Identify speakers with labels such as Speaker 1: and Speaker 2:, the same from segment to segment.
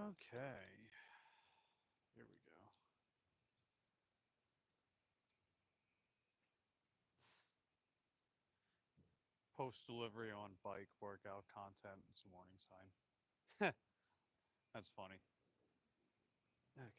Speaker 1: Okay, here we go. Post delivery on bike workout content. It's a warning sign. That's funny. Okay.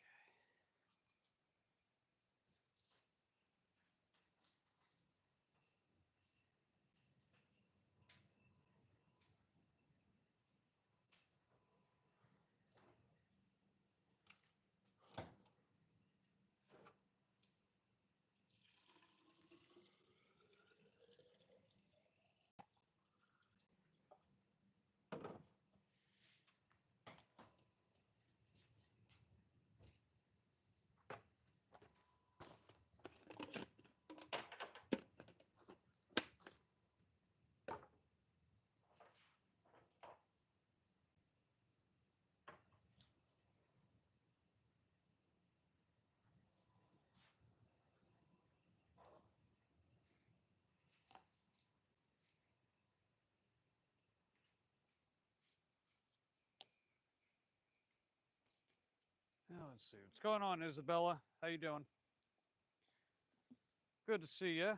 Speaker 1: Now let's see what's going on, Isabella. How you doing? Good to see you.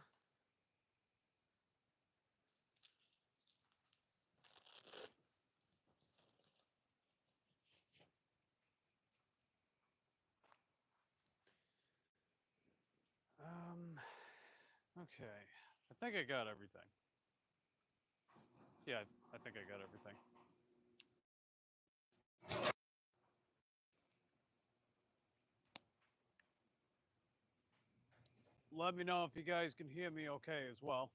Speaker 1: Um, okay. I think I got everything. Yeah, I think I got everything. Let me know if you guys can hear me okay as well.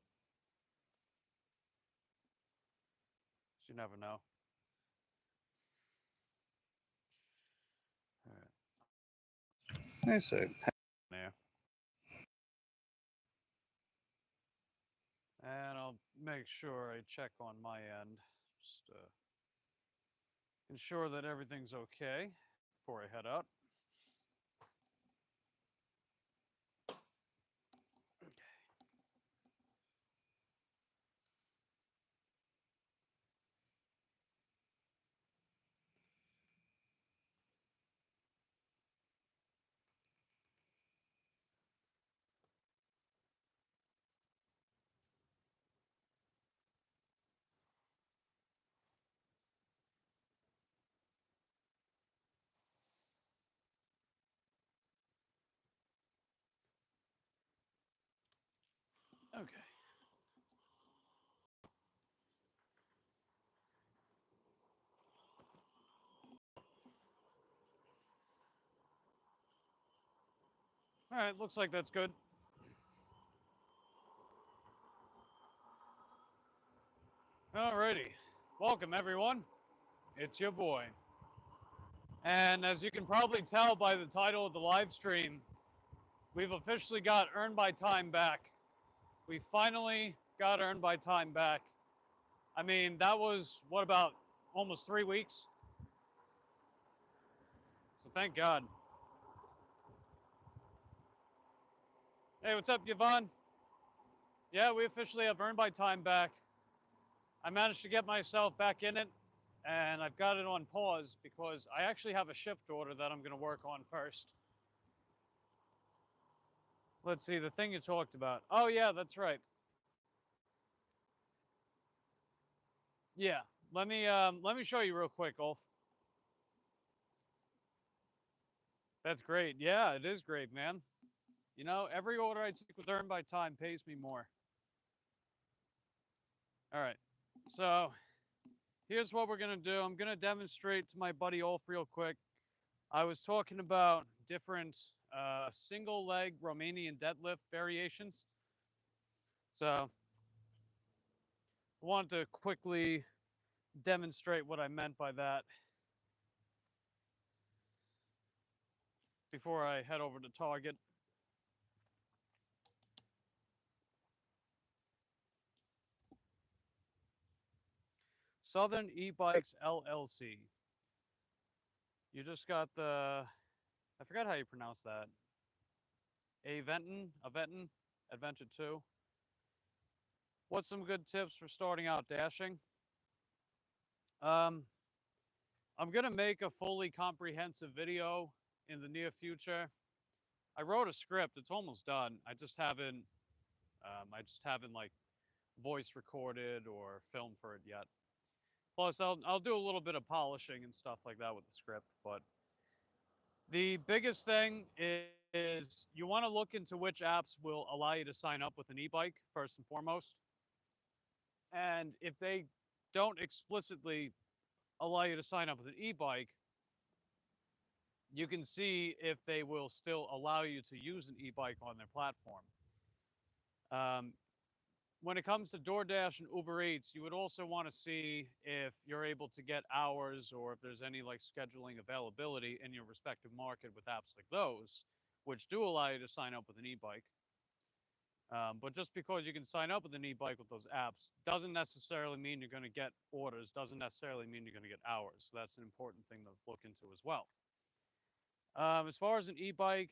Speaker 1: You never know. All right. I see. There. And I'll make sure I check on my end. Just ensure that everything's okay before I head out. Okay. All right, looks like that's good. All righty. Welcome, everyone. It's your boy. And as you can probably tell by the title of the live stream, we've officially got Earn by Time back. We finally got Earn by Time back. I mean, that was, what, about almost 3 weeks? So thank God. Hey, what's up, Yvonne? Yeah, we officially have Earn by Time back. I managed to get myself back in it, and I've got it on pause because I actually have a shipped order that I'm going to work on first. Let's see, the thing you talked about. Oh, yeah, that's right. Yeah, let me show you real quick, Ulf. That's great. Yeah, it is great, man. You know, every order I take with Earn by Time pays me more. All right, so here's what we're gonna do. I'm gonna demonstrate to my buddy Ulf real quick. I was talking about different single leg Romanian deadlift variations. So I want to quickly demonstrate what I meant by that before I head over to Target. Southern E-Bikes LLC. You just got the, I forgot how you pronounce that. Aventon, Adventure 2. What's some good tips for starting out dashing? Um, I'm going to make a fully comprehensive video in the near future. I wrote a script. It's almost done. I just haven't like voice recorded or filmed for it yet. Plus, I'll do a little bit of polishing and stuff like that with the script. But the biggest thing is you want to look into which apps will allow you to sign up with an e-bike first and foremost. And if they don't explicitly allow you to sign up with an e-bike, you can see if they will still allow you to use an e-bike on their platform. Um, when it comes to Doordash and Uber Eats, you would also want to see if you're able to get hours or if there's any like scheduling availability in your respective market with apps like those, which do allow you to sign up with an e-bike. But just because you can sign up with an e-bike with those apps doesn't necessarily mean you're going to get orders, doesn't necessarily mean you're going to get hours. So that's an important thing to look into as well. As far as an e-bike,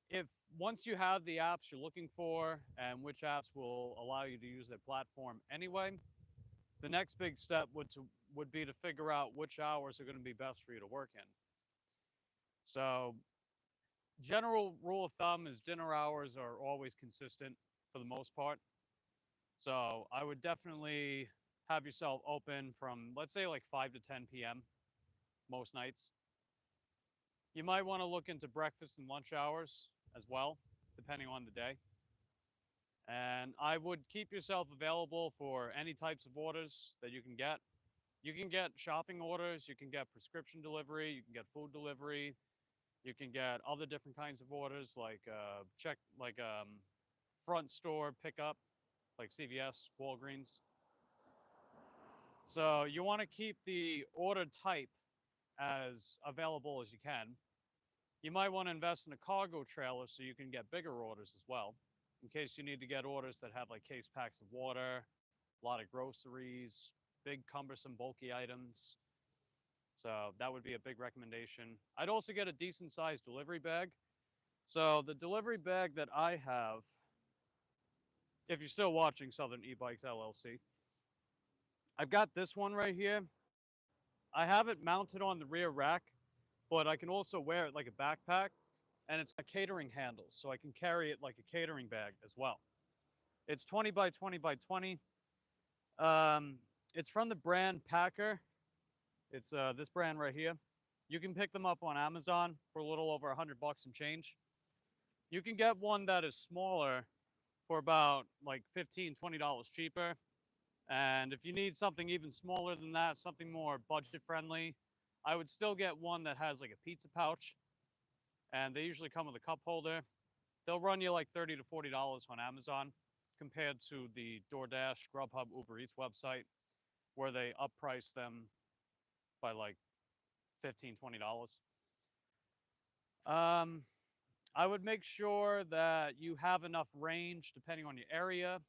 Speaker 1: if once you have the apps you're looking for and which apps will allow you to use their platform anyway, the next big step would be to figure out which hours are going to be best for you to work in. So general rule of thumb is dinner hours are always consistent for the most part. So I would definitely have yourself open from, let's say, like 5 to 10 p.m. most nights. You might want to look into breakfast and lunch hours as well, depending on the day. And I would keep yourself available for any types of orders that you can get. You can get shopping orders, you can get prescription delivery, you can get food delivery, you can get other different kinds of orders like front store pickup, like CVS, Walgreens. So you want to keep the order type as available as you can. You might want to invest in a cargo trailer so you can get bigger orders as well, in case you need to get orders that have like case packs of water, a lot of groceries, big cumbersome bulky items. So that would be a big recommendation. I'd also get a decent sized delivery bag. So the delivery bag that I have, if you're still watching Southern E-Bikes LLC, I've got this one right here. I have it mounted on the rear rack, but I can also wear it like a backpack, and it's got catering handles, so I can carry it like a catering bag as well. It's 20 by 20 by 20. It's from the brand Packer. It's this brand right here. You can pick them up on Amazon for a little over 100 bucks and change. You can get one that is smaller for about like $15, $20 cheaper. And if you need something even smaller than that, something more budget friendly, I would still get one that has like a pizza pouch. And they usually come with a cup holder. They'll run you like $30 to $40 on Amazon compared to the DoorDash, Grubhub, Uber Eats website, where they upprice them by like $15, $20. I would make sure that you have enough range depending on your area.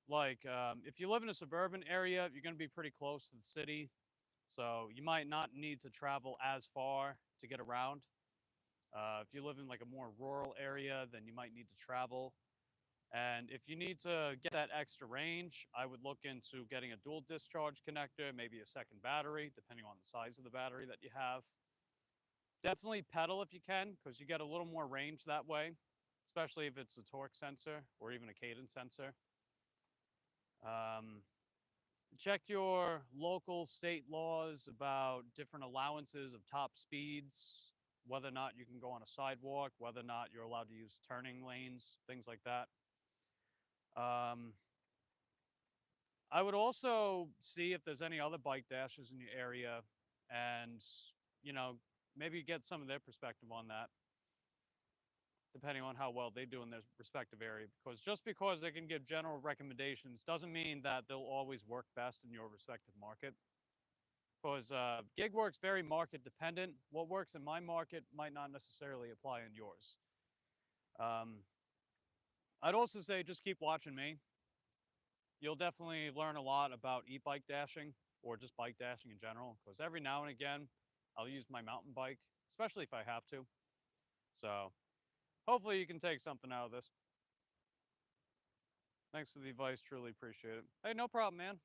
Speaker 1: Like if you live in a suburban area, you're going to be pretty close to the city. So you might not need to travel as far to get around. If you live in like a more rural area, then you might need to travel. And if you need to get that extra range, I would look into getting a dual discharge connector, maybe a second battery, depending on the size of the battery that you have. Definitely pedal if you can, because you get a little more range that way, especially if it's a torque sensor or even a cadence sensor. Um, Check your local state laws about different allowances of top speeds, whether or not you can go on a sidewalk, whether or not you're allowed to use turning lanes, things like that. Um, I would also see if there's any other bike dashes in your area and, you know, maybe get some of their perspective on that, depending on how well they do in their respective area. Because just because they can give general recommendations doesn't mean that they'll always work best in your respective market. Because gig work's very market dependent. What works in my market might not necessarily apply in yours. Um, I'd also say just keep watching me. You'll definitely learn a lot about e-bike dashing or just bike dashing in general. Because every now and again, I'll use my mountain bike, especially if I have to. So hopefully you can take something out of this. Thanks for the advice. Truly appreciate it. Hey, no problem, man.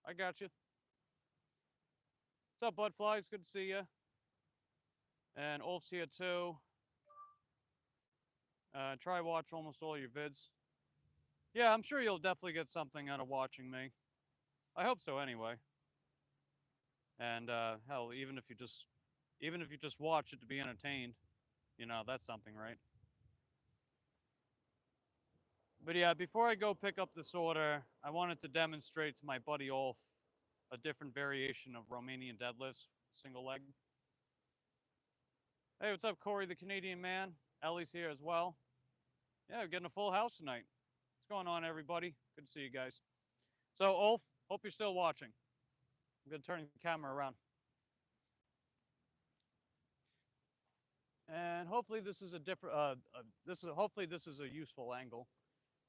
Speaker 1: I got you. What's up, Budflies? Good to see you. And Ulf's here too. Try watch almost all your vids. Yeah, I'm sure you'll definitely get something out of watching me. I hope so anyway. And hell, even if you just watch it to be entertained, you know, that's something, right? But yeah, before I go pick up this order, I wanted to demonstrate to my buddy Ulf a different variation of Romanian deadlifts, single leg. Hey, what's up, Corey the Canadian man? Ellie's here as well. Yeah, we're getting a full house tonight. What's going on, everybody? Good to see you guys. So, Ulf, hope you're still watching. I'm going to turn the camera around. And hopefully this is a different, hopefully this is a useful angle.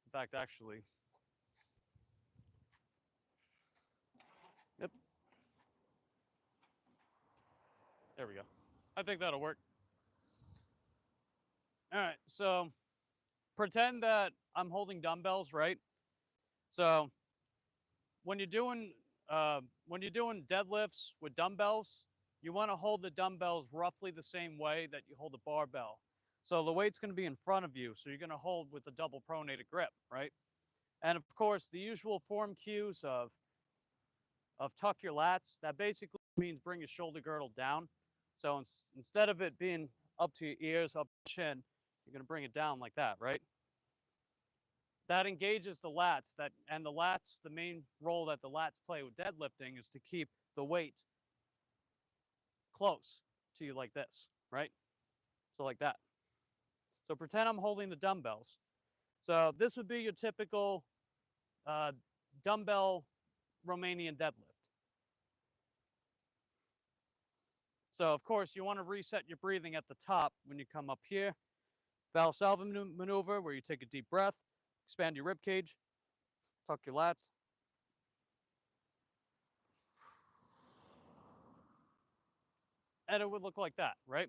Speaker 1: In fact, actually. Yep. There we go. I think that'll work. All right, so pretend that I'm holding dumbbells, right? So when you're doing deadlifts with dumbbells, you want to hold the dumbbells roughly the same way that you hold a barbell. So the weight's going to be in front of you, so you're going to hold with a double pronated grip, right? And of course, the usual form cues of tuck your lats, that basically means bring your shoulder girdle down. So instead of it being up to your ears, up to your chin, you're going to bring it down like that, right? That engages the lats, and the lats, the main role that the lats play with deadlifting is to keep the weight close to you like this, right? So like that. So pretend I'm holding the dumbbells. So this would be your typical dumbbell Romanian deadlift. So of course you want to reset your breathing at the top when you come up here. Valsalva maneuver, where you take a deep breath, expand your rib cage, tuck your lats. And it would look like that, right?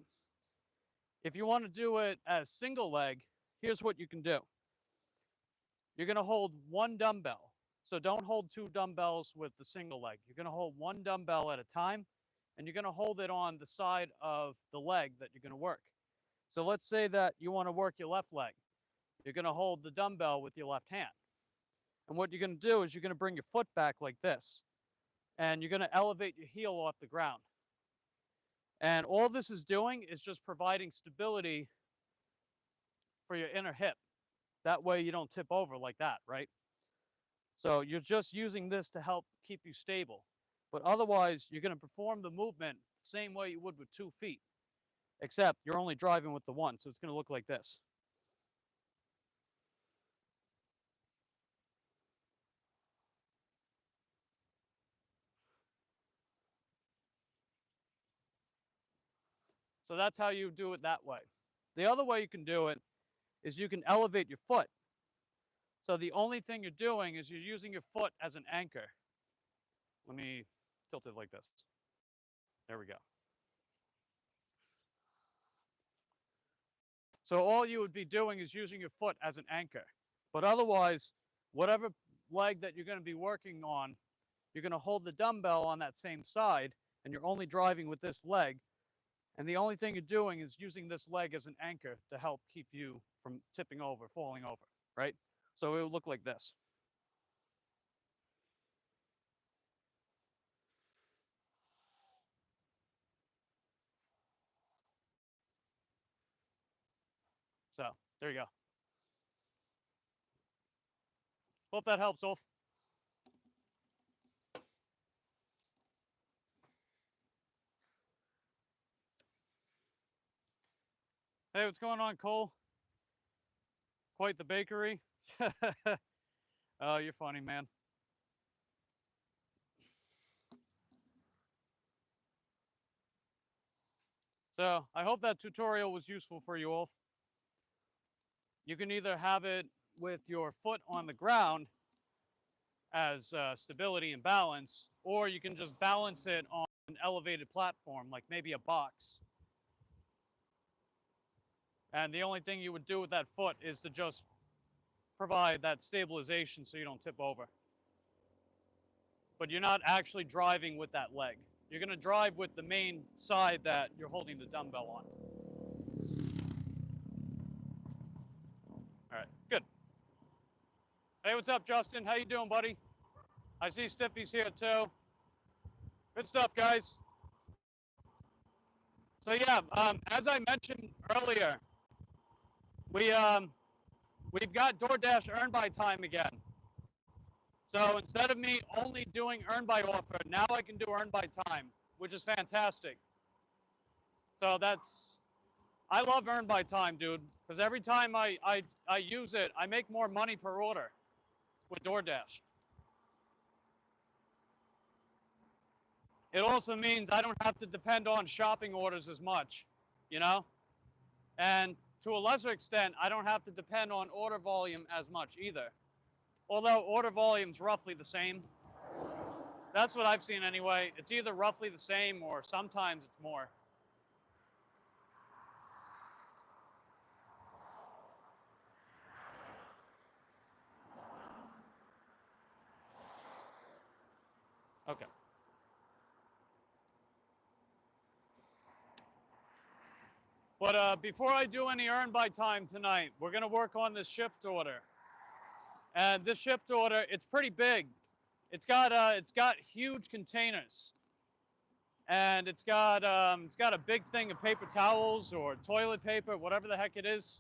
Speaker 1: If you want to do it as single leg, here's what you can do. You're going to hold one dumbbell. So don't hold two dumbbells with the single leg. You're going to hold one dumbbell at a time, and you're going to hold it on the side of the leg that you're going to work. So let's say that you want to work your left leg. You're going to hold the dumbbell with your left hand. And what you're going to do is you're going to bring your foot back like this, and you're going to elevate your heel off the ground. And all this is doing is just providing stability for your inner hip. That way you don't tip over like that, right? So you're just using this to help keep you stable. But otherwise, you're going to perform the movement the same way you would with 2 feet, except you're only driving with the one. So it's going to look like this. So that's how you do it that way. The other way you can do it is you can elevate your foot. So the only thing you're doing is you're using your foot as an anchor. Let me tilt it like this. There we go. So all you would be doing is using your foot as an anchor. But otherwise, whatever leg that you're going to be working on, you're going to hold the dumbbell on that same side, and you're only driving with this leg. And the only thing you're doing is using this leg as an anchor to help keep you from tipping over, falling over, right? So it would look like this. So there you go. Hope that helps, Ulf. Hey, what's going on, Cole? Quite the bakery. Oh, you're funny, man. So I hope that tutorial was useful for you, Ulf. You can either have it with your foot on the ground as stability and balance, or you can just balance it on an elevated platform, like maybe a box. And the only thing you would do with that foot is to just provide that stabilization so you don't tip over. But you're not actually driving with that leg. You're going to drive with the main side that you're holding the dumbbell on. All right, good. Hey, what's up, Justin? How you doing, buddy? I see Stiffy's here too. Good stuff, guys. So yeah, as I mentioned earlier, we've got Doordash earn by time again. So instead of me only doing earn by offer, now I can do earn by time, which is fantastic. So I love earn by time, dude, because every time I use it, I make more money per order with Doordash. It also means I don't have to depend on shopping orders as much, you know? And to a lesser extent, I don't have to depend on order volume as much either. Although order volume's roughly the same. That's what I've seen anyway. It's either roughly the same or sometimes it's more. Okay. But before I do any earn by time tonight, we're gonna work on this shipped order. And this shipped order, it's pretty big. It's got huge containers. And it's got a big thing of paper towels or toilet paper, whatever the heck it is.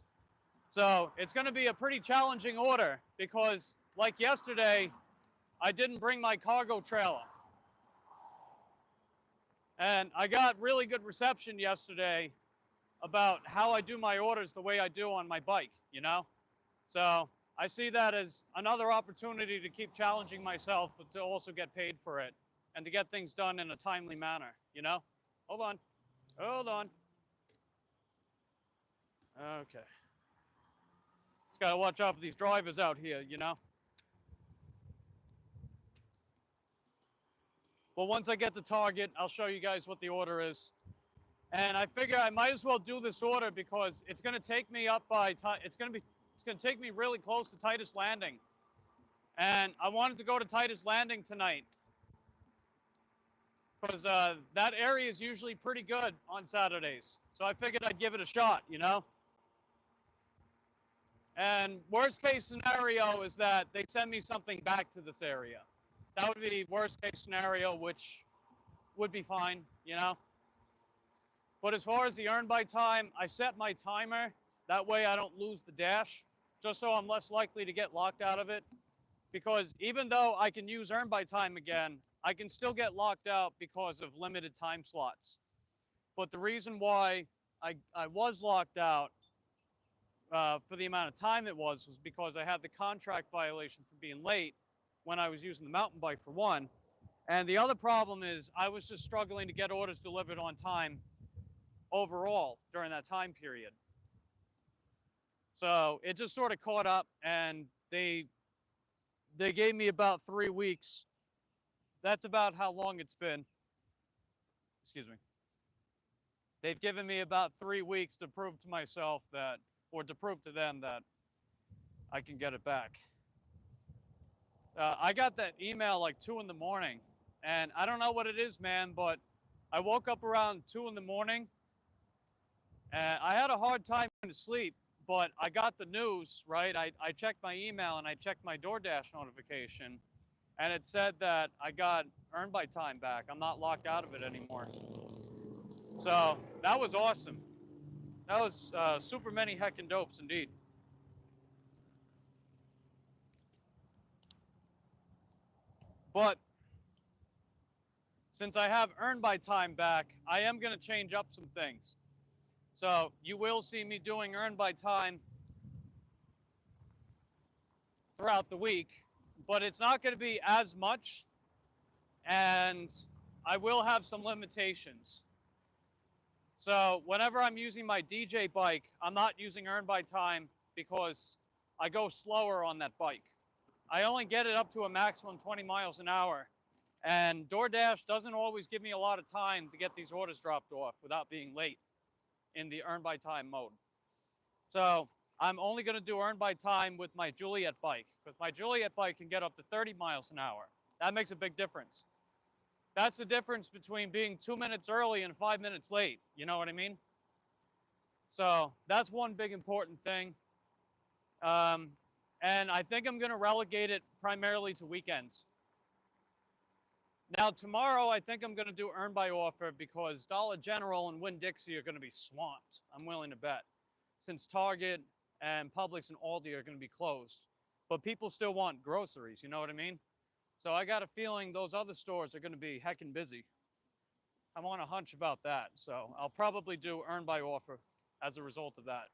Speaker 1: So it's gonna be a pretty challenging order because like yesterday, I didn't bring my cargo trailer. And I got really good reception yesterday about how I do my orders the way I do on my bike, you know? So I see that as another opportunity to keep challenging myself, but to also get paid for it and to get things done in a timely manner, you know? Hold on. Hold on. Okay. Just gotta watch out for these drivers out here, you know? Well, once I get to Target, I'll show you guys what the order is. And I figure I might as well do this order because it's going to take me up by it's going to take me really close to Titus Landing. And I wanted to go to Titus Landing tonight because that area is usually pretty good on Saturdays. So I figured I'd give it a shot, you know? And worst case scenario is that they send me something back to this area. That would be worst case scenario, which would be fine, you know? But as far as the earn by time, I set my timer. That way I don't lose the dash, just so I'm less likely to get locked out of it. Because even though I can use earn by time again, I can still get locked out because of limited time slots. But the reason why I was locked out for the amount of time it was because I had the contract violation for being late when I was using the mountain bike for one. And the other problem is I was just struggling to get orders delivered on time overall during that time period. So it just sort of caught up and they gave me about 3 weeks. That's about how long it's been. Excuse me. They've given me about 3 weeks to prove to myself that, or to prove to them that I can get it back. I got that email like 2 in the morning and I don't know what it is, man, but I woke up around 2 in the morning and I had a hard time going to sleep, but I got the news, right? I checked my email and I checked my Doordash notification and it said that I got earn by time back. I'm not locked out of it anymore. So that was awesome. That was super many heckin' dopes indeed. But since I have earn by time back, I am going to change up some things. So you will see me doing earn by time throughout the week, but it's not going to be as much, and I will have some limitations. So whenever I'm using my DJ bike, I'm not using earn by time because I go slower on that bike. I only get it up to a maximum 20 miles an hour. And Doordash doesn't always give me a lot of time to get these orders dropped off without being late in the earn by time mode. So I'm only going to do earn by time with my Juliet bike because my Juliet bike can get up to 30 miles an hour. That makes a big difference. That's the difference between being 2 minutes early and 5 minutes late. You know what I mean? So that's one big important thing. And I think I'm going to relegate it primarily to weekends. Now, tomorrow, I think I'm going to do earn by offer because Dollar General and Winn-Dixie are going to be swamped, I'm willing to bet, since Target and Publix and Aldi are going to be closed. But people still want groceries, you know what I mean? So I got a feeling those other stores are going to be heckin' busy. I'm on a hunch about that. So I'll probably do earn by offer as a result of that.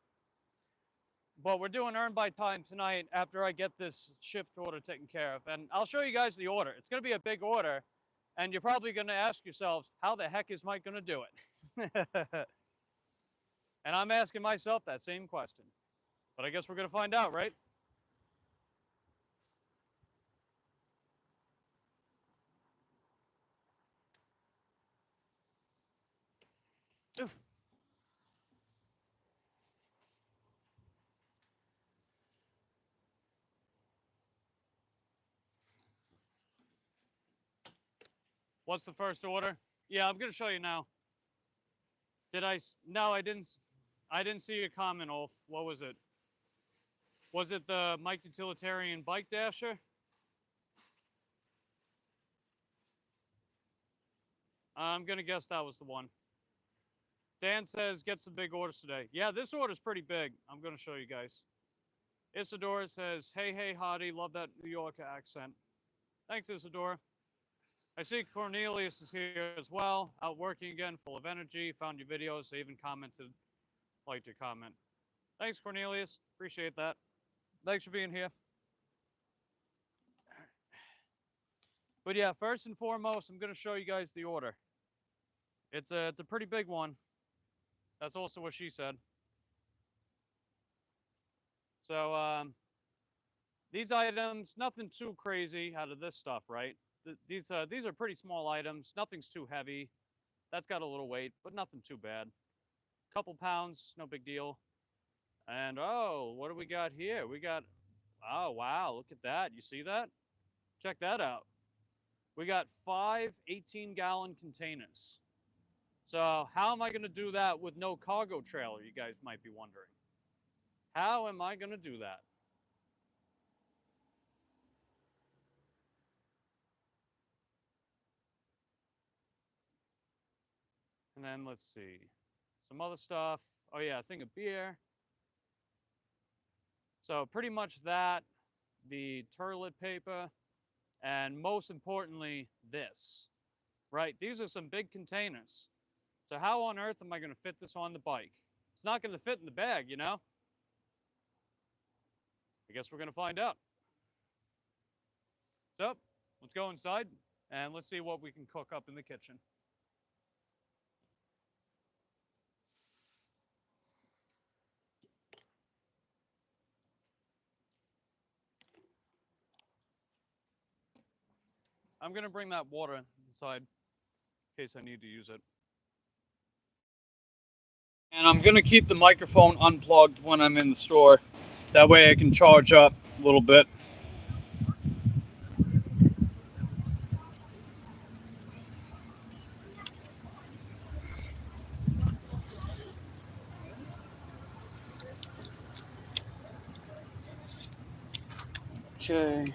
Speaker 1: But we're doing earn by time tonight after I get this shipped order taken care of. And I'll show you guys the order. It's going to be a big order. And you're probably going to ask yourselves, how the heck is Mike going to do it? And I'm asking myself that same question. But I guess we're going to find out, right? Oof. What's the first order? Yeah, I'm going to show you now. Did I? No, I didn't see a comment, Ulf. What was it? Was it the Mike Utilitarian Bike Dasher? I'm going to guess that was the one. Dan says, get some big orders today. Yeah, this order's pretty big. I'm going to show you guys. Isadora says, hey, hottie. Love that New York accent. Thanks, Isadora. I see Cornelius is here as well. Out working again, full of energy. Found your videos. I even commented. Liked your comment. Thanks, Cornelius. Appreciate that. Thanks for being here. But yeah, first and foremost, I'm going to show you guys the order. It's a pretty big one. That's also what she said. So these items, nothing too crazy out of this stuff, right? These are pretty small items. Nothing's too heavy. That's got a little weight, but nothing too bad. Couple pounds, no big deal. And oh, what do we got here? We got, oh wow, look at that. You see that? Check that out. We got 5 18-gallon containers. So how am I going to do that with no cargo trailer, you guys might be wondering. How am I going to do that? And then let's see. Some other stuff. Oh yeah, a thing of beer. So pretty much that, the toilet paper, and most importantly, this, right? These are some big containers. So how on earth am I going to fit this on the bike? It's not going to fit in the bag, you know? I guess we're going to find out. So let's go inside and let's see what we can cook up in the kitchen. I'm going to bring that water inside in case I need to use it. And I'm going to keep the microphone unplugged when I'm in the store. That way I can charge up a little bit. Okay.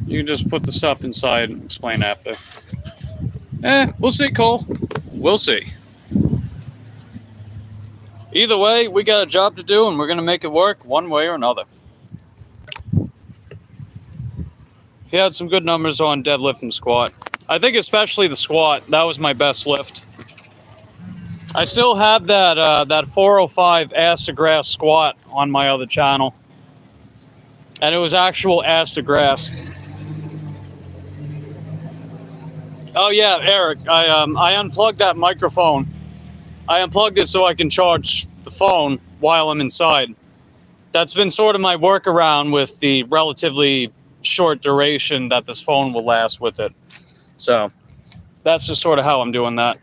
Speaker 1: You can just put the stuff inside and explain after. We'll see, Cole. We'll see. Either way, we got a job to do, and we're going to make it work one way or another. He had some good numbers on deadlift and squat. I think especially the squat. That was my best lift. I still have that 405 ass to grass squat on my other channel. And it was actual ass to grass. Oh yeah, Eric, I unplugged that microphone. I unplugged it so I can charge the phone while I'm inside. That's been sort of my workaround with the relatively short duration that this phone will last with it. So that's just sort of how I'm doing that.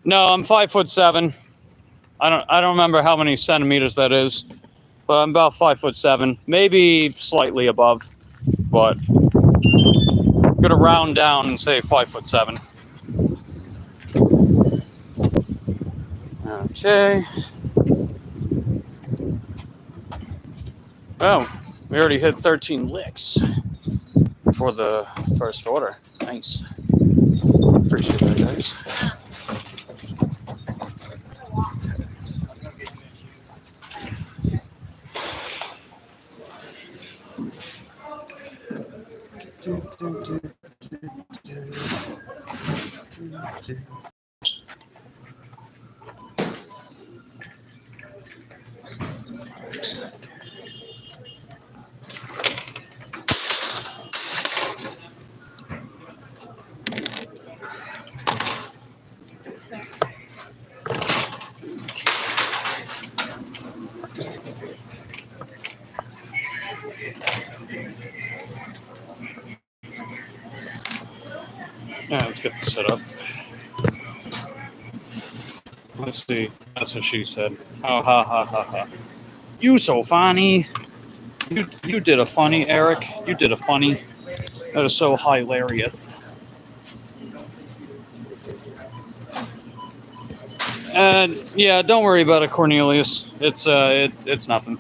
Speaker 1: No, I'm 5'7". I don't remember how many centimeters that is. But I'm about 5'7", maybe slightly above, but I'm gonna round down and say 5'7". Okay. Oh, we already hit 13 licks for the first order. Nice. Appreciate that, guys. Yeah, let's get this set up. Let's see. That's what she said. Oh, ha, ha, ha, ha. You so funny. You did a funny, Eric. You did a funny. That is so hilarious. And yeah, don't worry about it, Cornelius. It's nothing.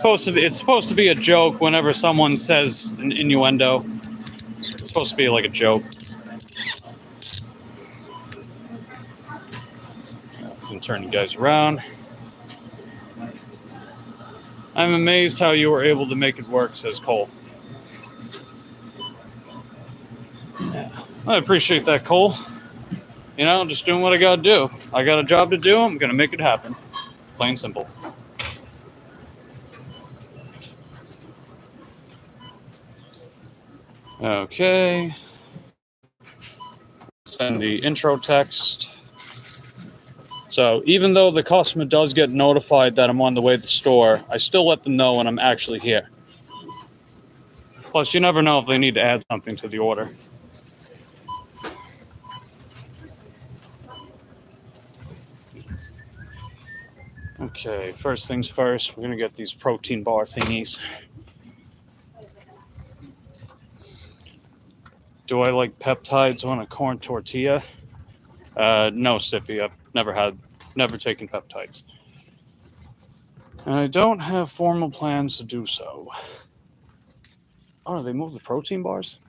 Speaker 1: It's supposed to be a joke whenever someone says an innuendo. It's supposed to be like a joke. I'm gonna turn you guys around. I'm amazed how you were able to make it work, says Cole. Yeah. I appreciate that, Cole. You know, just doing what I gotta do. I got a job to do, I'm gonna make it happen. Plain simple. Okay. Send the intro text. So even though the customer does get notified that I'm on the way to the store, I still let them know when I'm actually here. Plus, you never know if they need to add something to the order. Okay, first things first, we're going to get these protein bar thingies. Do I like peptides on a corn tortilla? No, Stiffy. I've never taken peptides. And I don't have formal plans to do so. Oh, they moved the protein bars?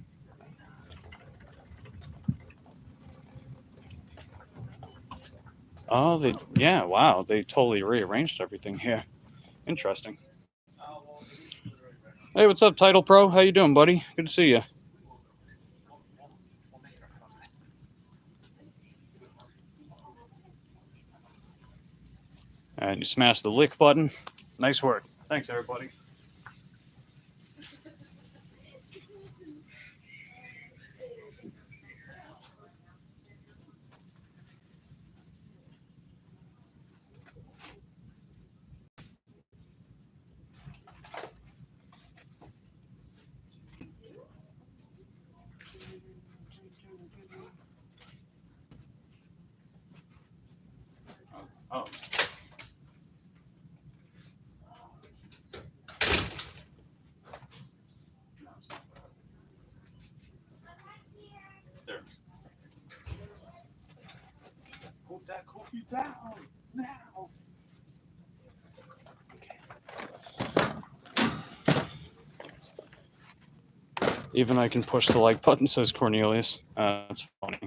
Speaker 1: Oh, yeah, wow. They totally rearranged everything here. Interesting. Hey, what's up, Title Pro? How you doing, buddy? Good to see you. And you smash the lick button. Nice work. Thanks, everybody. Oh. There. Put that cookie down now. Even I can push the like button, says Cornelius. That's funny.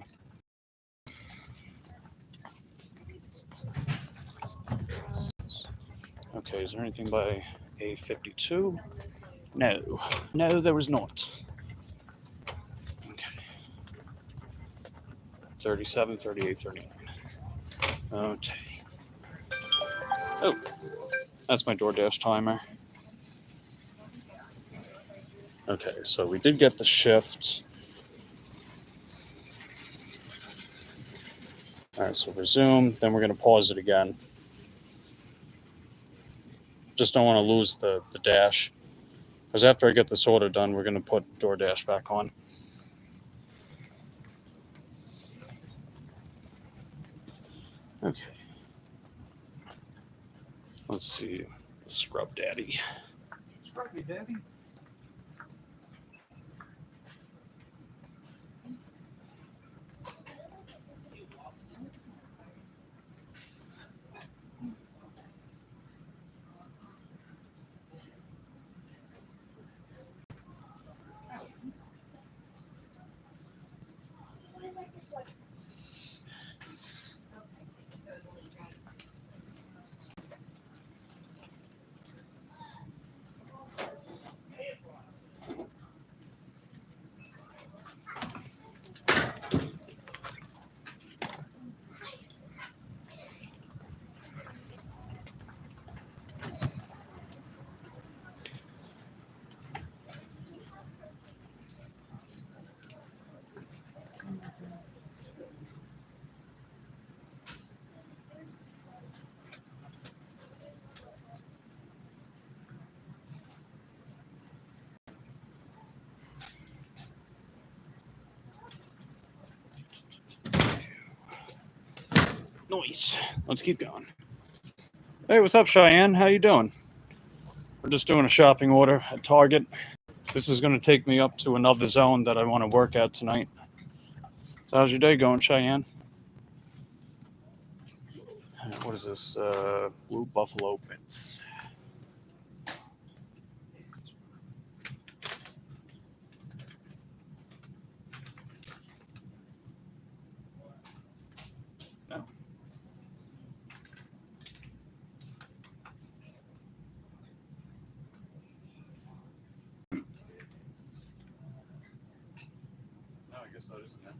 Speaker 1: Okay, is there anything by A52? No. No, there was not. Okay. 37, 38, 39. Okay. Oh, that's my Doordash timer. Okay, so we did get the shift. All right, so resume, then we're going to pause it again. Just don't want to lose the dash. Because after I get this order done, we're going to put Doordash back on. Let's see. Scrub Daddy.
Speaker 2: Scrubby Daddy.
Speaker 1: Nice. Let's keep going. Hey, what's up, Cheyenne? How you doing? We're just doing a shopping order at Target. This is going to take me up to another zone that I want to work at tonight. So how's your day going, Cheyenne? What is this? Blue Buffalo Mints. No. No, I guess that isn't it.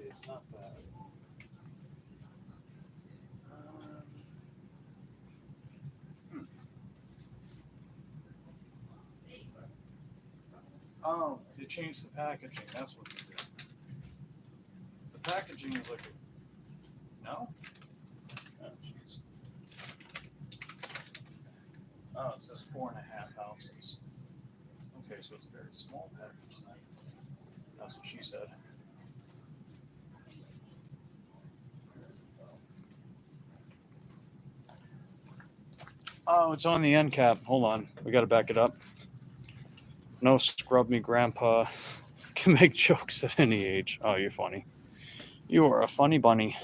Speaker 1: It's not bad. Oh, they changed the packaging. That's what they did. The packaging is like a... No? Oh, jeez. Oh, it says 4.5 ounces. Okay, so it's a very small package. That's what she said. Oh, it's on the end cap. Hold on. We got to back it up. No scrub me, Grandpa. Can make jokes at any age. Oh, you're funny. You are a funny bunny.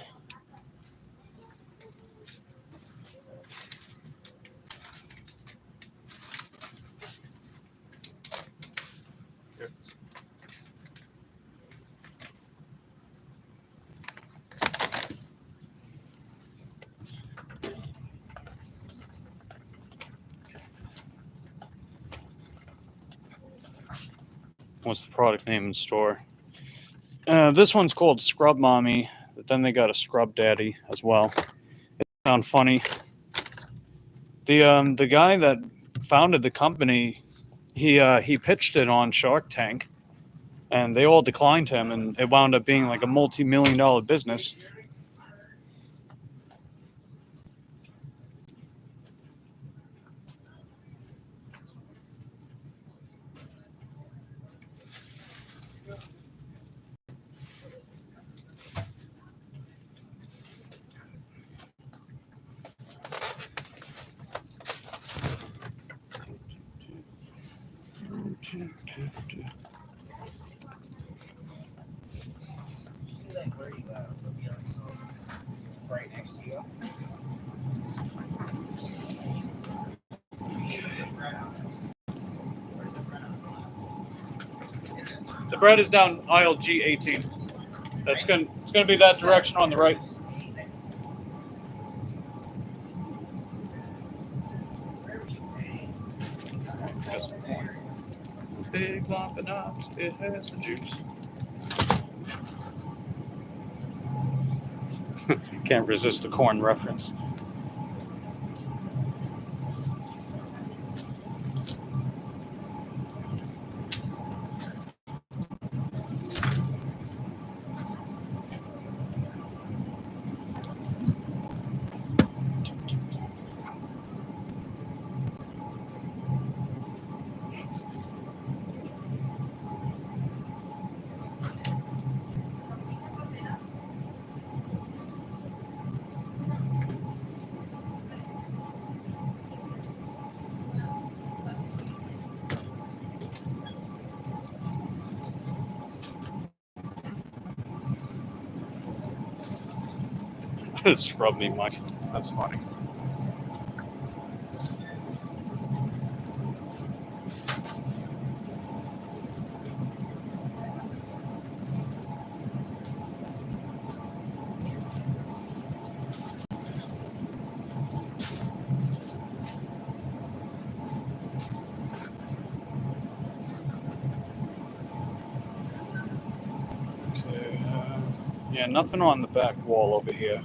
Speaker 1: What's the product name in the store? This one's called Scrub Mommy, but then they got a Scrub Daddy as well. It sounds funny. The guy that founded the company, he pitched it on Shark Tank, and they all declined him, and it wound up being like a multi-million-dollar business.
Speaker 2: Right next to you.
Speaker 1: The bread is down aisle G18. It's gonna be that direction on the right. Big lump of nuts, it has the juice. Can't resist the corn reference. Scrub me, Mike. That's funny. Okay. Yeah, nothing on the back wall over here.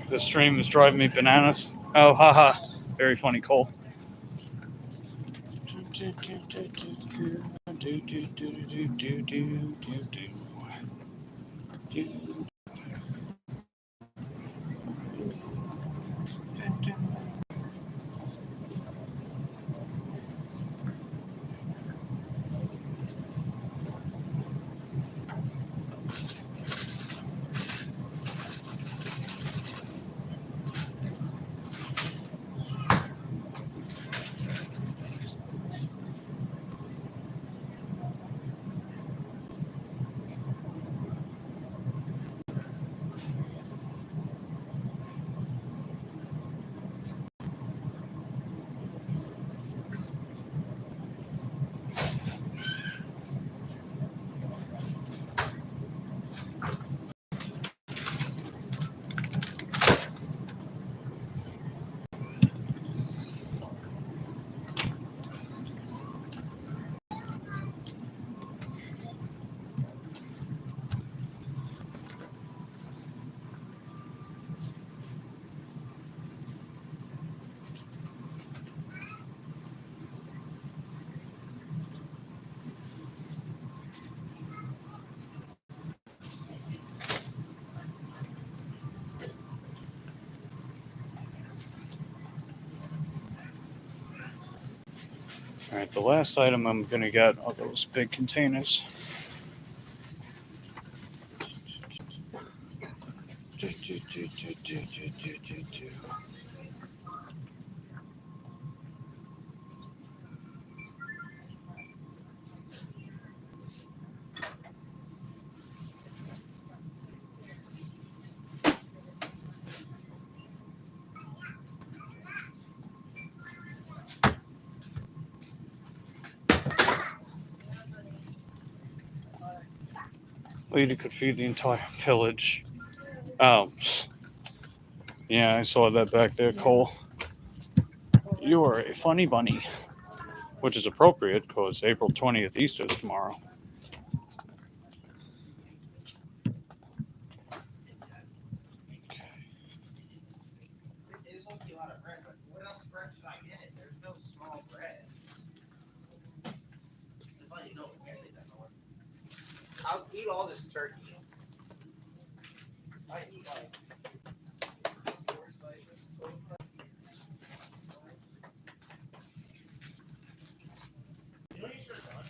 Speaker 1: This stream is driving me bananas. Oh, haha. Very funny, Cole. All right, the last item I'm going to get are those big containers. Lady could feed the entire village. Oh, yeah, I saw that back there, Cole. You are a funny bunny, which is appropriate because April 20th, Easter is tomorrow.
Speaker 2: This is a lot of bread, but what else bread should I get? There's no small bread. I'll eat all this turkey. I eat like 4 slices. You know you should have done?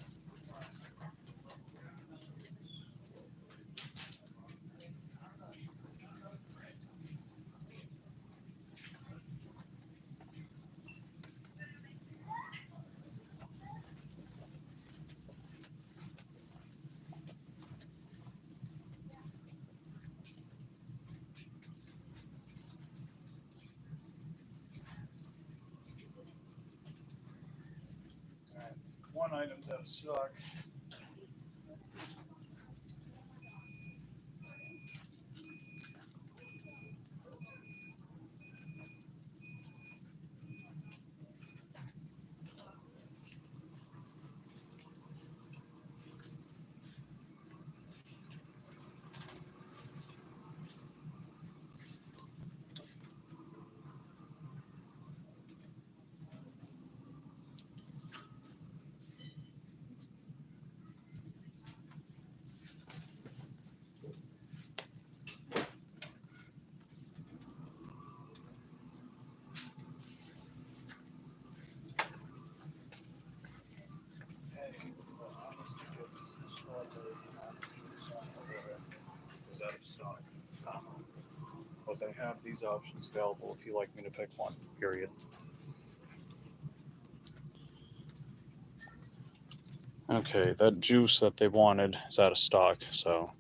Speaker 1: One item's out of stock.
Speaker 3: out of stock. But they have these options available if you like me to pick one, period. Okay, that juice that they wanted is out of stock, so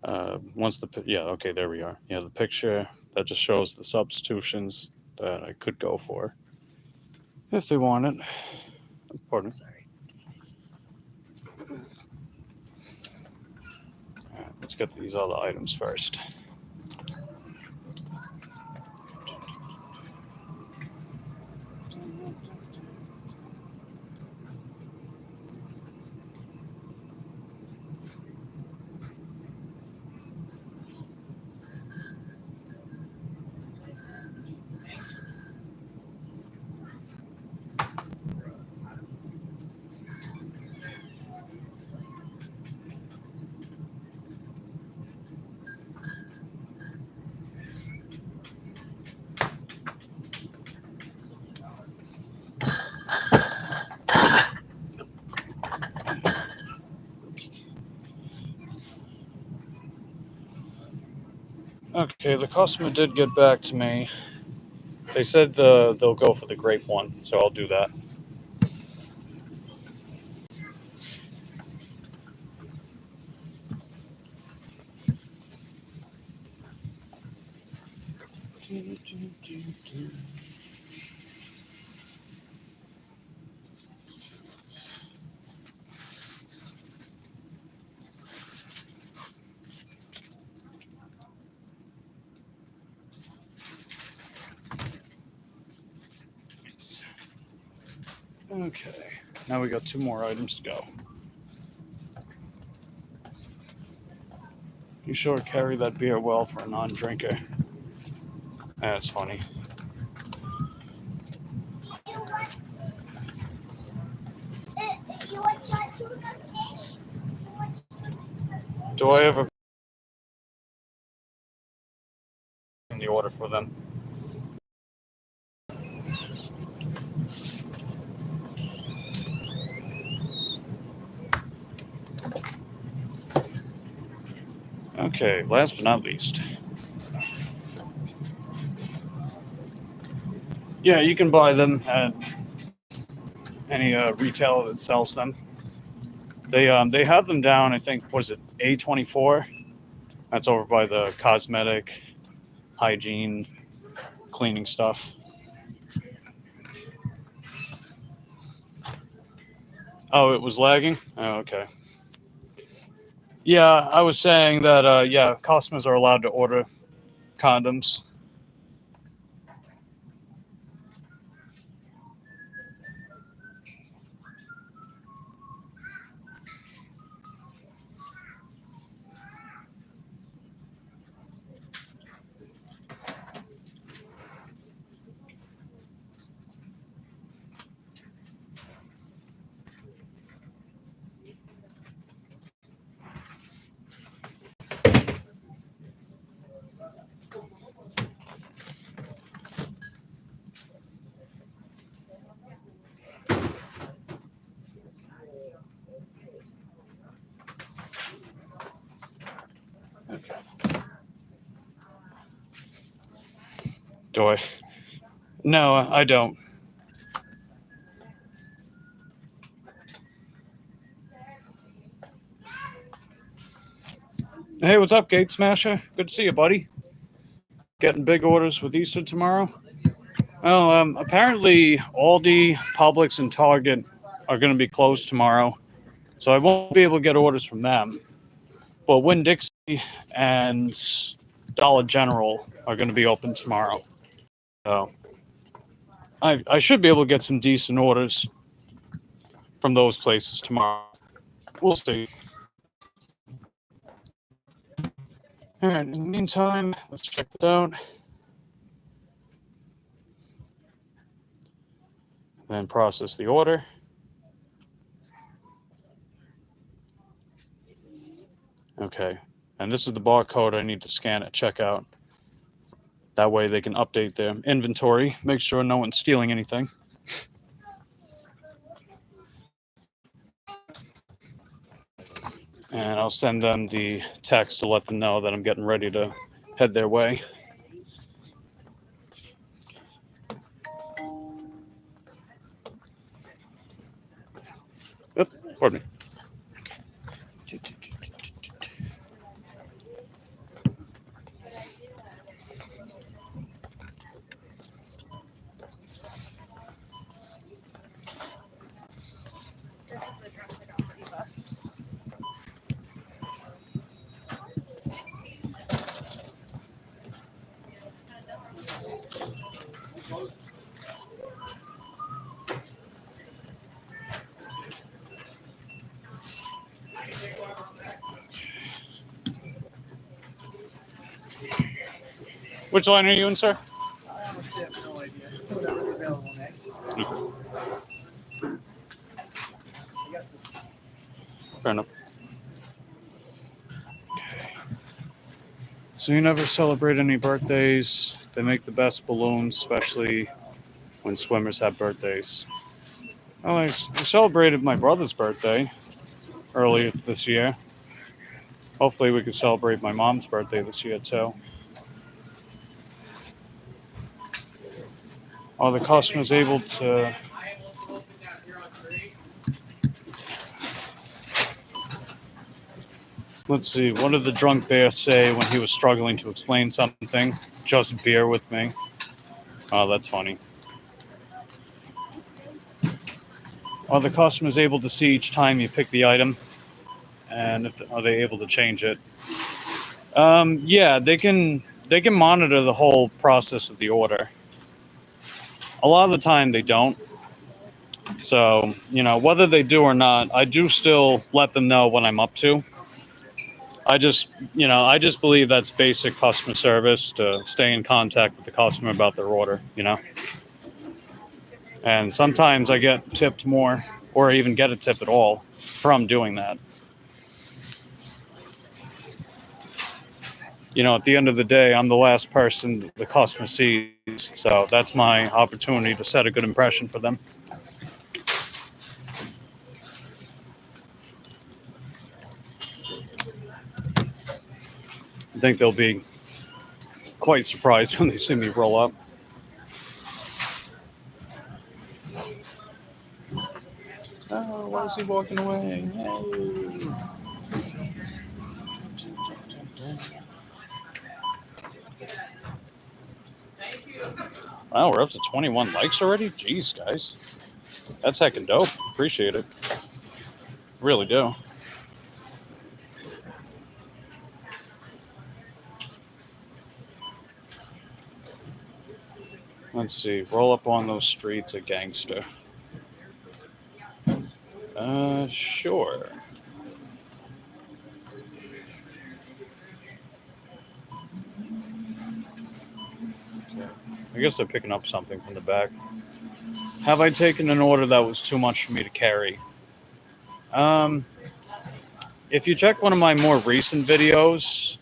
Speaker 3: okay, there we are. Yeah, the picture that just shows the substitutions that I could go for if they want it. Pardon.
Speaker 2: Sorry.
Speaker 3: All right, let's get these other items first. Okay, the customer did get back to me. They said they'll go for the grape one, so I'll do that. Okay, now we got 2 more items to go. You sure carry that beer well for a non-drinker. That's funny. Do I ever in the order for them? Okay, last but not least. Yeah, you can buy them at any retailer that sells them. They have them down, I think, was it A24? That's over by the cosmetic, hygiene, cleaning stuff. Oh, it was lagging? Oh, okay. Yeah, I was saying that, customers are allowed to order condoms. Okay. Do I? No, I don't. Hey, what's up, Gate Smasher? Good to see you, buddy. Getting big orders with Easter tomorrow? Well, apparently Aldi, Publix, and Target are going to be closed tomorrow, so I won't be able to get orders from them. But Winn-Dixie and Dollar General are going to be open tomorrow. So I should be able to get some decent orders from those places tomorrow. We'll see. All right, in the meantime, let's check it out. Then process the order. Okay, and this is the barcode I need to scan at checkout. That way they can update their inventory, make sure no one's stealing anything. And I'll send them the text to let them know that I'm getting ready to head their way. Oop, pardon me. Which line are you in, sir?
Speaker 2: I honestly have no idea what was available next. I guess this.
Speaker 3: Fair enough. So you never celebrate any birthdays. They make the best balloons, especially when swimmers have birthdays. Well, I celebrated my brother's birthday earlier this year. Hopefully we can celebrate my mom's birthday this year too. Are the customers able to... Let's see, what did the drunk bear say when he was struggling to explain something? Just beer with me. Oh, that's funny. Are the customers able to see each time you pick the item? And are they able to change it? Yeah, they can monitor the whole process of the order. A lot of the time they don't. So, whether they do or not, I do still let them know what I'm up to. I just believe that's basic customer service, to stay in contact with the customer about their order, And sometimes I get tipped more, or even get a tip at all from doing that. At the end of the day, I'm the last person the customer sees, so that's my opportunity to set a good impression for them. I think they'll be quite surprised when they see me roll up. Oh, why is he walking away? Hey. Wow, we're up to 21 likes already? Jeez, guys. That's heckin' dope. Appreciate it. Really do. Let's see. Roll up on those streets, a gangster. Sure. Okay. I guess they're picking up something from the back. Have I taken an order that was too much for me to carry? If you check one of my more recent videos,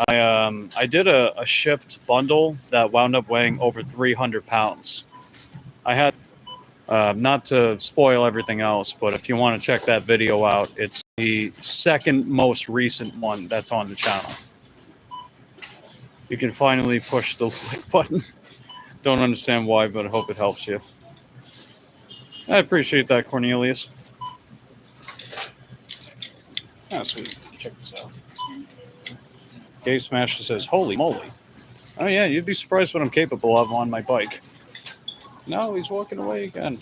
Speaker 3: I did a shipped bundle that wound up weighing over 300 pounds. I had, not to spoil everything else, but if you want to check that video out, it's the second most recent one that's on the channel. You can finally push the like button. Don't understand why, but I hope it helps you. I appreciate that, Cornelius. Ah, sweet. Check this out. Gay Smasher says, holy moly. Oh yeah, you'd be surprised what I'm capable of on my bike. No, he's walking away again.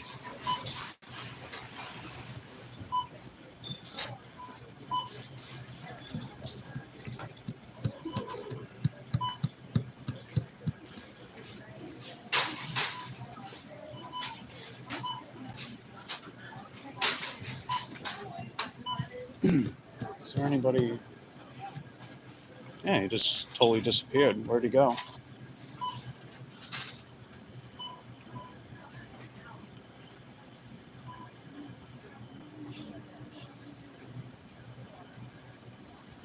Speaker 3: Is there anybody? Yeah, he just totally disappeared. Where'd he go?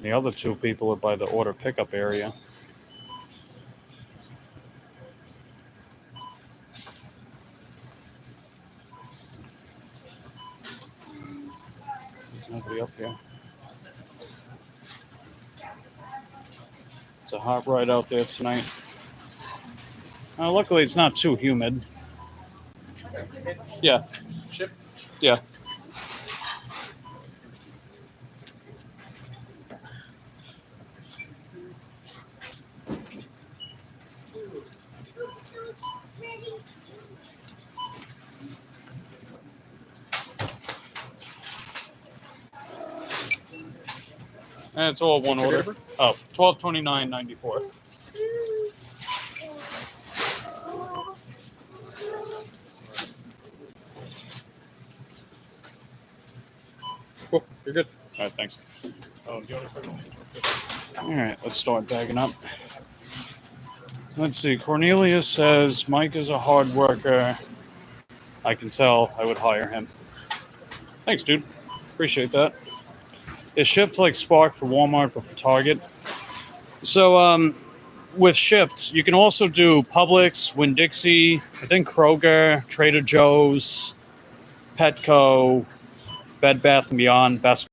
Speaker 3: The other two people are by the order pickup area. There's nobody up here. a hot ride out there tonight. Luckily, it's not too humid. Yeah.
Speaker 4: Ship.
Speaker 3: Yeah. And it's all one
Speaker 4: What's your
Speaker 3: order.
Speaker 4: date of birth?
Speaker 3: Oh, 12/29/94.
Speaker 4: Cool. You're good.
Speaker 3: All right, thanks.
Speaker 4: Do you want to
Speaker 3: All right, let's start bagging up. Let's see. Cornelius says Mike is a hard worker. I can tell. I would hire him. Thanks, dude. Appreciate that. It's shipped like Spark for Walmart, but for Target. So, with Shipt, you can also do Publix, Winn-Dixie, I think Kroger, Trader Joe's, Petco, Bed Bath & Beyond, Best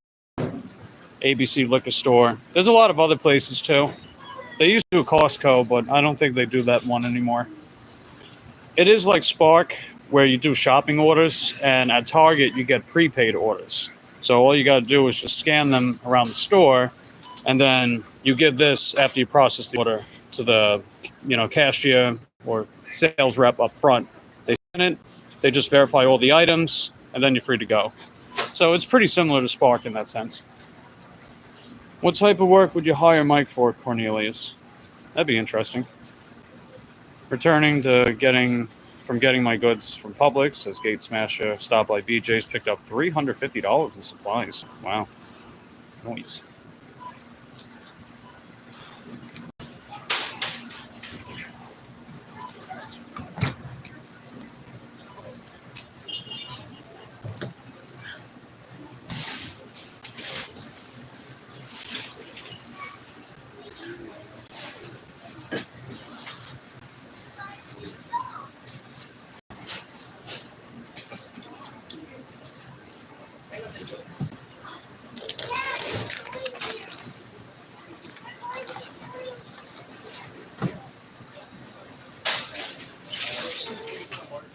Speaker 3: ABC Liquor Store. There's a lot of other places too. They used to do Costco, but I don't think they do that one anymore. It is like Spark, where you do shopping orders, and at Target you get prepaid orders. So all you got to do is just scan them around the store, and then you give this after you process the order to the cashier or sales rep up front. They scan it, they just verify all the items, and then you're free to go. So it's pretty similar to Spark in that sense. What type of work would you hire Mike for, Cornelius? That'd be interesting. Returning to getting my goods from Publix, says Gate Smasher, stopped by BJ's, picked up $350 in supplies. Wow. Nice.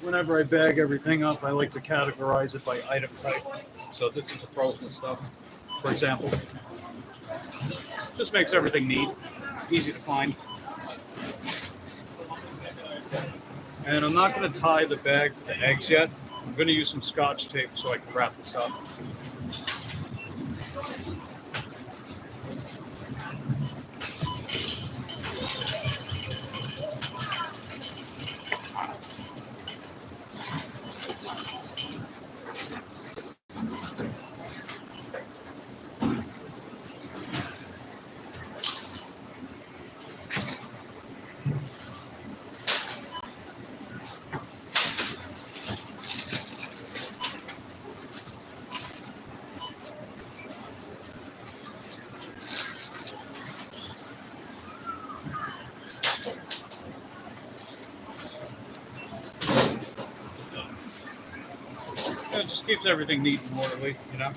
Speaker 3: Whenever I bag everything up, I like to categorize it by item type. So this is the frozen stuff, for example. Just makes everything neat, easy to find. And I'm not going to tie the bag for the eggs yet. I'm going to use some Scotch tape so I can wrap this up. It just keeps everything neat and orderly, you know?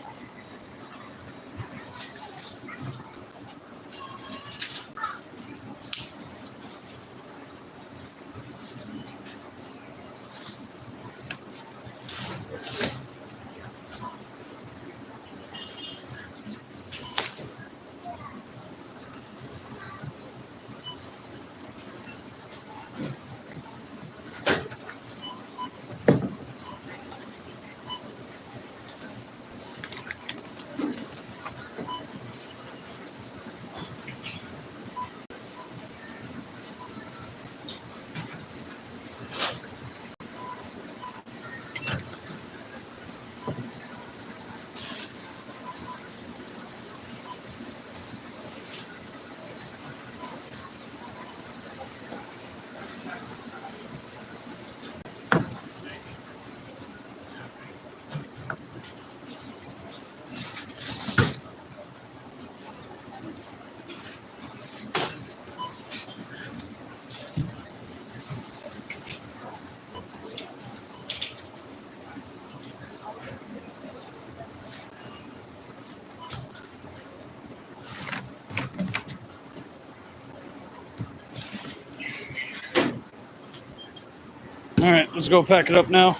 Speaker 3: let's go pack it up now.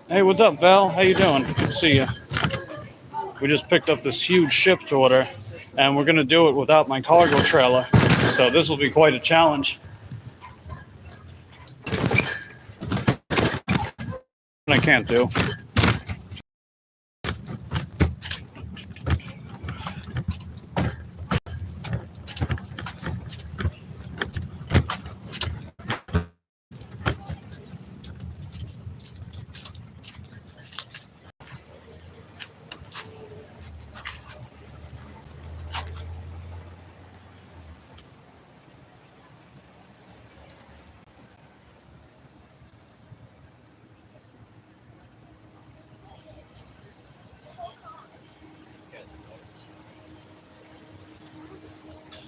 Speaker 3: Hey, what's up, Val? How you doing? Good to see you. We just picked up this huge shipped order, and we're going to do it without my cargo trailer. So this will be quite a challenge. I can't do.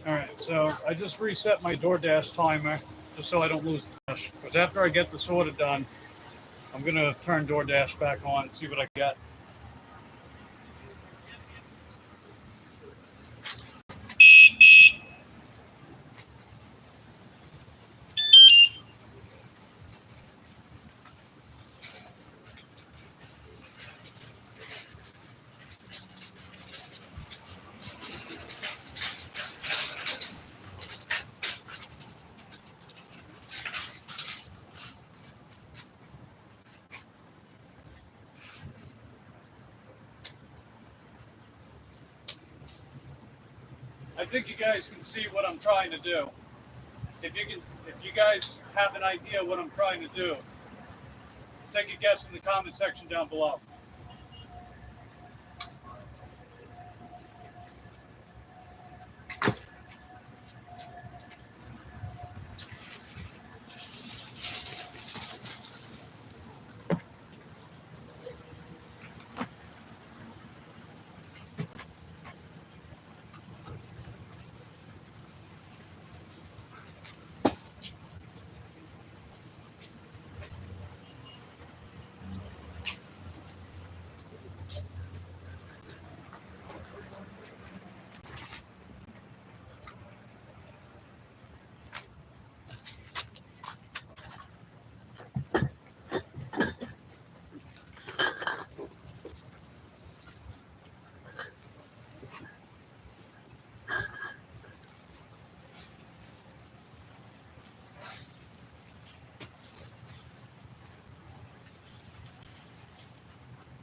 Speaker 3: All right, so I just reset my Doordash timer just so I don't lose the dash. Because after I get this order done, I'm going to turn Doordash back on and see what I get. I think you guys can see what I'm trying to do. If you guys have an idea what I'm trying to do, take a guess in the comment section down below.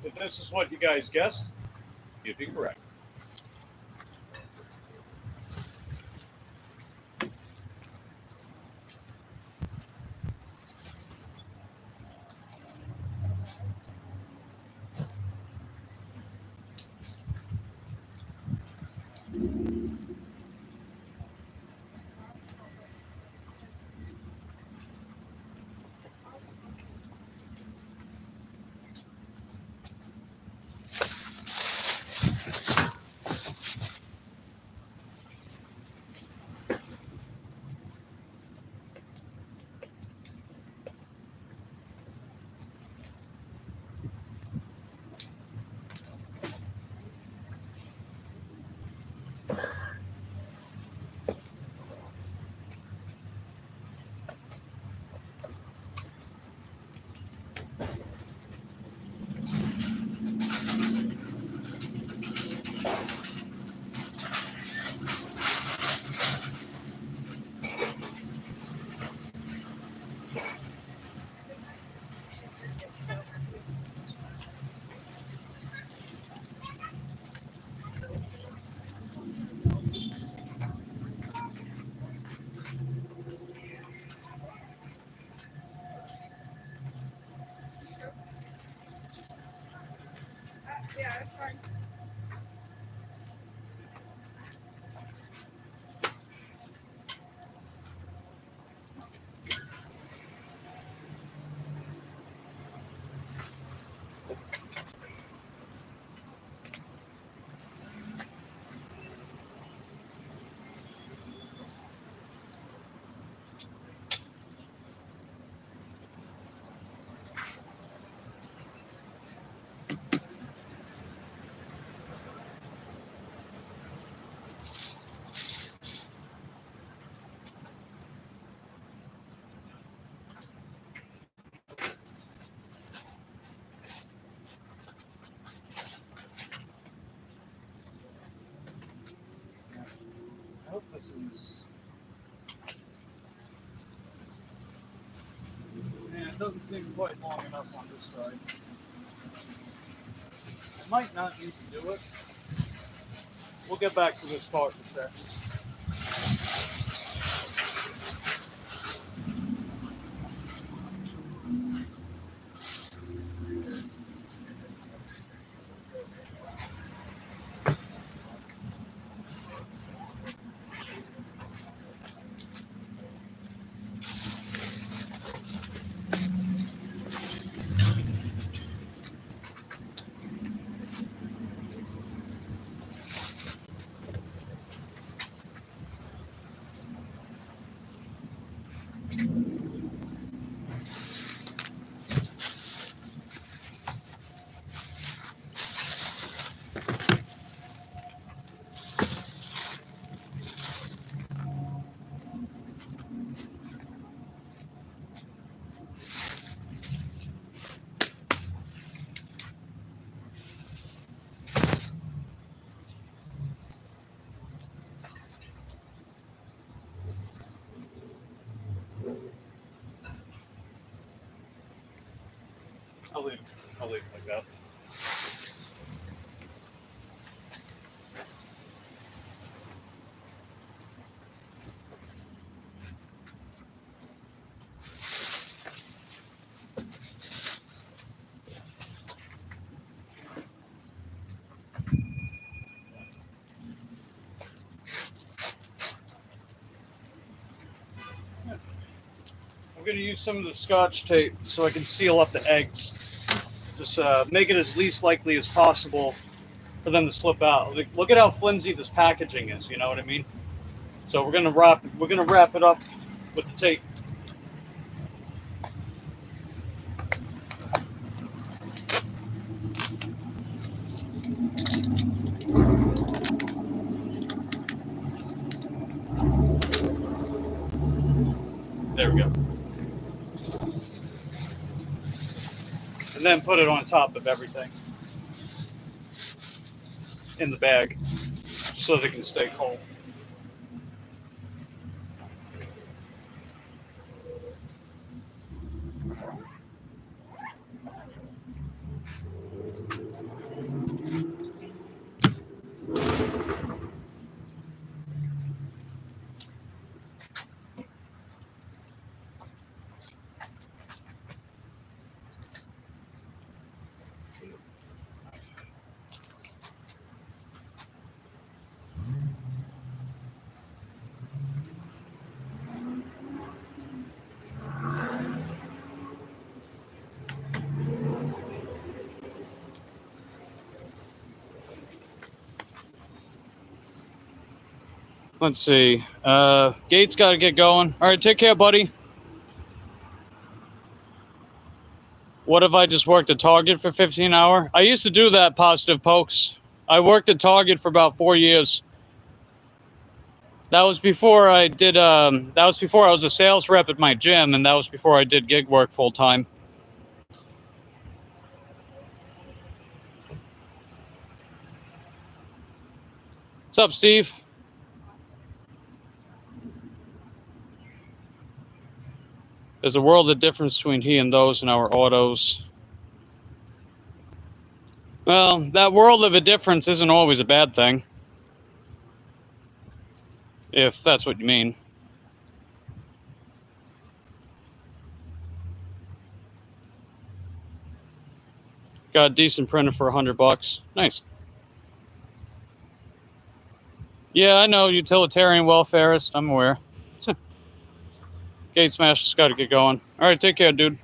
Speaker 3: If this is what you guys guessed, you'd be correct. it doesn't seem quite long enough on this side. I might not need to do it. We'll get back to this part in a second. I'll leave it like that. I'm going to use some of the Scotch tape so I can seal up the eggs. Just make it as least likely as possible for them to slip out. Like, look at how flimsy this packaging is. You know what I mean? So we're gonna wrap it up with the tape. There we go. And then put it on top of everything in the bag so they can stay cold. Let's see. Gates got to get going. All right, take care, buddy. What if I just worked at Target for 15 hours? I used to do that, Positive Pokes. I worked at Target for about 4 years. That was before I did. That was before I was a sales rep at my gym, and that was before I did gig work full time. What's up, Steve? There's a world of difference between he and those in our autos. Well, that world of a difference isn't always a bad thing. If that's what you mean. Got a decent printer for $100. Nice. Yeah, I know, utilitarian welfarist. I'm aware. Gate smash just got to get going. All right, take care, dude.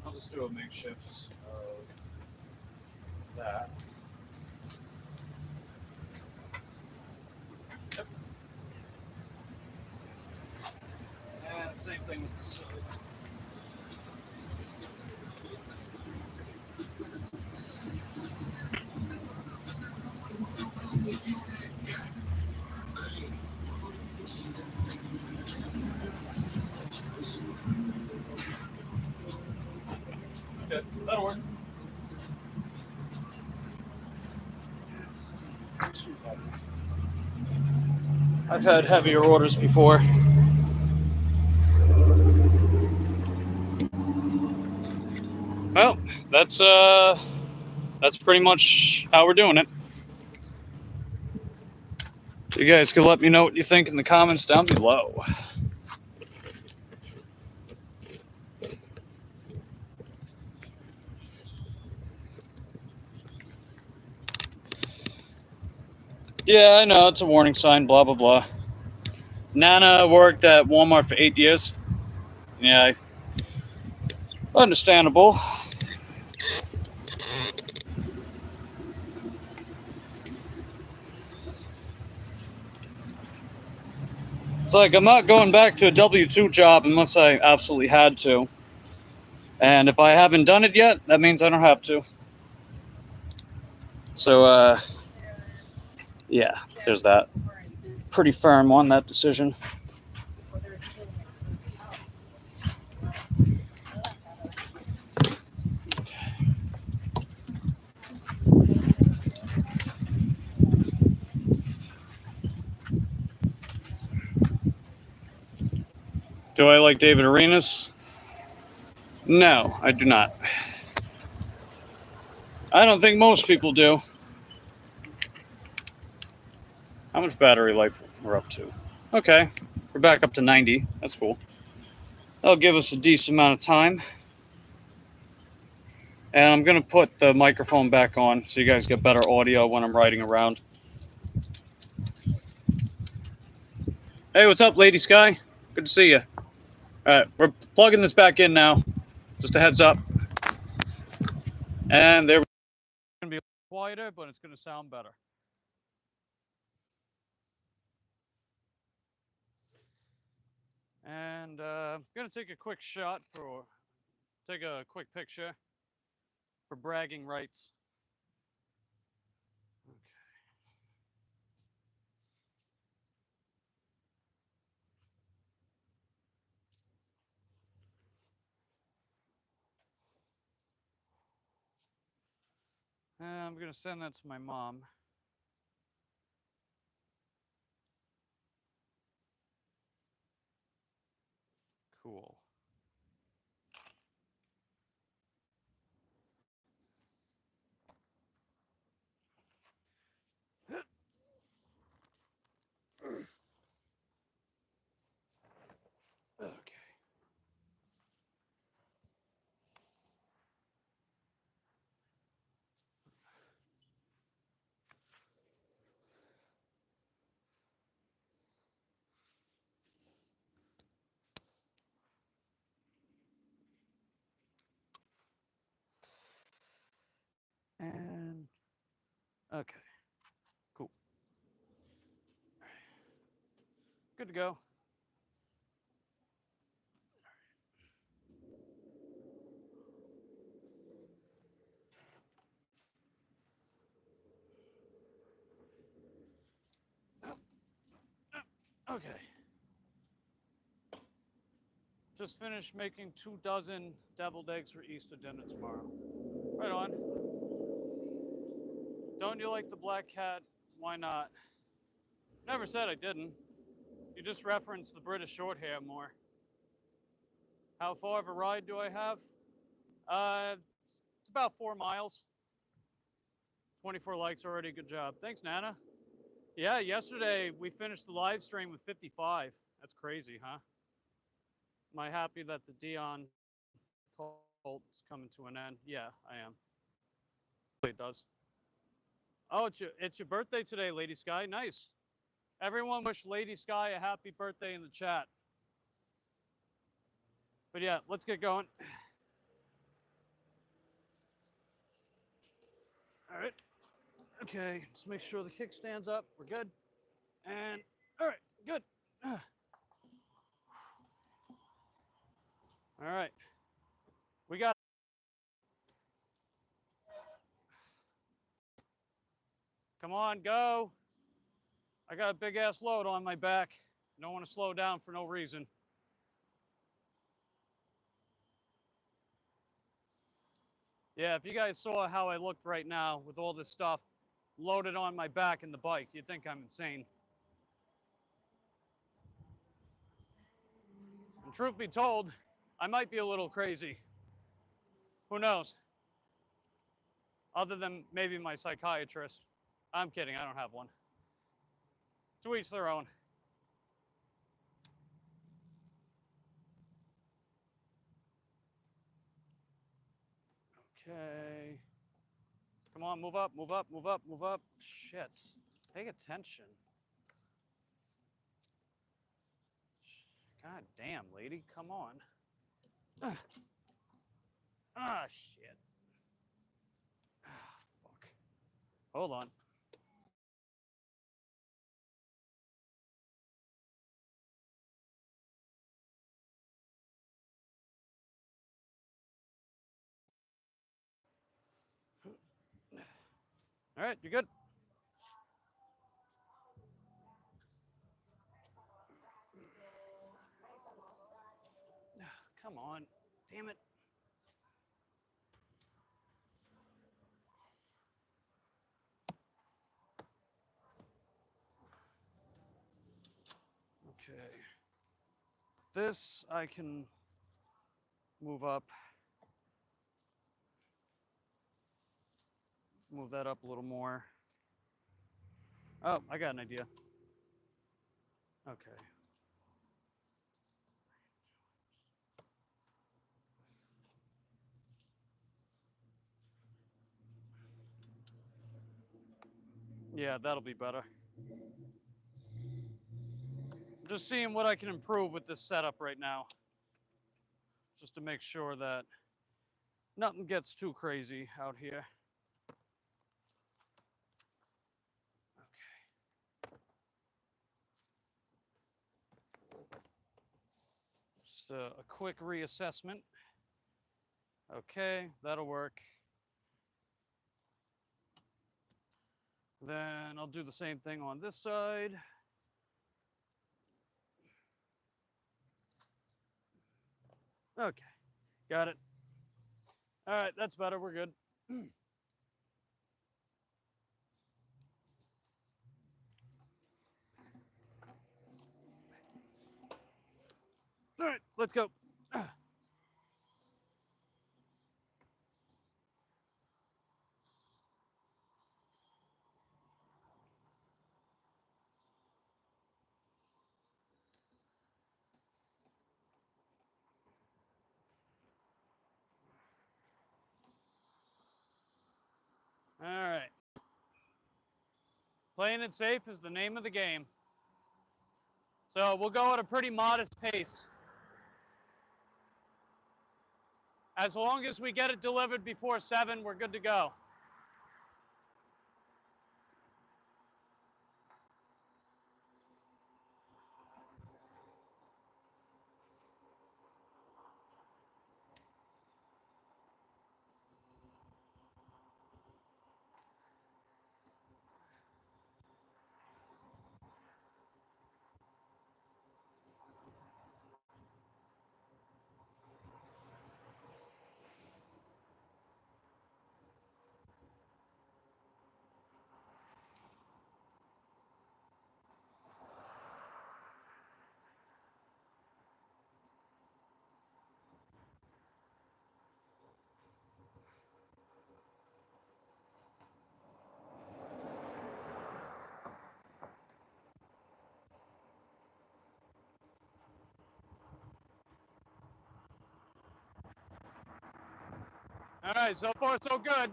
Speaker 3: I'll just do a makeshift of that. Yep. And same thing with this side. Okay, that'll work. I've had heavier orders before. Well, that's pretty much how we're doing it. You guys can let me know what you think in the comments down below. Yeah, I know, it's a warning sign, blah, blah, blah. Nana worked at Walmart for 8 years. Yeah, understandable. It's like, I'm not going back to a W-2 job unless I absolutely had to. And if I haven't done it yet, that means I don't have to. So, yeah, there's that. Pretty firm on that decision. Do I like David Arenas? No, I do not. I don't think most people do. How much battery life we're up to? Okay, we're back up to 90. That's cool. That'll give us a decent amount of time. And I'm going to put the microphone back on so you guys get better audio when I'm riding around. Hey, what's up, Lady Sky? Good to see you. Alright, we're plugging this back in now. Just a heads up. And there, it's going to be quieter, but it's going to sound better. And I'm going to take a quick picture for bragging rights. Okay. I'm going to send that to my mom. Cool. Okay. And okay. Cool. Good to go. Okay. Just finished making 2 dozen deviled eggs for Easter dinner tomorrow. Right on. Don't you like the black cat? Why not? Never said I didn't. You just referenced the British short hair more. How far of a ride do I have? It's about 4 miles. 24 likes already. Good job. Thanks, Nana. Yeah, yesterday we finished the live stream with 55. That's crazy, huh? Am I happy that the Dion cult's coming to an end? Yeah, I am. It does. Oh, it's your birthday today, Lady Sky. Nice. Everyone wish Lady Sky a happy birthday in the chat. But yeah, let's get going. All right. Okay, let's make sure the kickstand's up. We're good. And all right, good. All right. We got. Come on, go. I got a big ass load on my back. Don't want to slow down for no reason. Yeah, if you guys saw how I looked right now with all this stuff loaded on my back in the bike, you'd think I'm insane.
Speaker 1: truth be told, I might be a little crazy. Who knows? Other than maybe my psychiatrist. I'm kidding, I don't have one. To each their own. Okay. Come on, move up, move up, move up, move up. Shit. Pay attention. God damn, lady, come on. Ah, shit. Ah, fuck. Hold on. All right, you good? Come on. Damn it. Okay. This I can move up. Move that up a little more. Oh, I got an idea. Okay. Yeah, that'll be better. Just seeing what I can improve with this setup right now. Just to make sure that nothing gets too crazy out here. Just a quick reassessment. Okay, that'll work. Then I'll do the same thing on this side. Okay, got it. All right, that's better. We're good. All right, let's go. All right. Playing it safe is the name of the game. So we'll go at a pretty modest pace. As long as we get it delivered before 7, we're good to go. All right, so far so good.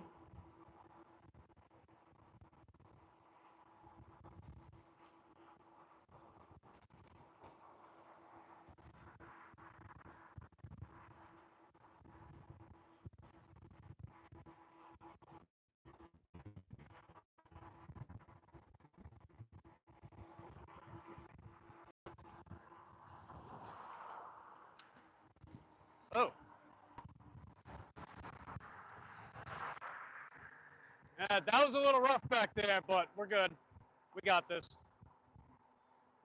Speaker 1: Oh. That was a little rough back there, but we're good. We got this.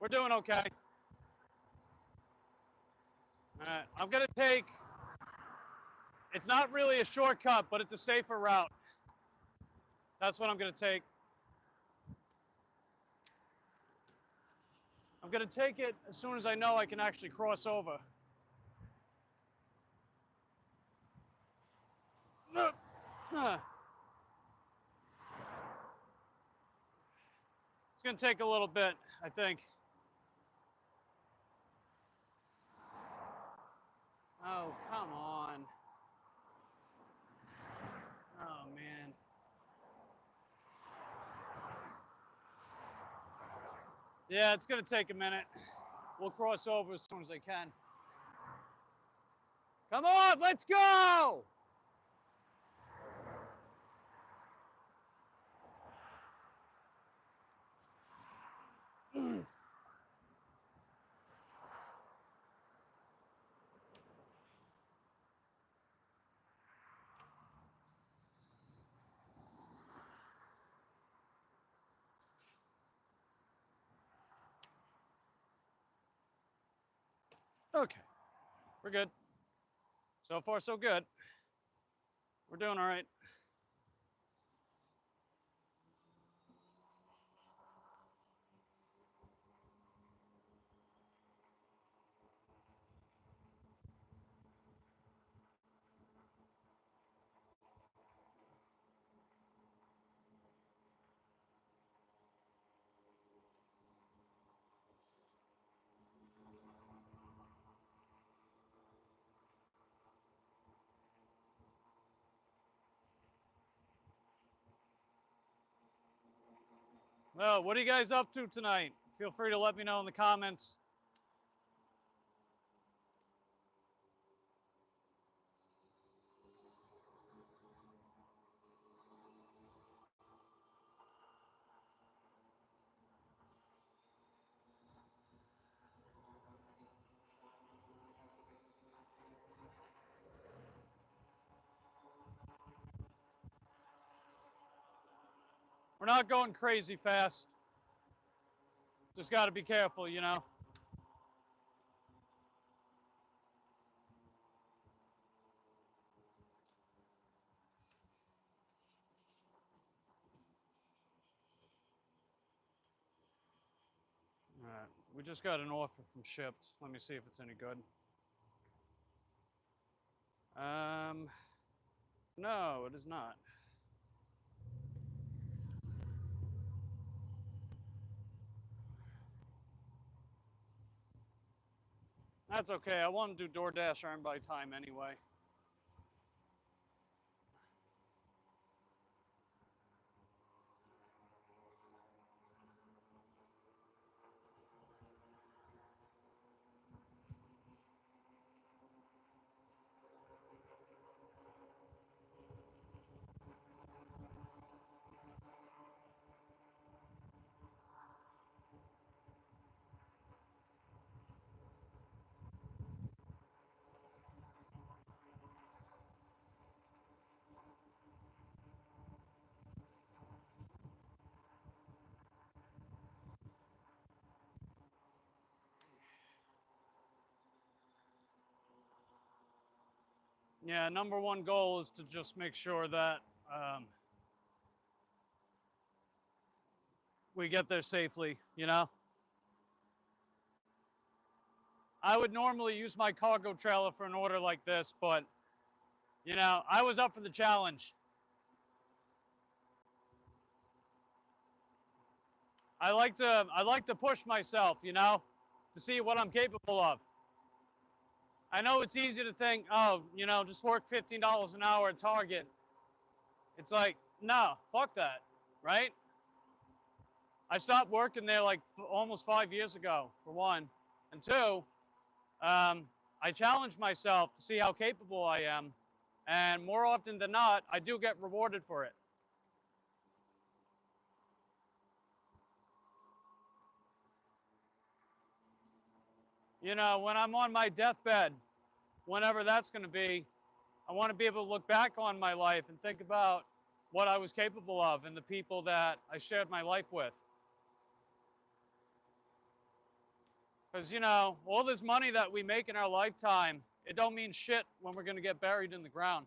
Speaker 1: We're doing okay. All right, I'm gonna take, it's not really a shortcut, but it's a safer route. That's what I'm gonna take. I'm gonna take it as soon as I know I can actually cross over. It's going to take a little bit, I think. Oh, come on. Oh, man. Yeah, it's going to take a minute. We'll cross over as soon as I can. Come on, let's go! Okay, we're good. So far, so good. We're doing all right. Well, what are you guys up to tonight? Feel free to let me know in the comments. We're not going crazy fast. Just got to be careful, you know. All right, we just got an offer from Shipped. Let me see if it's any good. No, it is not. That's okay. I want to do Doordash earn by time anyway. Yeah, number one goal is to just make sure that we get there safely, you know? I would normally use my cargo trailer for an order like this, but, you know, I was up for the challenge. I like to push myself, you know, to see what I'm capable of. I know it's easy to think, oh, you know, just work $15 an hour at Target. It's like, no, fuck that, right? I stopped working there like almost 5 years ago, for one. And two, I challenged myself to see how capable I am. And more often than not, I do get rewarded for it. You know, when I'm on my deathbed, whenever that's going to be, I want to be able to look back on my life and think about what I was capable of and the people that I shared my life with. Because, you know, all this money that we make in our lifetime, it don't mean shit when we're going to get buried in the ground.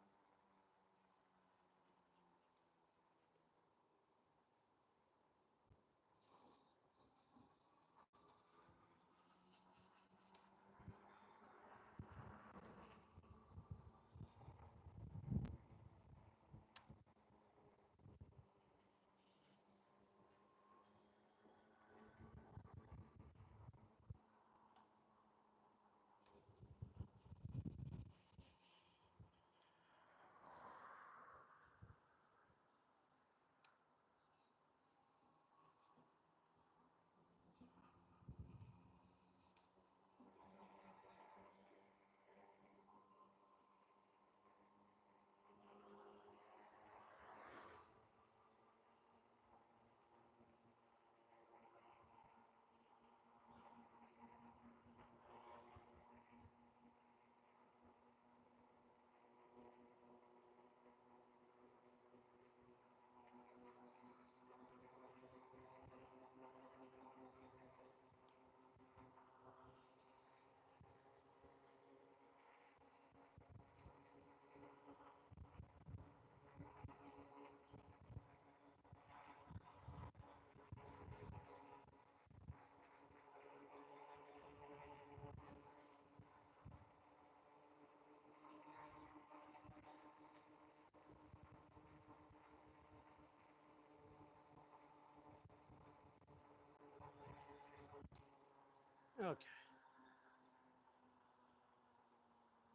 Speaker 1: Okay.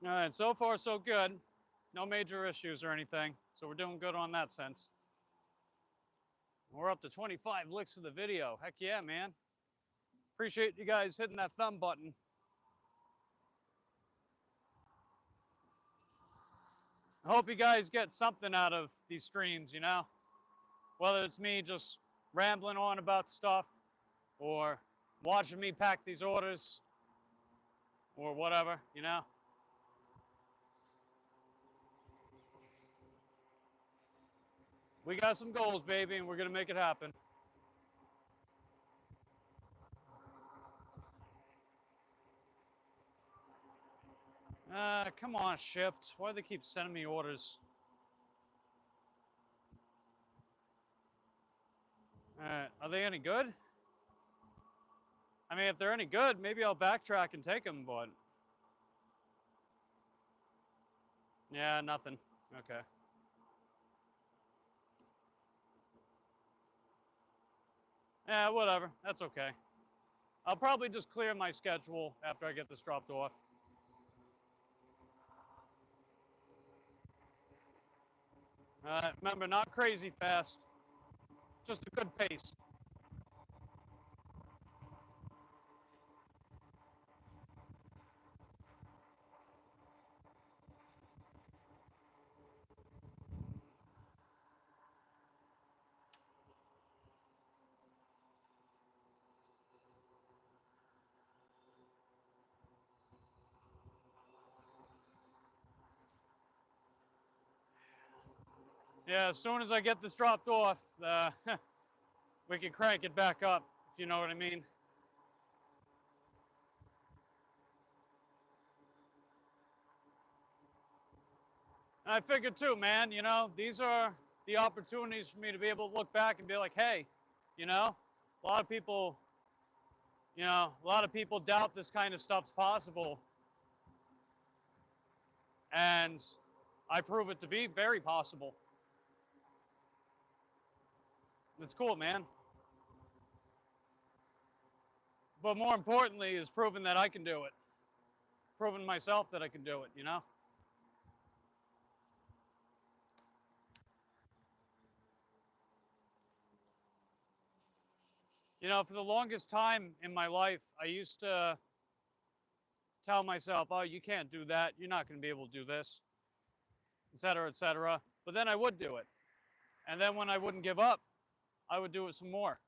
Speaker 1: All right, so far so good. No major issues or anything, so we're doing good on that sense. We're up to 25 licks of the video. Heck yeah, man. Appreciate you guys hitting that thumb button. I hope you guys get something out of these streams, you know? Whether it's me just rambling on about stuff or watching me pack these orders or whatever, you know? We got some goals, baby, and we're going to make it happen. Come on, Shift. Why do they keep sending me orders? Are they any good? I mean, if they're any good, maybe I'll backtrack and take them, but... Yeah, nothing. Okay. Yeah, whatever. That's okay. I'll probably just clear my schedule after I get this dropped off. Remember, not crazy fast. Just a good pace. Yeah, as soon as I get this dropped off, we can crank it back up, if you know what I mean. And I figured too, man, you know, these are the opportunities for me to be able to look back and be like, hey, you know, a lot of people, a lot of people doubt this kind of stuff's possible. And I prove it to be very possible. It's cool, man. But more importantly is proving that I can do it. Proving myself that I can do it, you know? You know, for the longest time in my life, I used to tell myself, oh, you can't do that. You're not going to be able to do this, et cetera, et cetera. But then I would do it. And then when I wouldn't give up, I would do it some more.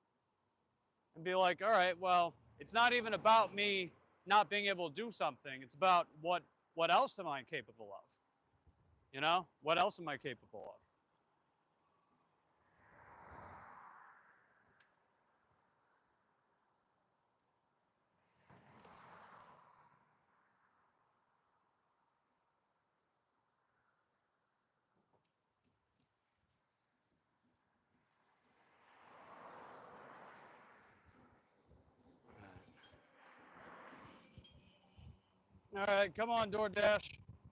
Speaker 1: And be like, all right, well, it's not even about me not being able to do something. It's about what else am I capable of? You know, what else am I capable of? All right, come on, Doordash.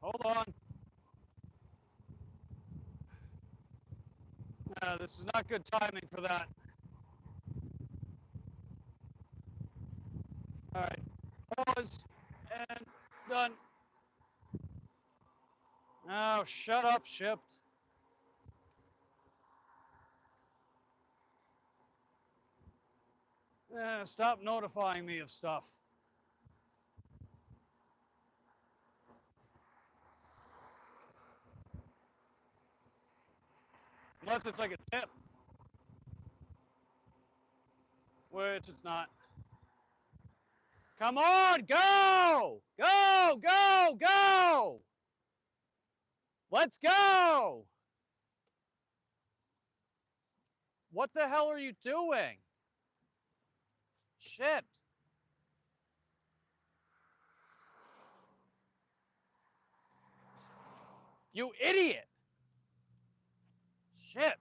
Speaker 1: Hold on. This is not good timing for that. All right, pause, and done. Oh, shut up, Shipped. Stop notifying me of stuff. Unless it's like a tip. Which it's not. Come on, go! Go, go, go! Let's go! What the hell are you doing? Shit. You idiot! Shit.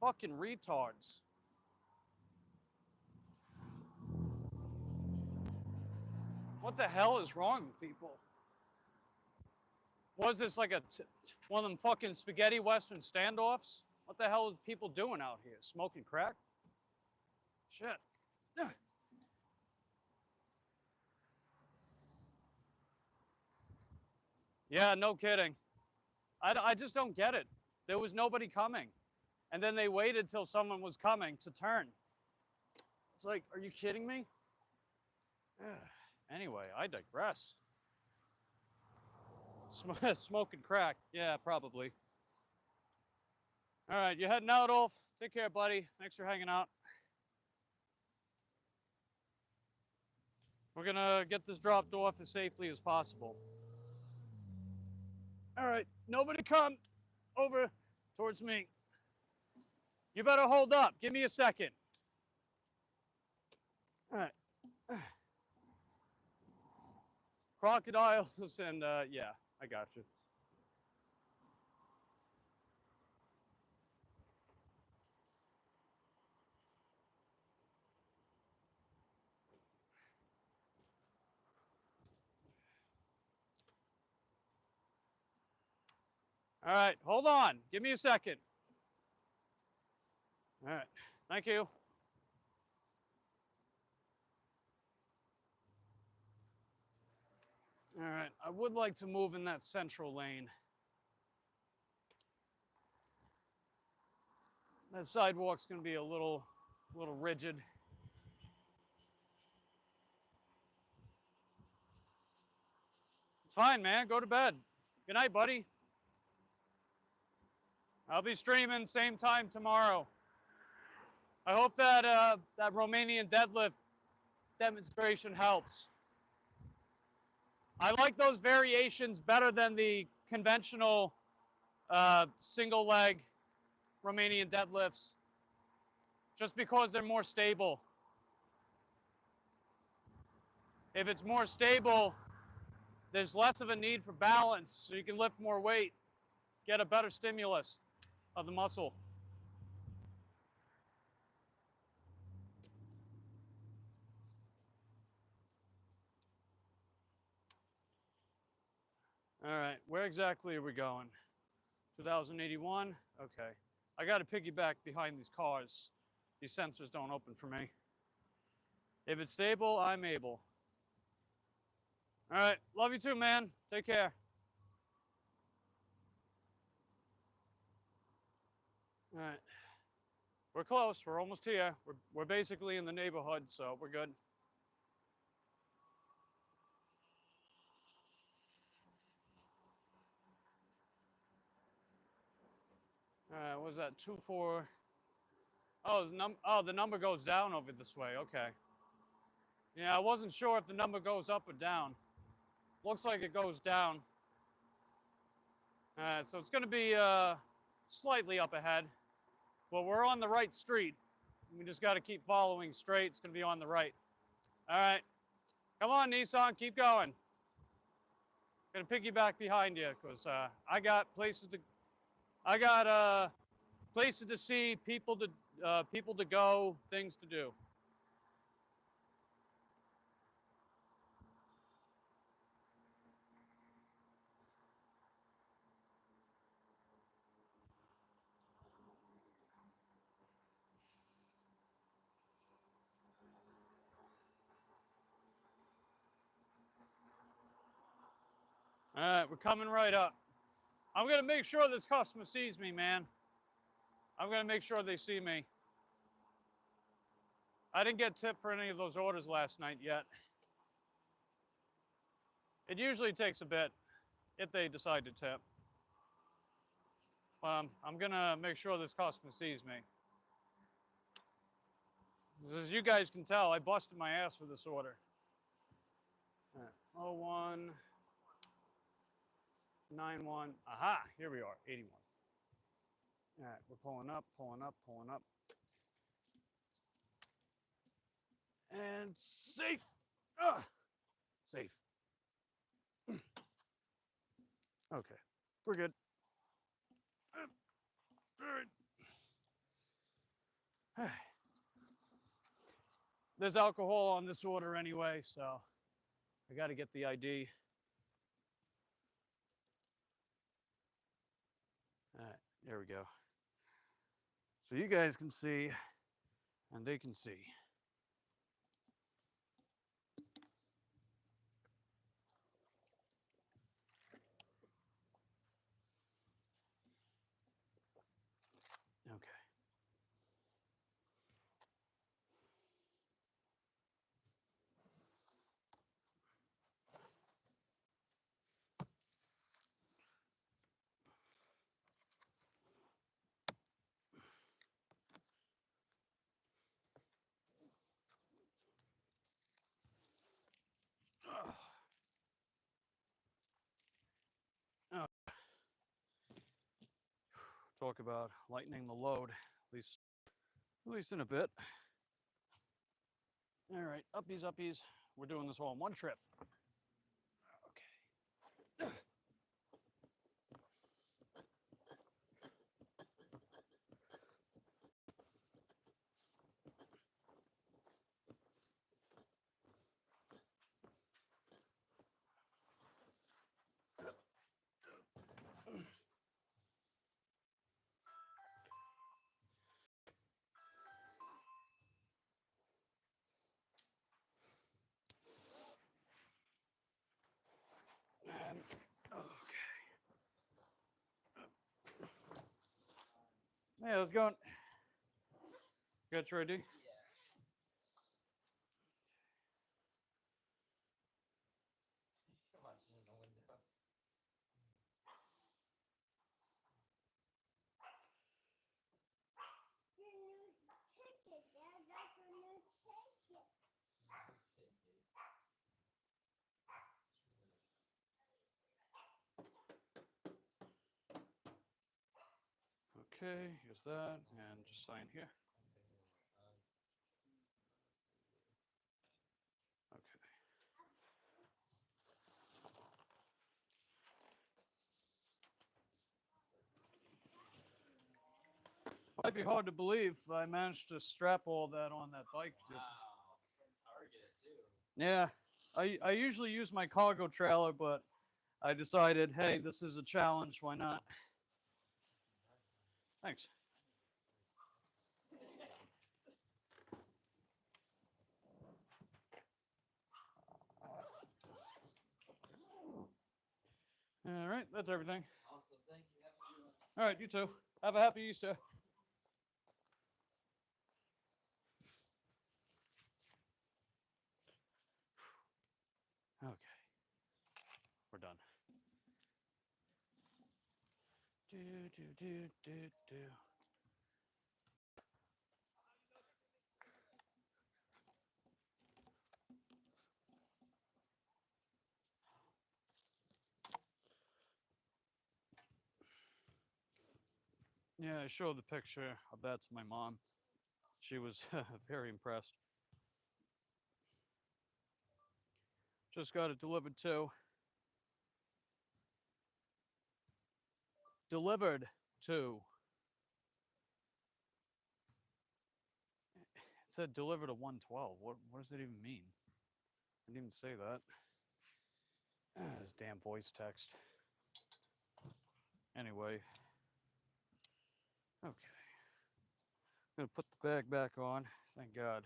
Speaker 1: Fucking retards. What the hell is wrong with people? Was this like one of them fucking spaghetti western standoffs? What the hell are people doing out here? Smoking crack? Shit. Yeah, no kidding. I just don't get it. There was nobody coming. And then they waited till someone was coming to turn. It's like, are you kidding me? Anyway, I digress. Smoking crack. Yeah, probably. All right, you heading out, Ulf? Take care, buddy. Thanks for hanging out. We're gonna get this dropped off as safely as possible. All right, nobody come over towards me. You better hold up. Give me a second. All right. Crocodiles and yeah, I got you. All right, hold on. Give me a second. All right, thank you. All right, I would like to move in that central lane. That sidewalk's gonna be a little rigid. It's fine, man. Go to bed. Good night, buddy. I'll be streaming same time tomorrow. I hope that that Romanian deadlift demonstration helps. I like those variations better than the conventional single leg Romanian deadlifts, just because they're more stable. If it's more stable, there's less of a need for balance, so you can lift more weight, get a better stimulus of the muscle. All right, where exactly are we going? 2081? Okay. I got to piggyback behind these cars. These sensors don't open for me. If it's stable, I'm able. All right, love you too, man. Take care. All right. We're close. We're almost here. We're basically in the neighborhood, so we're good. All right, what was that? 24. Oh, the number goes down over this way. Okay. Yeah, I wasn't sure if the number goes up or down. Looks like it goes down. All right, so it's going to be slightly up ahead. Well, we're on the right street. We just got to keep following straight. It's going to be on the right. All right. Come on, Nissan. Keep going. Going to piggyback behind you because I got places to see, people to go, things to do. All right, we're coming right up. I'm going to make sure this customer sees me, man. I'm going to make sure they see me. I didn't get tipped for any of those orders last night yet. It usually takes a bit if they decide to tip. I'm going to make sure this customer sees me. As you guys can tell, I busted my ass for this order. All right, 01. 91. Aha, here we are, 81. All right, we're pulling up, pulling up, pulling up. And safe. Safe. Okay, we're good. All right. There's alcohol on this order anyway, so I got to get the ID. All right, there we go. So you guys can see, and they can see.
Speaker 3: talk about lightening the load, at least in a bit. All right, uppies, uppies. We're doing this all in one trip. Okay. Hey, how's it going? Got you ready?
Speaker 2: Come on, she's in the window.
Speaker 3: Okay, here's that, and just sign here. Okay. Might be hard to believe, but I managed to strap all that on that bike.
Speaker 2: Wow. Target too.
Speaker 3: Yeah, I usually use my cargo trailer, but I decided, hey, this is a challenge. Why not? Thanks. All right, that's everything.
Speaker 2: Awesome. Thank you. Have a good one.
Speaker 3: All right, you too. Have a happy Easter. Okay, we're done. Do, do, do, do, do. Yeah, I showed the picture of that to my mom. She was very impressed. Just got it delivered too. Delivered to. It said delivered to 112. What does it even mean? I didn't even say that. This damn voice text. Anyway. Okay. I'm gonna put the bag back on. Thank God.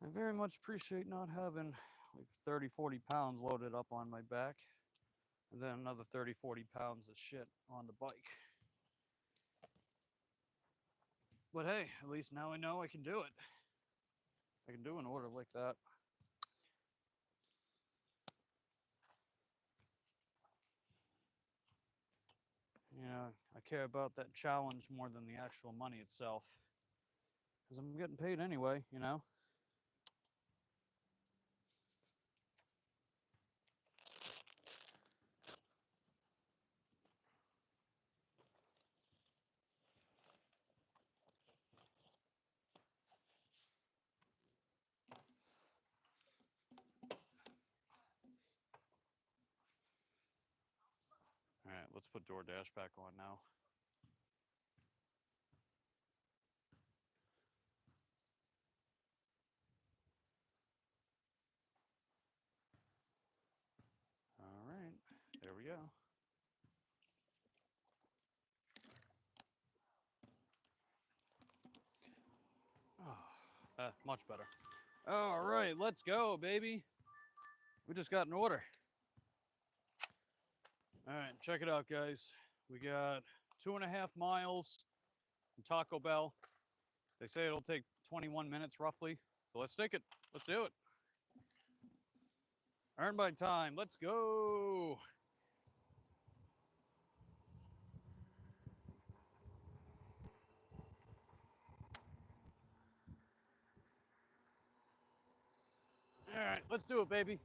Speaker 3: I very much appreciate not having like 30, 40 pounds loaded up on my back. And then another 30, 40 pounds of shit on the bike. But hey, at least now I know I can do it. I can do an order like that. You know, I care about that challenge more than the actual money itself. Because I'm getting paid anyway, you know? All right, let's put Doordash back on now. All right, there we go. Oh, much better. All right, let's go, baby. We just got an order. All right, check it out, guys. We got 2.5 miles from Taco Bell. They say it'll take 21 minutes roughly. So let's take it. Let's do it. Earn by time. Let's go. All right, let's do it, baby.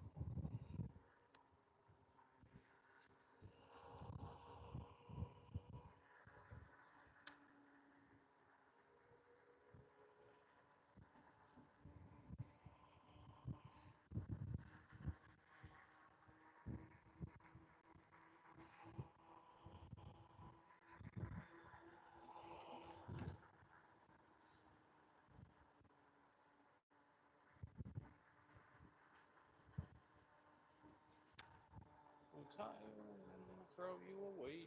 Speaker 1: time and throw you away.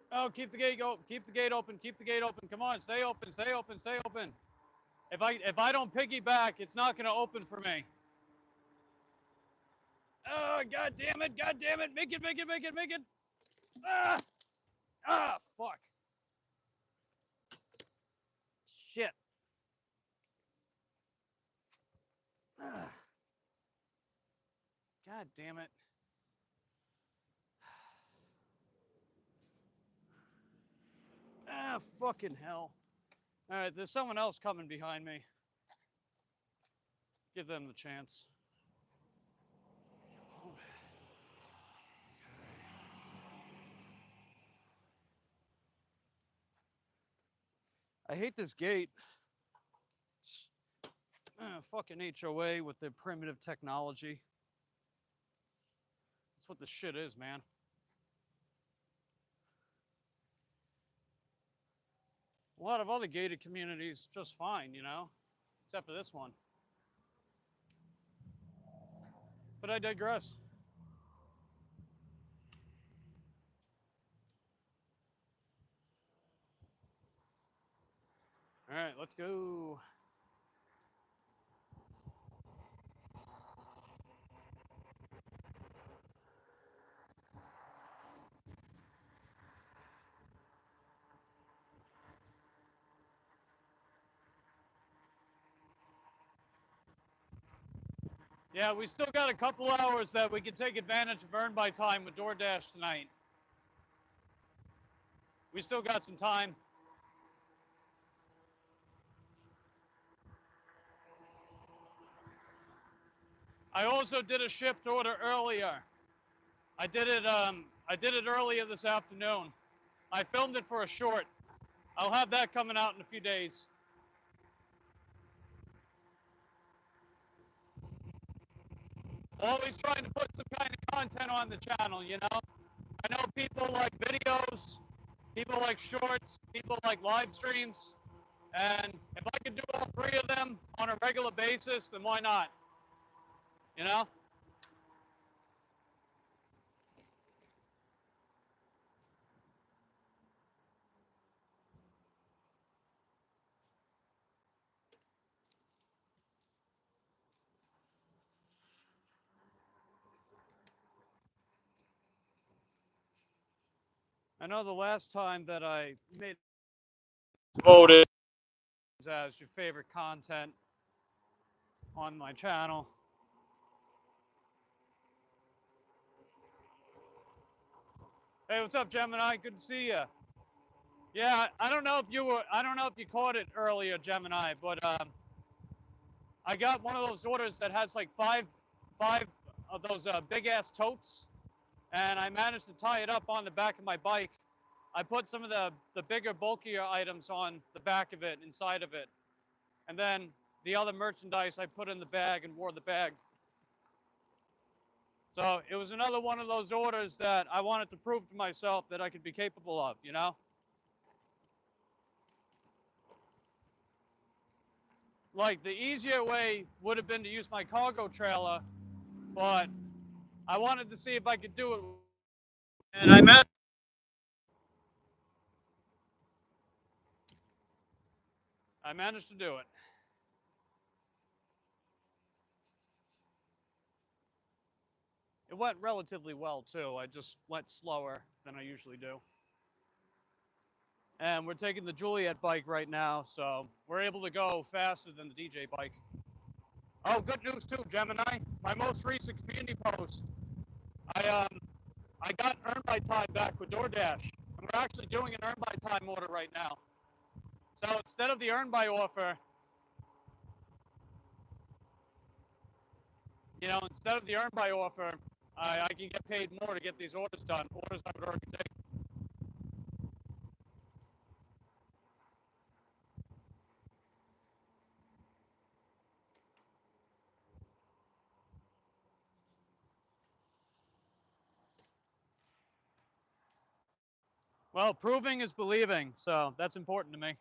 Speaker 1: Oh, keep the gate open. Keep the gate open. Keep the gate open. Come on, stay open. Stay open. Stay open. If I don't piggyback, it's not gonna open for me. Oh, god damn it! God damn it! Make it! Make it! Make it! Make it! Ah! Ah! Fuck! Shit! Ah. God damn it! Ah! Fucking hell! All right, there's someone else coming behind me. Give them the chance. I hate this gate. Fucking HOA with their primitive technology. That's what this shit is, man. A lot of other gated communities just fine, you know, except for this one. But I digress. All right, let's go. Yeah, we still got a couple hours that we can take advantage of earn by time with Doordash tonight. We still got some time. I also did a shipped order earlier. I did it earlier this afternoon. I filmed it for a short. I'll have that coming out in a few days. Always trying to put some kind of content on the channel, you know? I know people like videos, people like shorts, people like live streams, and if I could do all three of them on a regular basis, then why not? You know? I know the last time that I made voted as your favorite content on my channel. Hey, what's up, Gemini? Good to see you. Yeah, I don't know if you caught it earlier, Gemini, but I got one of those orders that has like five of those big ass totes, and I managed to tie it up on the back of my bike. I put some of the bigger, bulkier items on the back of it, inside of it, and then the other merchandise I put in the bag and wore the bag. So it was another one of those orders that I wanted to prove to myself that I could be capable of, you know? Like, the easier way would have been to use my cargo trailer, but I wanted to see if I could do it. And I managed to do it. It went relatively well, too. I just went slower than I usually do. And we're taking the Juliet bike right now, so we're able to go faster than the DJ bike. Oh, good news too, Gemini. My most recent community post, I got earn by time back with DoorDash. And we're actually doing an earn by time order right now. So instead of the earn by offer, you know, instead of the earn by offer, I can get paid more to get these orders done. Orders I would already take. Well, proving is believing, so that's important to me.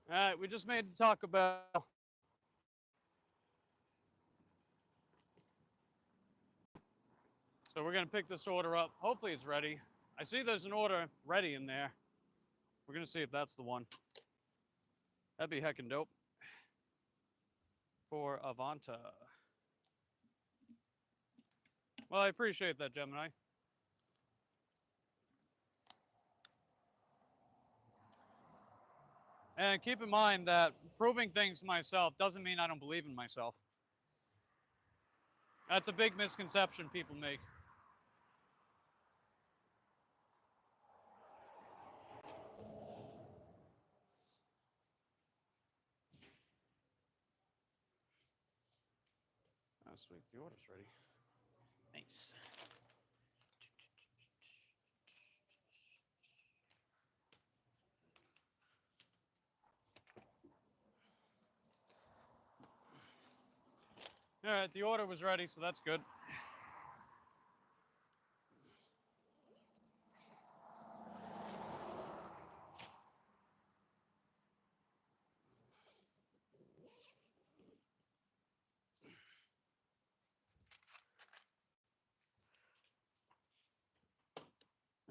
Speaker 1: All right, we just made Taco Bell. So we're going to pick this order up. Hopefully it's ready. I see there's an order ready in there. We're going to see if that's the one. That'd be heckin' dope. For Avanta. Well, I appreciate that, Gemini. And keep in mind that proving things to myself doesn't mean I don't believe in myself. That's a big misconception people make. Oh, sweet. The order's ready. Nice. All right, the order was ready, so that's good.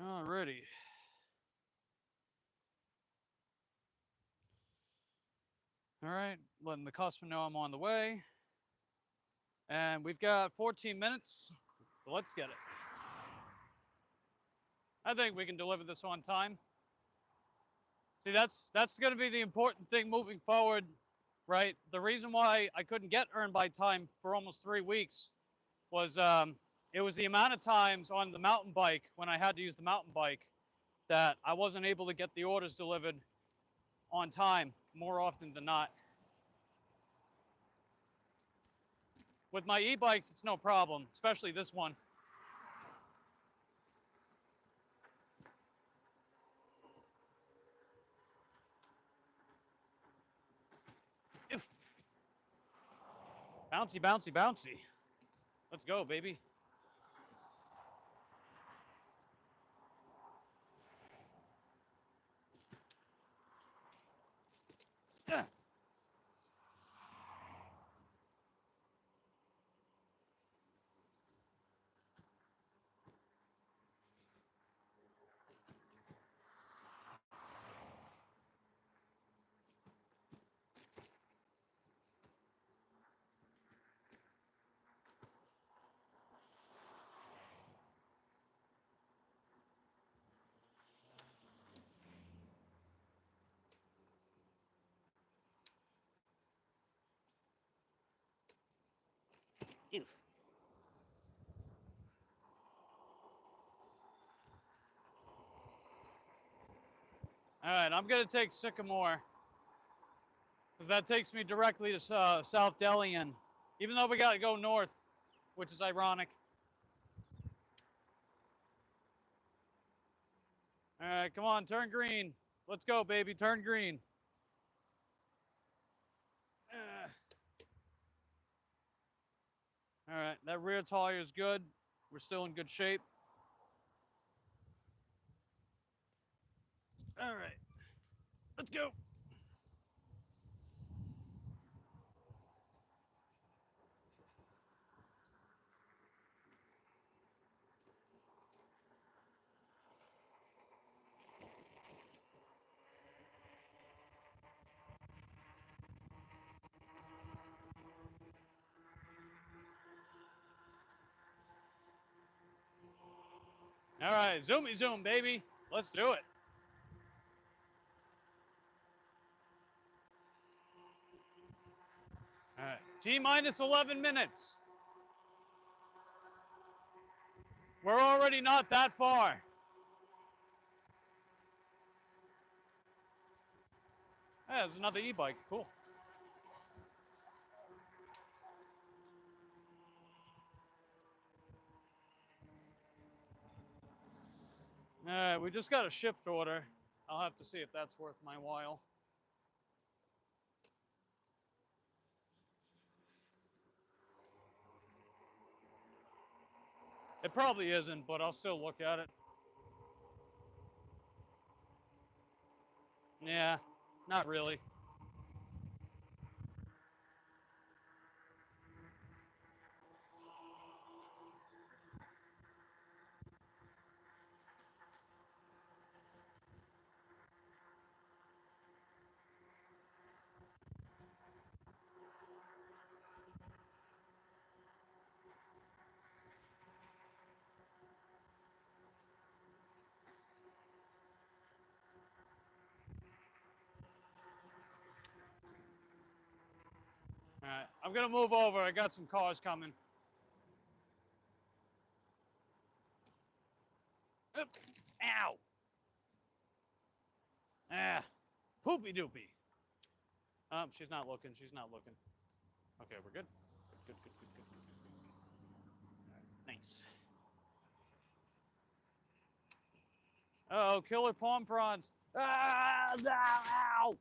Speaker 1: Alrighty. All right, letting the customer know I'm on the way. And we've got 14 minutes, so let's get it. I think we can deliver this on time. See, that's going to be the important thing moving forward, right? The reason why I couldn't get earned by time for almost 3 weeks was it was the amount of times on the mountain bike when I had to use the mountain bike that I wasn't able to get the orders delivered on time more often than not. With my e-bikes, it's no problem, especially this one. Ew. Bouncy, bouncy, bouncy. Let's go, baby. Yeah. Ew. All right, I'm going to take Sycamore because that takes me directly to South Delian, even though we got to go north, which is ironic. All right, come on, turn green. Let's go, baby, turn green. All right, that rear tire is good. We're still in good shape. All right, let's go. All right, zoomy zoom, baby. Let's do it. All right, T-minus 11 minutes. We're already not that far. Yeah, there's another e-bike. Cool. All right, we just got a shipped order. I'll have to see if that's worth my while. It probably isn't, but I'll still look at it. Yeah, not really. All right, I'm gonna move over. I got some cars coming. Oop. Ow. Ah, poopy doopy. She's not looking. She's not looking. Okay, we're good. Good, good, good, good, good, good, good. Nice. Oh, killer palm prawns. Ah, ow.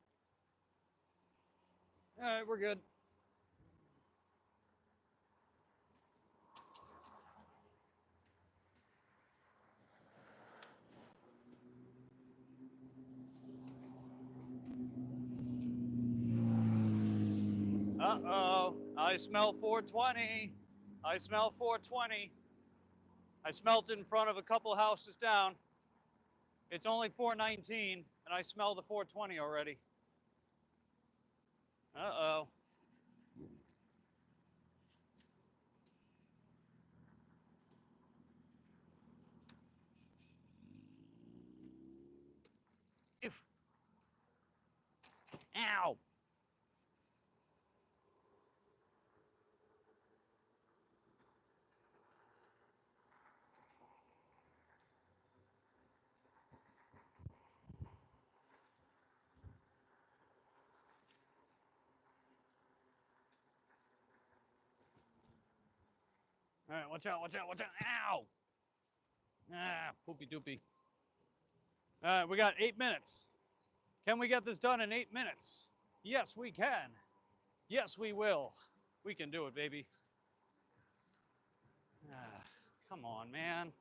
Speaker 1: All right, we're good. Uh-oh, I smell 420. I smell 420. I smelt it in front of a couple houses down. It's only 419, and I smell the 420 already. Uh-oh. If. Ow. All right, watch out, watch out, watch out. Ow. Ah, poopy doopy. All right, we got 8 minutes. Can we get this done in 8 minutes? Yes, we can. Yes, we will. We can do it, baby. Ah, come on, man.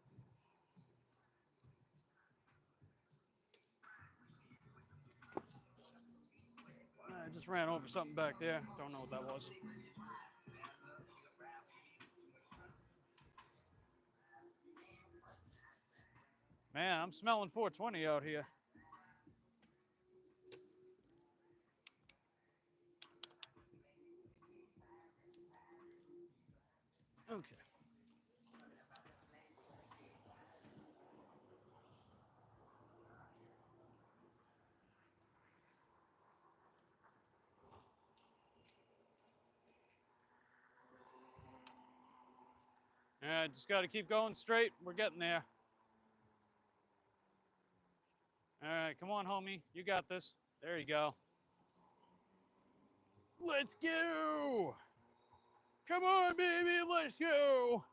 Speaker 1: I just ran over something back there. Don't know what that was. Man, I'm smelling 420 out here. Okay. Yeah, just got to keep going straight. We're getting there. All right, come on, homie. You got this. There you go. Let's go. Come on, baby. Let's go.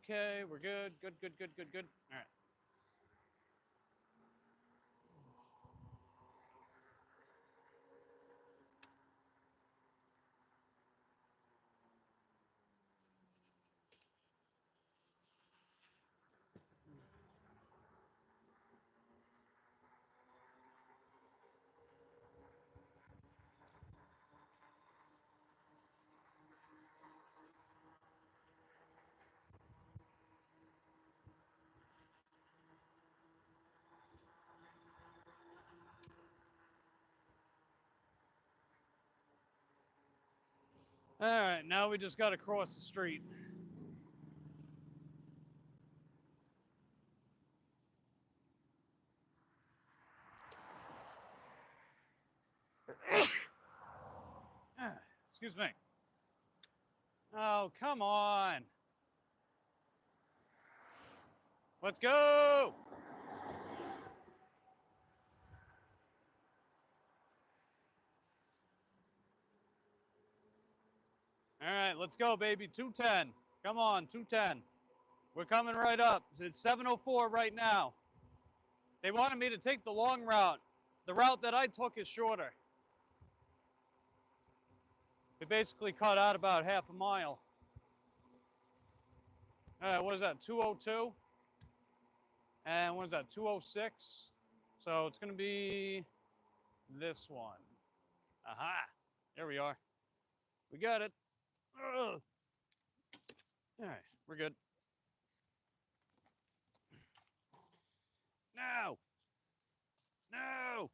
Speaker 1: Okay, we're good. Good, good, good, good, good. All right. All right, now we just got to cross the street. Excuse me. Oh, come on. Let's go. All right, let's go, baby. 210. Come on, 210. We're coming right up. It's 7:04 right now. They wanted me to take the long route. The route that I took is shorter. We basically cut out about half a mile. All right, what is that, 202? And what is that, 206? So it's going to be this one. Aha, there we are. We got it. Ugh. All right, we're good. No. No.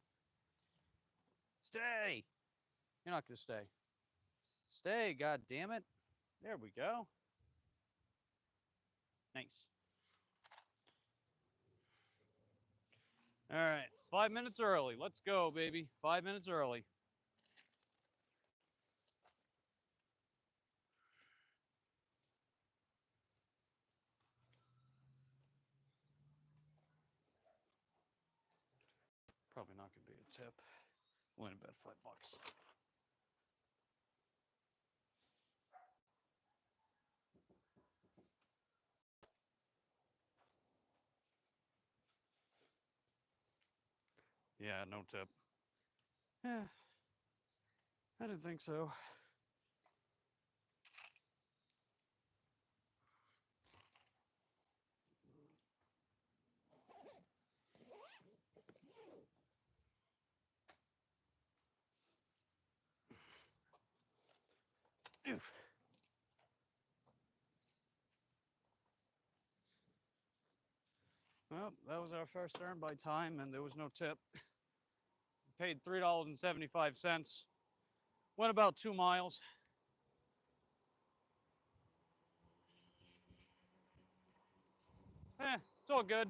Speaker 1: Stay. You're not going to stay. Stay, god damn it. There we go. Nice. All right, 5 minutes early. Let's go, baby. 5 minutes early. Probably not going to be a tip. Win about $5. Yeah, no tip. Yeah, I didn't think so. Oof. Well, that was our first earn by time, and there was no tip. Paid $3.75. Went about 2 miles. It's all good.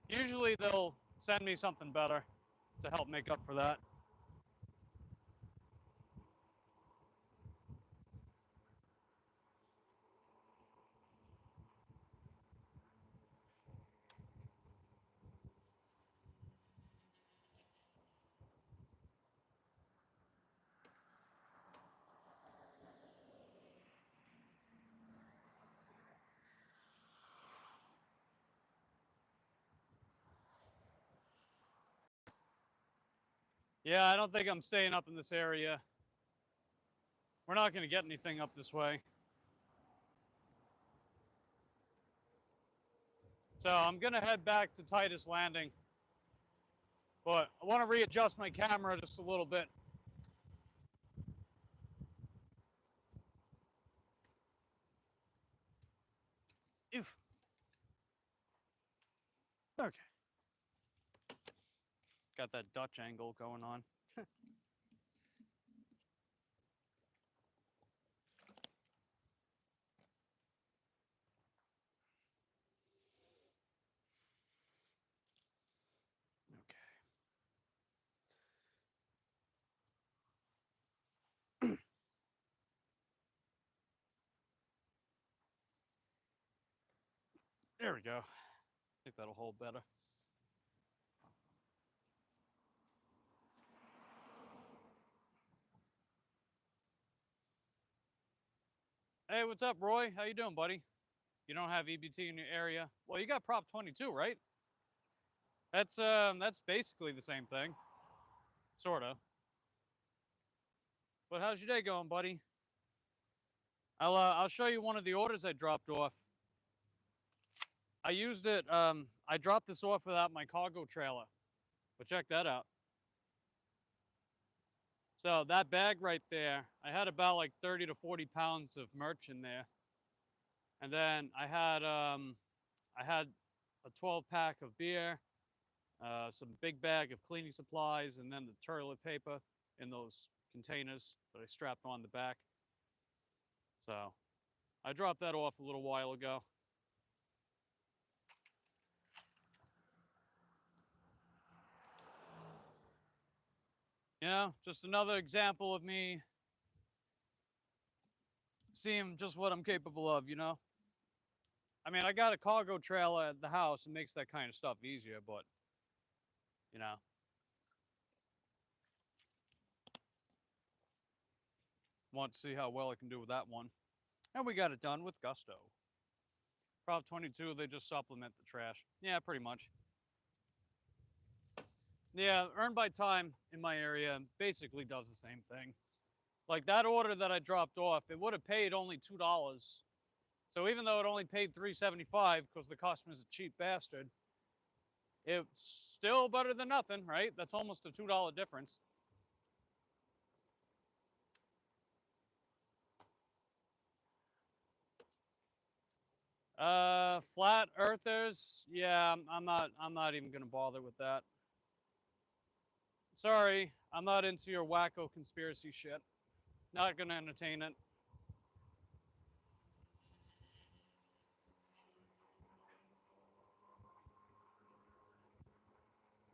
Speaker 1: Usually they'll send me something better to help make up for that. Yeah, I don't think I'm staying up in this area. We're not going to get anything up this way. So I'm going to head back to Titus Landing. But I want to readjust my camera just a little bit. Oof. Okay. Got that Dutch angle going on. There we go. I think that'll hold better. Hey, what's up, Roy? How you doing, buddy? You don't have EBT in your area? Well, you got Prop 22, right? That's basically the same thing, sorta. But how's your day going, buddy? I'll show you one of the orders I dropped off. I used it. I dropped this off without my cargo trailer, but check that out. So that bag right there, I had about like 30 to 40 pounds of merch in there, and then I had a 12-pack of beer, some big bag of cleaning supplies, and then the toilet paper in those containers that I strapped on the back. So I dropped that off a little while ago. You know, just another example of me seeing just what I'm capable of, you know? I mean, I got a cargo trailer at the house. It makes that kind of stuff easier, but, you know. Want to see how well I can do with that one. And we got it done with gusto. Prop 22, they just supplement the trash. Yeah, pretty much. Yeah, earn by time in my area basically does the same thing. Like that order that I dropped off, it would have paid only $2. So even though it only paid $3.75 because the customer's a cheap bastard, it's still better than nothing, right? That's almost a $2 difference. Flat earthers, yeah, I'm not even gonna bother with that. Sorry, I'm not into your wacko conspiracy shit. Not gonna entertain it.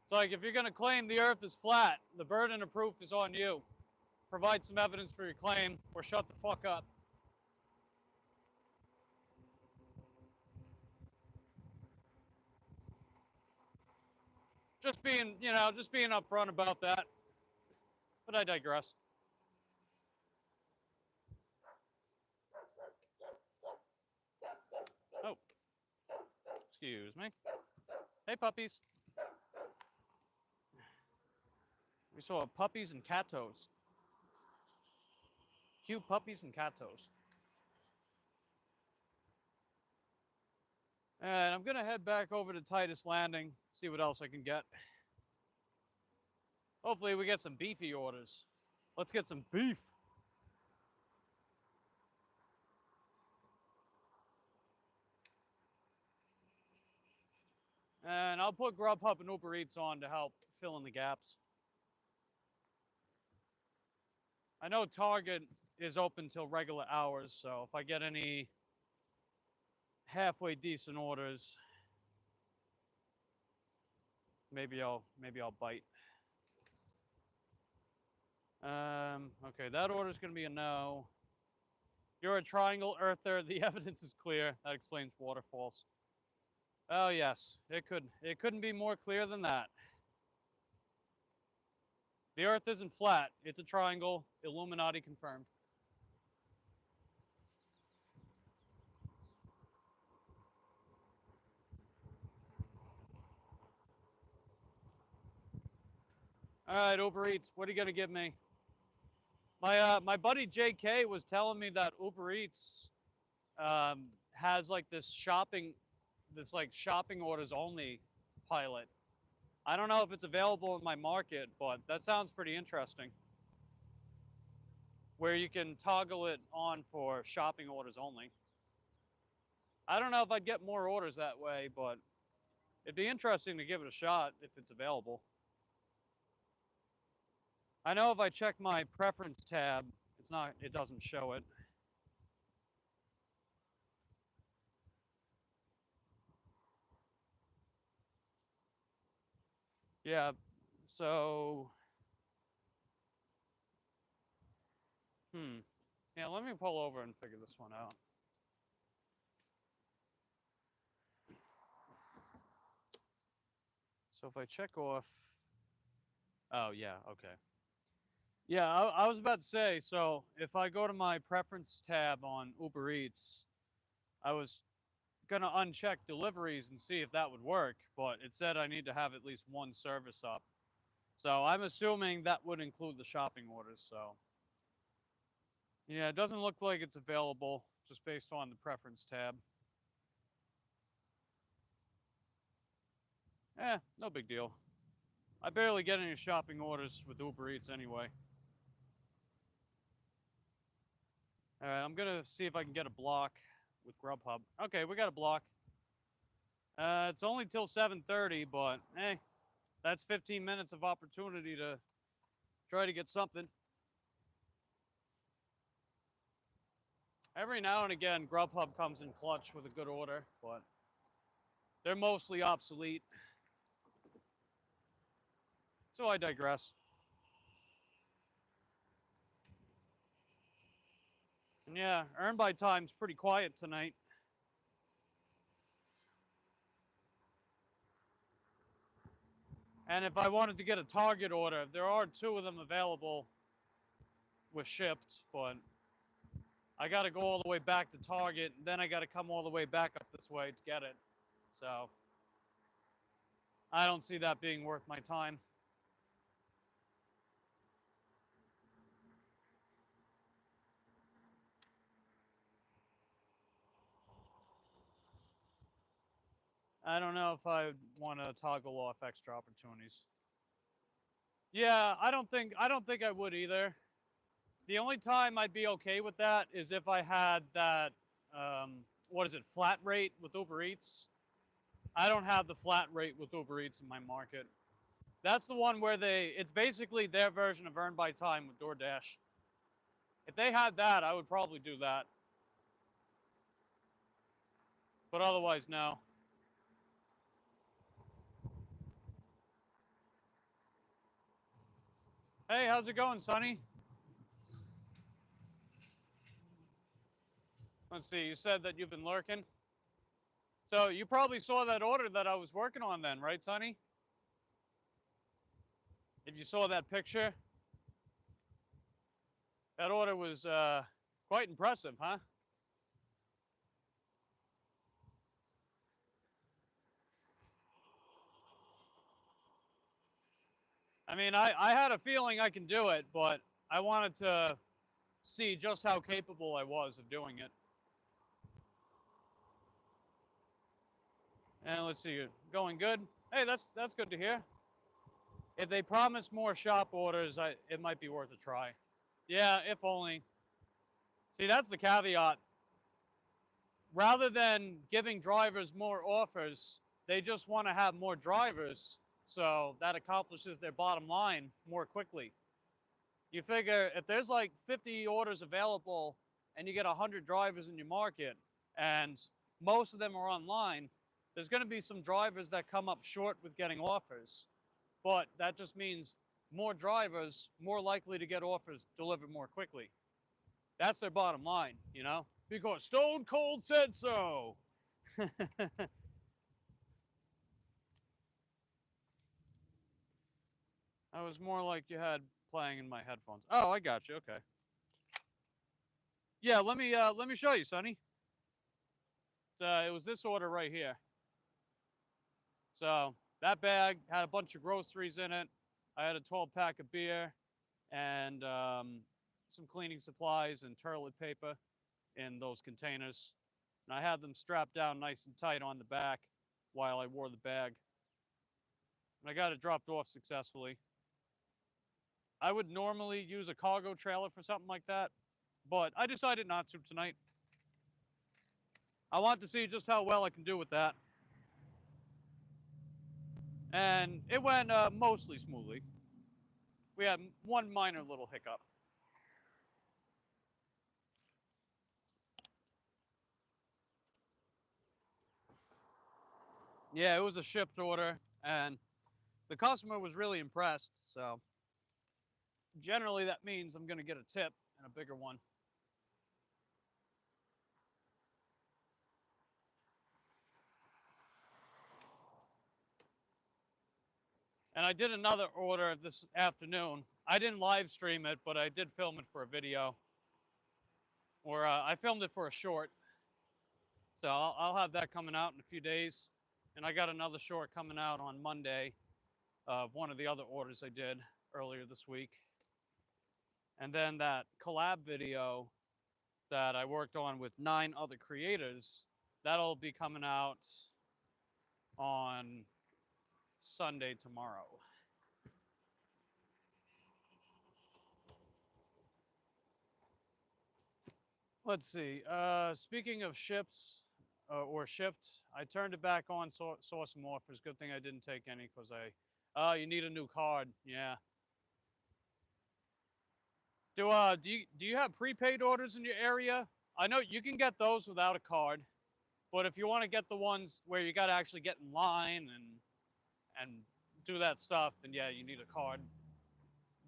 Speaker 1: It's like if you're gonna claim the earth is flat, the burden of proof is on you. Provide some evidence for your claim or shut the fuck up. Just being, just being upfront about that. But I digress. Oh, excuse me. Hey, puppies. We saw puppies and catos. Cute puppies and catos. And I'm gonna head back over to Titus Landing, see what else I can get. Hopefully we get some beefy orders. Let's get some beef. And I'll put Grubhub and Uber Eats on to help fill in the gaps. I know Target is open till regular hours, so if I get any halfway decent orders, maybe I'll bite. Okay, that order's gonna be a no. You're a triangle earther. The evidence is clear. That explains waterfalls. Oh yes, it couldn't be more clear than that. The earth isn't flat. It's a triangle. Illuminati confirmed. All right, Uber Eats, what are you gonna give me? My buddy JK was telling me that Uber Eats has like this shopping orders only pilot. I don't know if it's available in my market, but that sounds pretty interesting. Where you can toggle it on for shopping orders only. I don't know if I'd get more orders that way, but it'd be interesting to give it a shot if it's available. I know if I check my preference tab, it doesn't show it. Yeah, so, yeah, let me pull over and figure this one out. So if I check off, oh yeah, okay. Yeah, I was about to say, so if I go to my preference tab on Uber Eats, I was gonna uncheck deliveries and see if that would work, but it said I need to have at least one service up. So I'm assuming that would include the shopping orders, so. Yeah, it doesn't look like it's available just based on the preference tab. No big deal. I barely get any shopping orders with Uber Eats anyway. All right, I'm gonna see if I can get a block with Grubhub. Okay, we got a block. It's only till 7:30, but that's 15 minutes of opportunity to try to get something. Every now and again, Grubhub comes in clutch with a good order, but they're mostly obsolete. So I digress. And yeah, earn by time's pretty quiet tonight. And if I wanted to get a Target order, there are 2 of them available with shipped, but I got to go all the way back to Target, and then I got to come all the way back up this way to get it. So I don't see that being worth my time. I don't know if I want to toggle off extra opportunities. Yeah, I don't think I would either. The only time I'd be okay with that is if I had that what is it, flat rate with Uber Eats. I don't have the flat rate with Uber Eats in my market. That's the one where it's basically their version of Earn by Time with Doordash. If they had that, I would probably do that. But otherwise, no. Hey, how's it going, Sonny? Let's see, you said that you've been lurking. So you probably saw that order that I was working on then, right, Sonny? If you saw that picture, that order was quite impressive, huh? I mean, I had a feeling I can do it, but I wanted to see just how capable I was of doing it. And let's see, going good? Hey, that's good to hear. If they promise more shop orders, it might be worth a try. Yeah, if only. See, that's the caveat. Rather than giving drivers more offers, they just want to have more drivers, so that accomplishes their bottom line more quickly. You figure if there's like 50 orders available and you get 100 drivers in your market and most of them are online, there's going to be some drivers that come up short with getting offers. But that just means more drivers, more likely to get offers delivered more quickly. That's their bottom line, you know? Because Stone Cold said so. I was more like you had playing in my headphones. Oh, I got you. Okay. Yeah, let me show you, Sonny. It was this order right here. So that bag had a bunch of groceries in it. I had a 12-pack of beer and some cleaning supplies and toilet paper in those containers. And I had them strapped down nice and tight on the back while I wore the bag. And I got it dropped off successfully. I would normally use a cargo trailer for something like that, but I decided not to tonight. I want to see just how well I can do with that. And it went mostly smoothly. We had one minor little hiccup. Yeah, it was a shipped order, and the customer was really impressed, so generally that means I'm going to get a tip and a bigger one. And I did another order this afternoon. I didn't live stream it, but I did film it for a video. Or I filmed it for a short. So I'll have that coming out in a few days. And I got another short coming out on Monday of one of the other orders I did earlier this week. And then that collab video that I worked on with 9 other creators, that'll be coming out on Sunday tomorrow. Let's see. Speaking of ships or shipped, I turned it back on, saw some offers. Good thing I didn't take any because you need a new card. Yeah. Do you have prepaid orders in your area? I know you can get those without a card, but if you want to get the ones where you got to actually get in line and do that stuff, then yeah, you need a card.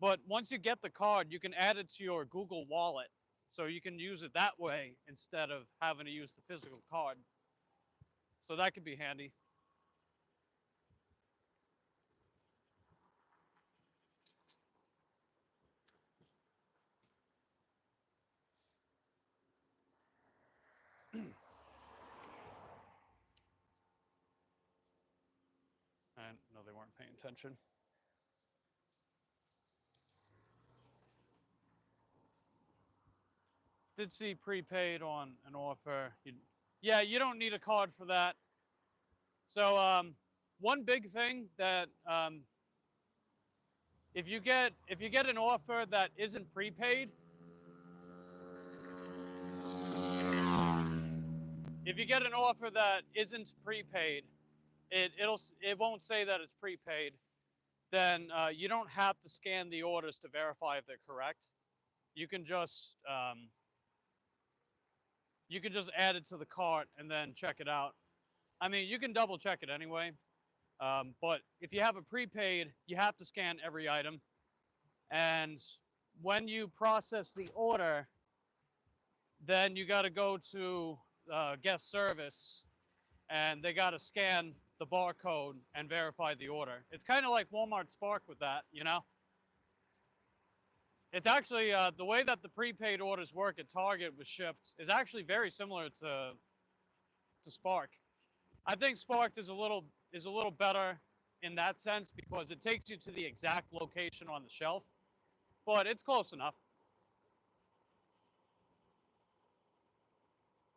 Speaker 1: But once you get the card, you can add it to your Google Wallet. So you can use it that way instead of having to use the physical card. So that could be handy.
Speaker 3: paying attention. Did see prepaid on an offer. Yeah, you don't need a card for that. So one big thing that if you get an offer that isn't prepaid, it won't say that it's prepaid. Then you don't have to scan the orders to verify if they're correct. You can just add it to the cart and then check it out. I mean, you can double check it anyway. But if you have a prepaid, you have to scan every item. And when you process the order, then you got to go to guest service, and they got to scan the barcode and verify the order. It's kind of like Walmart Spark with that, you know? It's actually, the way that the prepaid orders work at Target with shipped is actually very similar to Spark. I think Spark is a little better in that sense because it takes you to the exact location on the shelf, but it's close enough.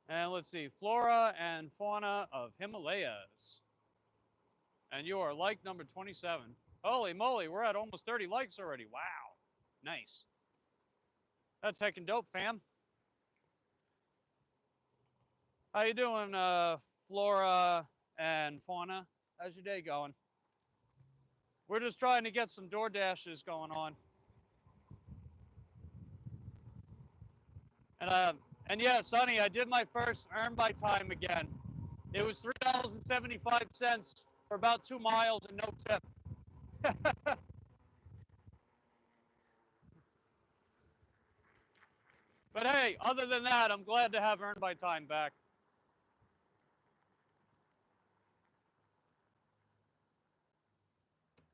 Speaker 3: And let's see, flora and fauna of Himalayas. And you are like number 27. Holy moly, we're at almost 30 likes already. Wow, nice. That's heckin' dope, fam. How you doing, flora and fauna? How's your day going? We're just trying to get some Doordashes going on. And yeah, Sonny, I did my first earn by time again. It was $3.75 for about 2 miles and no tip. But hey, other than that, I'm glad to have earn by time back.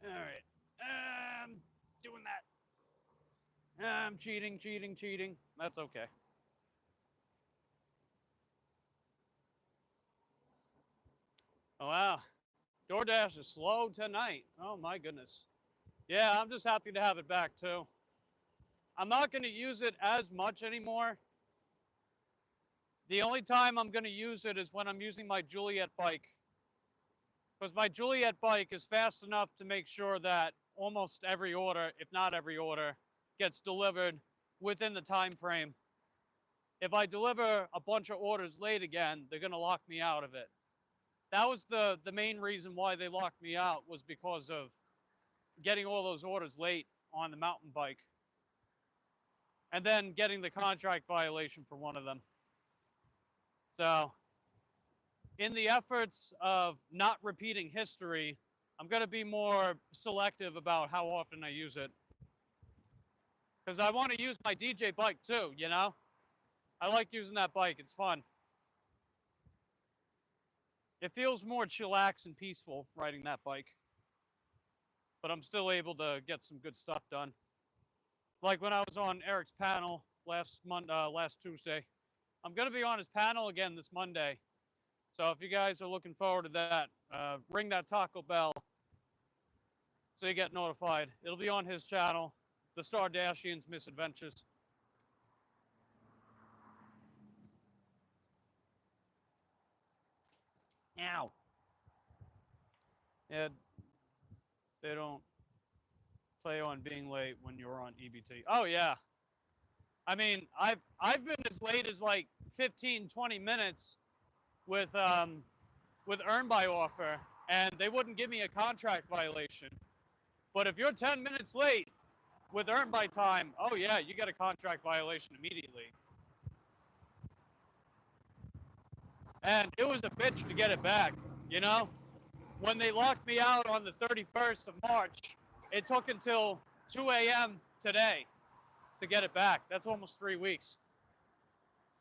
Speaker 3: All right, doing that. I'm cheating. That's okay. Oh, wow. DoorDash is slow tonight. Oh, my goodness. Yeah, I'm just happy to have it back, too. I'm not going to use it as much anymore. The only time I'm going to use it is when I'm using my Juliet bike. Because my Juliet bike is fast enough to make sure that almost every order, if not every order, gets delivered within the time frame. If I deliver a bunch of orders late again, they're going to lock me out of it. That was the main reason why they locked me out, was because of getting all those orders late on the mountain bike. And then getting the contract violation for one of them. So, in the efforts of not repeating history, I'm going to be more selective about how often I use it. Because I want to use my DJ bike too, you know? I like using that bike. It's fun. It feels more chillax and peaceful riding that bike. But I'm still able to get some good stuff done. Like when I was on Eric's panel last Tuesday. I'm going to be on his panel again this Monday. So if you guys are looking forward to that, ring that Taco Bell so you get notified. It'll be on his channel, The Stardashian's Misadventures. Ow. Yeah, they don't play on being late when you're on EBT. Oh yeah. I mean, I've been as late as like 15, 20 minutes with earn by offer, and they wouldn't give me a contract violation. But if you're 10 minutes late with earn by time, oh yeah, you get a contract violation immediately. And it was a bitch to get it back, you know? When they locked me out on the 31st of March, it took until 2 a.m. today to get it back. That's almost 3 weeks.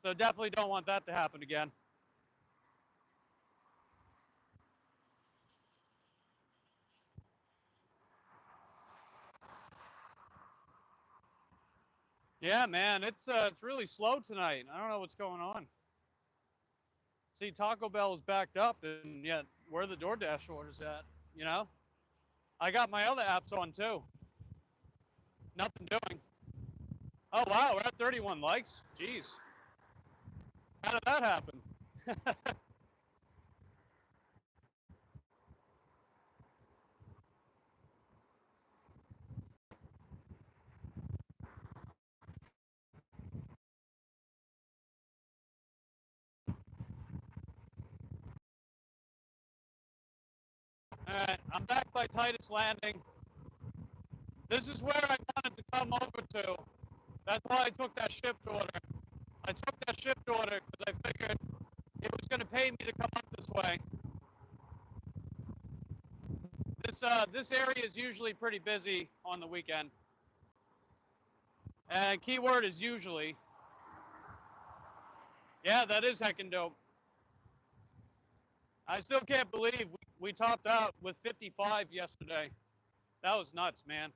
Speaker 3: So definitely don't want that to happen again. Yeah, man, it's really slow tonight. I don't know what's going on. See, Taco Bell is backed up, and yet where are the DoorDash orders at? You know,
Speaker 1: I got my other apps on too. Nothing doing. Oh wow, we're at 31 likes. Jeez. How did that happen? Alright, I'm back by Titus Landing. This is where I wanted to come over to. That's why I took that shift order. I took that shift order because I figured it was going to pay me to come up this way. This area is usually pretty busy on the weekend. And keyword is usually. Yeah, that is heckin' dope. I still can't believe we topped out with 55 yesterday. That was nuts, man.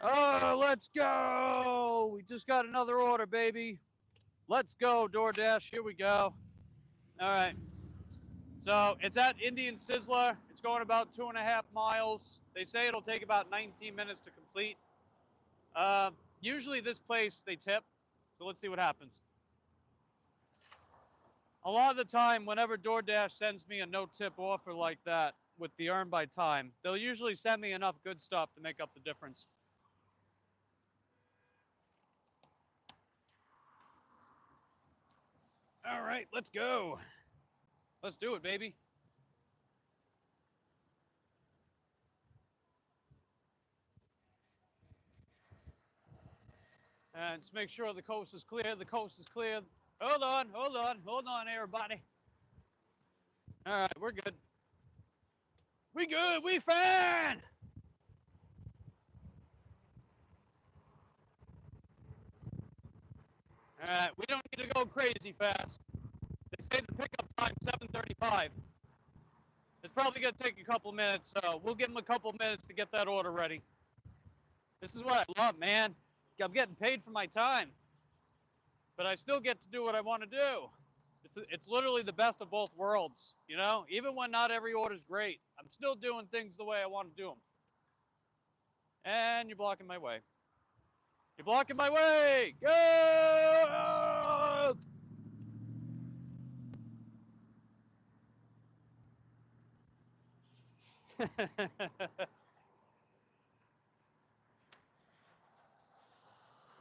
Speaker 1: Oh, let's go. We just got another order, baby. Let's go, Doordash. Here we go. All right. So it's at Indian Sizzler. It's going about 2.5 miles. They say it'll take about 19 minutes to complete. Usually this place, they tip. So let's see what happens. A lot of the time, whenever DoorDash sends me a no-tip offer like that with the earn by time, they'll usually send me enough good stuff to make up the difference. All right, let's go. Let's do it, baby. And just make sure the coast is clear. The coast is clear. Hold on, everybody. All right, we're good. We good. We fine. All right, we don't need to go crazy fast. They say the pickup time 7:35. It's probably gonna take a couple minutes, so we'll give them a couple minutes to get that order ready. This is what I love, man. I'm getting paid for my time, but I still get to do what I want to do. It's literally the best of both worlds, you know? Even when not every order's great, I'm still doing things the way I want to do them. And you're blocking my way. You're blocking my way! Go!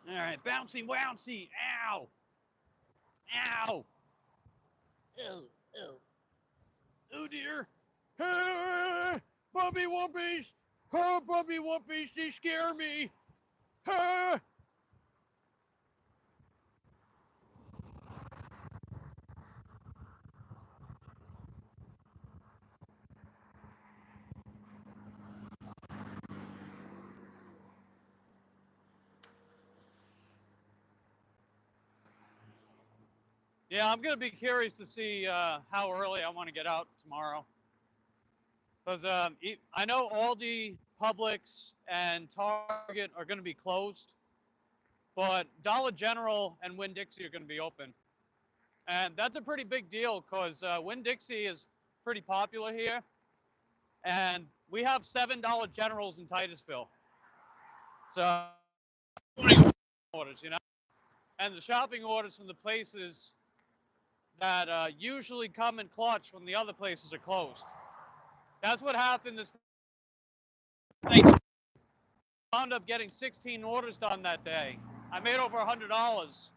Speaker 1: All right, bouncy, wouncy, ow! Ow! Ew, ew. Oh dear! Ah, Bubby Whumpies! Oh, Bubby Whumpies, they scare me! Ah! Yeah, I'm gonna be curious to see how early I want to get out tomorrow, because I know Aldi, Publix, and Target are gonna be closed, but Dollar General and Winn-Dixie are gonna be open, and that's a pretty big deal because Winn-Dixie is pretty popular here, and we have $7 Generals in Titusville, so orders, you know, and the shopping orders from the places that usually come in clutch when the other places are closed. That's what happened this thing. I wound up getting 16 orders done that day. I made over $100.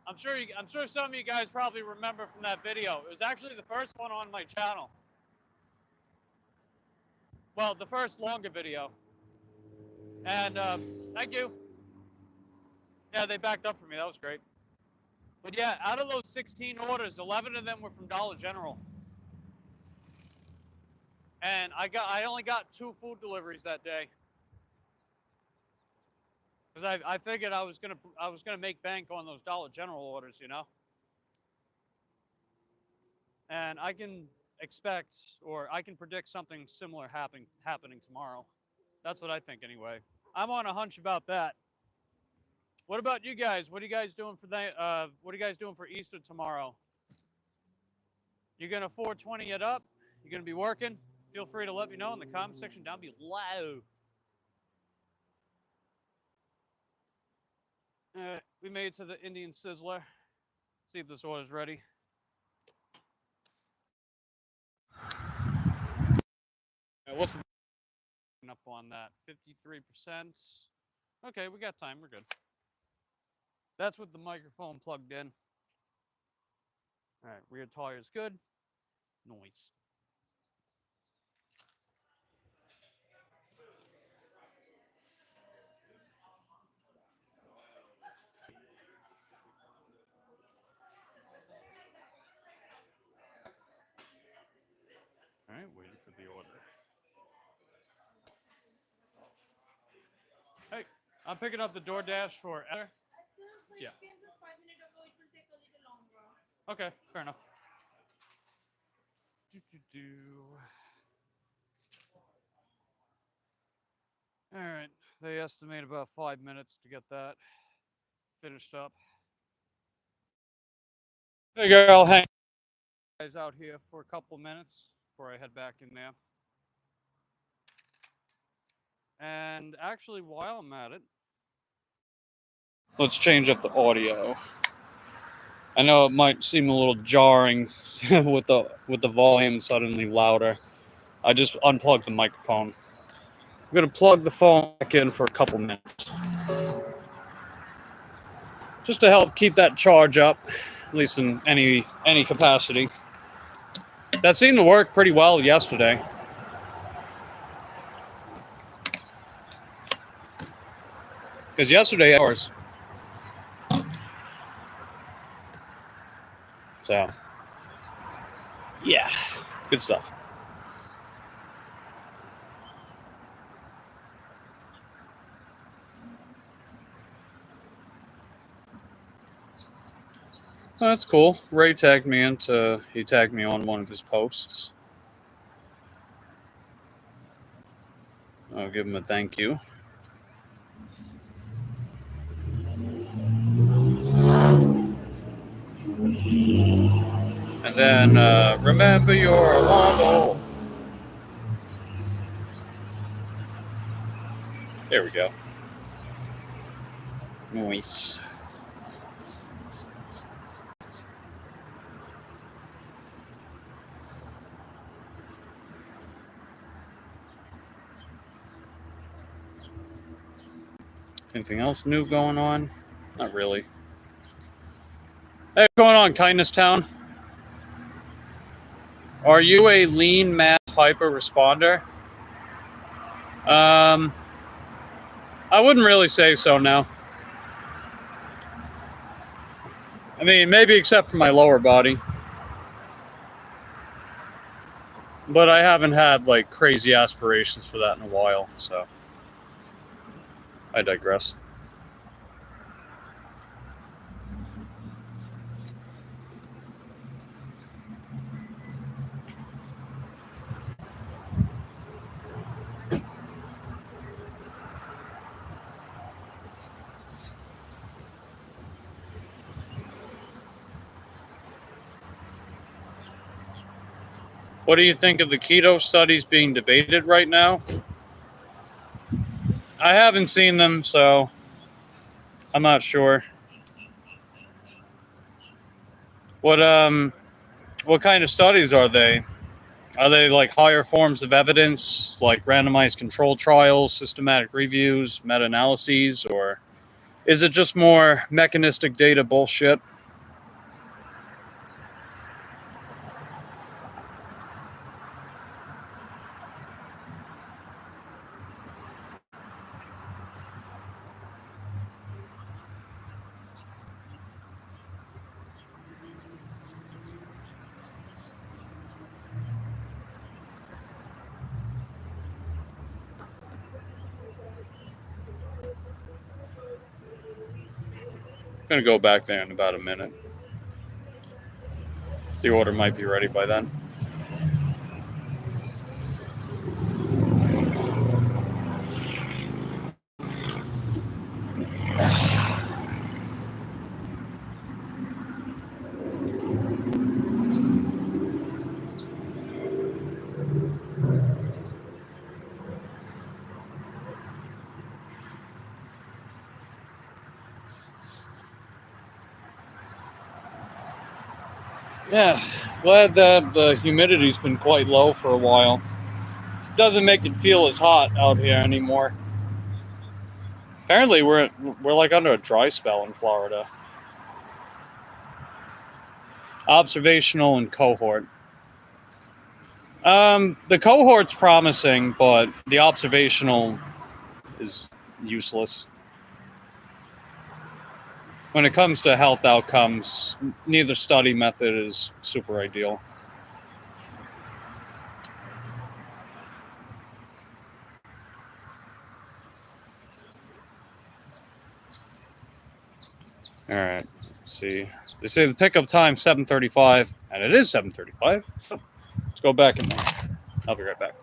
Speaker 1: I'm sure some of you guys probably remember from that video. It was actually the first one on my channel. Well, the first longer video. And thank you. Yeah, they backed up for me. That was great. But yeah, out of those 16 orders, 11 of them were from Dollar General. And I only got 2 food deliveries that day. Because I figured I was gonna make bank on those Dollar General orders, you know. And I can expect, or I can predict something similar happening tomorrow. That's what I think anyway. I'm on a hunch about that. What about you guys? What are you guys doing for what are you guys doing for Easter tomorrow? You gonna 420 it up? You gonna be working feel free to let me know in the comment section down below. We made it to the Indian Sizzler. See if this order's ready.
Speaker 3: What's the
Speaker 1: Up on that 53%. Okay, we got time. We're good. That's with the microphone plugged in. All right, rear tire is good. Noise. All right, waiting for the order. Hey, I'm picking up the Doordash for Heather. Yeah. Okay, fair enough. All right, they estimate about 5 minutes to get that finished up.
Speaker 3: figure I'll hang.
Speaker 1: Guys out here for a couple minutes before I head back in there. And actually, while I'm at it,
Speaker 3: Let's change up the audio. I know it might seem a little jarring with the volume suddenly louder. I just unplugged the microphone. I'm gonna plug the phone back in for a couple minutes, just to help keep that charge up, at least in any capacity. That seemed to work pretty well yesterday. Because yesterday hours. So, yeah, good stuff. Oh, that's cool. Ray tagged me he tagged me on one of his posts. I'll give him a thank you. And then, remember your Wando. There we go. Nice. Anything else new going on? Not really. Hey, what's going on, Kindness Town? Are you a lean mass hyper responder? I wouldn't really say so, no. I mean, maybe except for my lower body. But I haven't had, like, crazy aspirations for that in a while, so I digress. What do you think of the keto studies being debated right now? I haven't seen them, so I'm not sure. What kind of studies are they? Are they like higher forms of evidence, like randomized control trials, systematic reviews, meta-analyses, or is it just more mechanistic data bullshit? I'm gonna go back there in about a minute. The order might be ready by then. Yeah, glad that the humidity's been quite low for a while. Doesn't make it feel as hot out here anymore. Apparently, we're like under a dry spell in Florida. Observational and cohort. The cohort's promising, but the observational is useless. When it comes to health outcomes, neither study method is super ideal. All right, let's see. They say the pickup time 7:35, and it is 7:35. So let's go back in there. I'll be right back.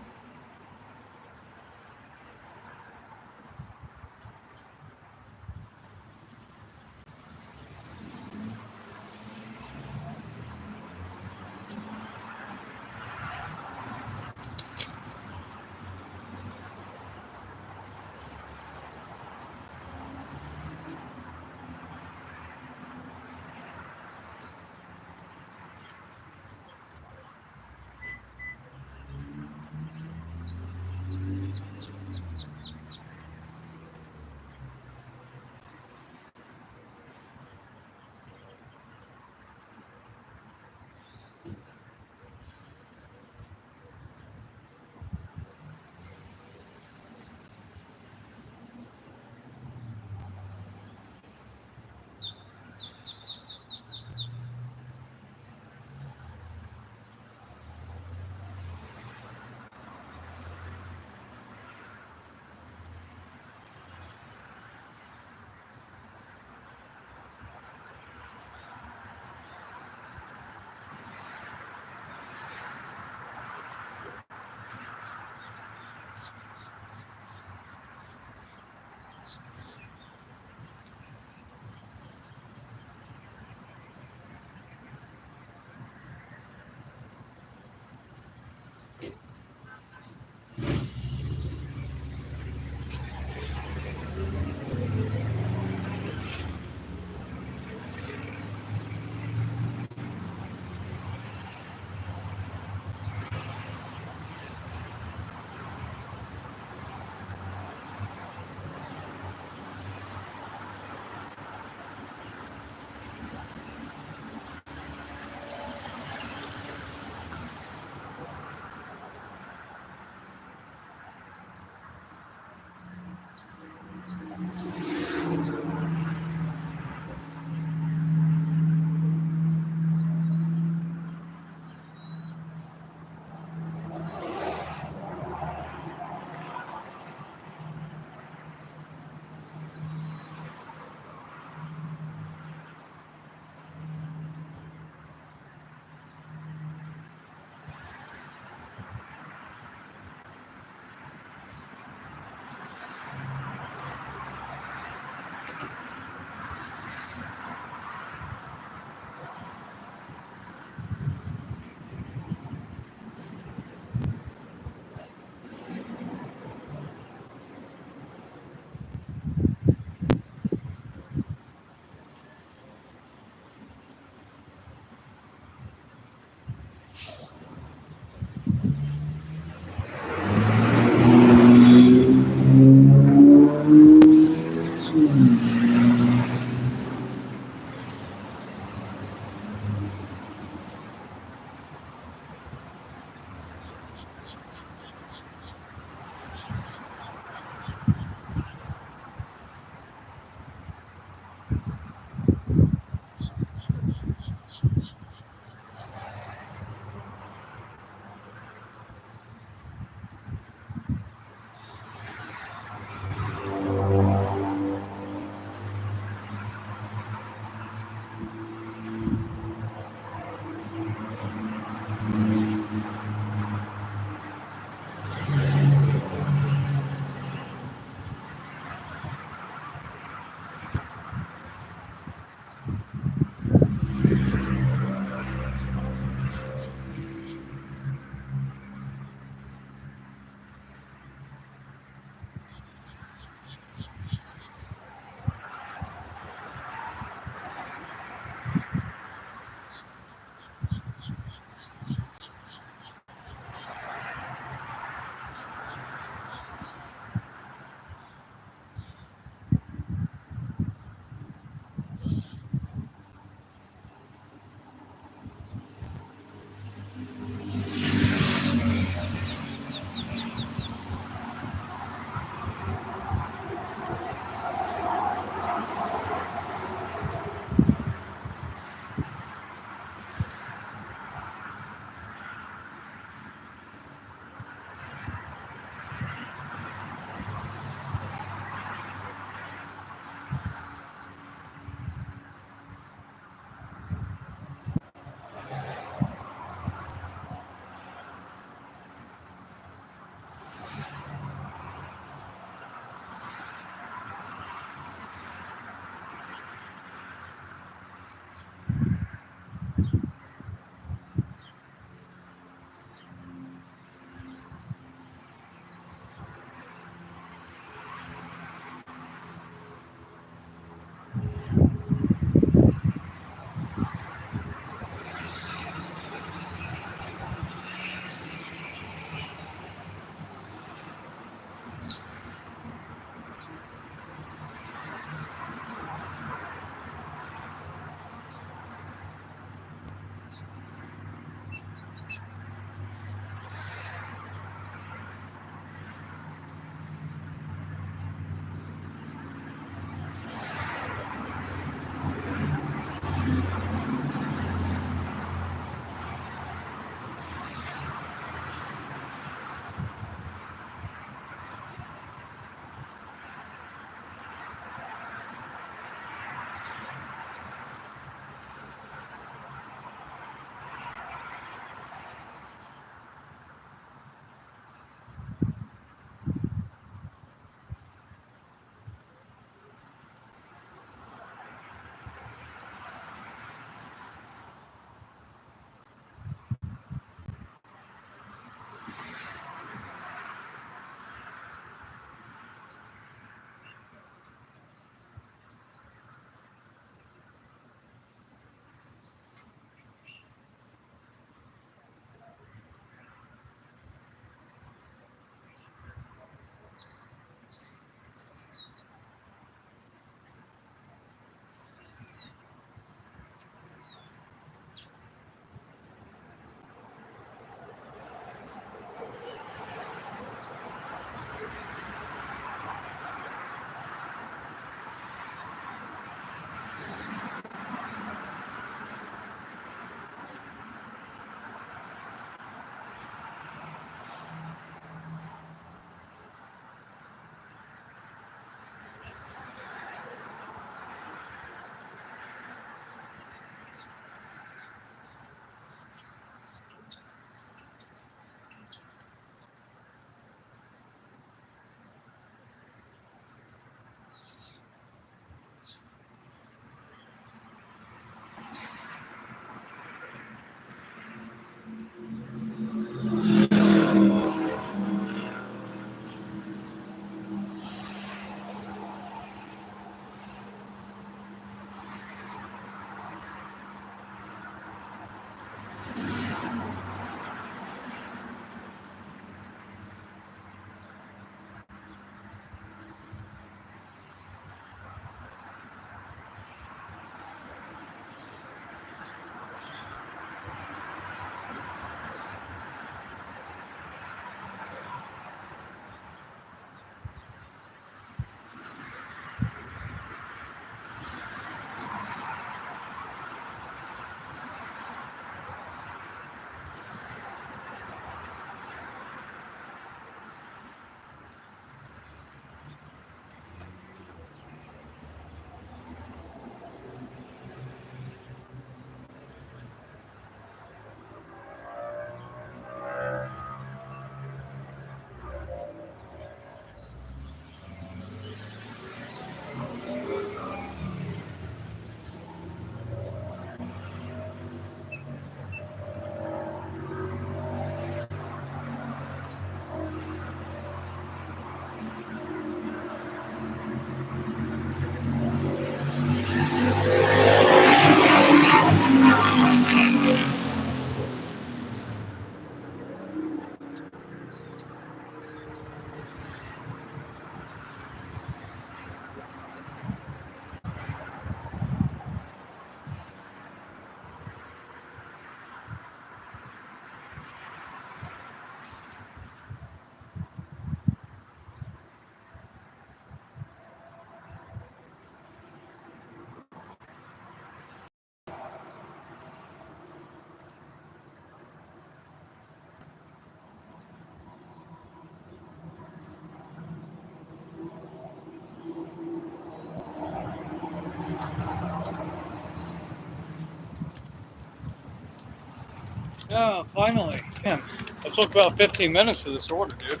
Speaker 3: Oh, finally. Damn. That took about 15 minutes for this order, dude.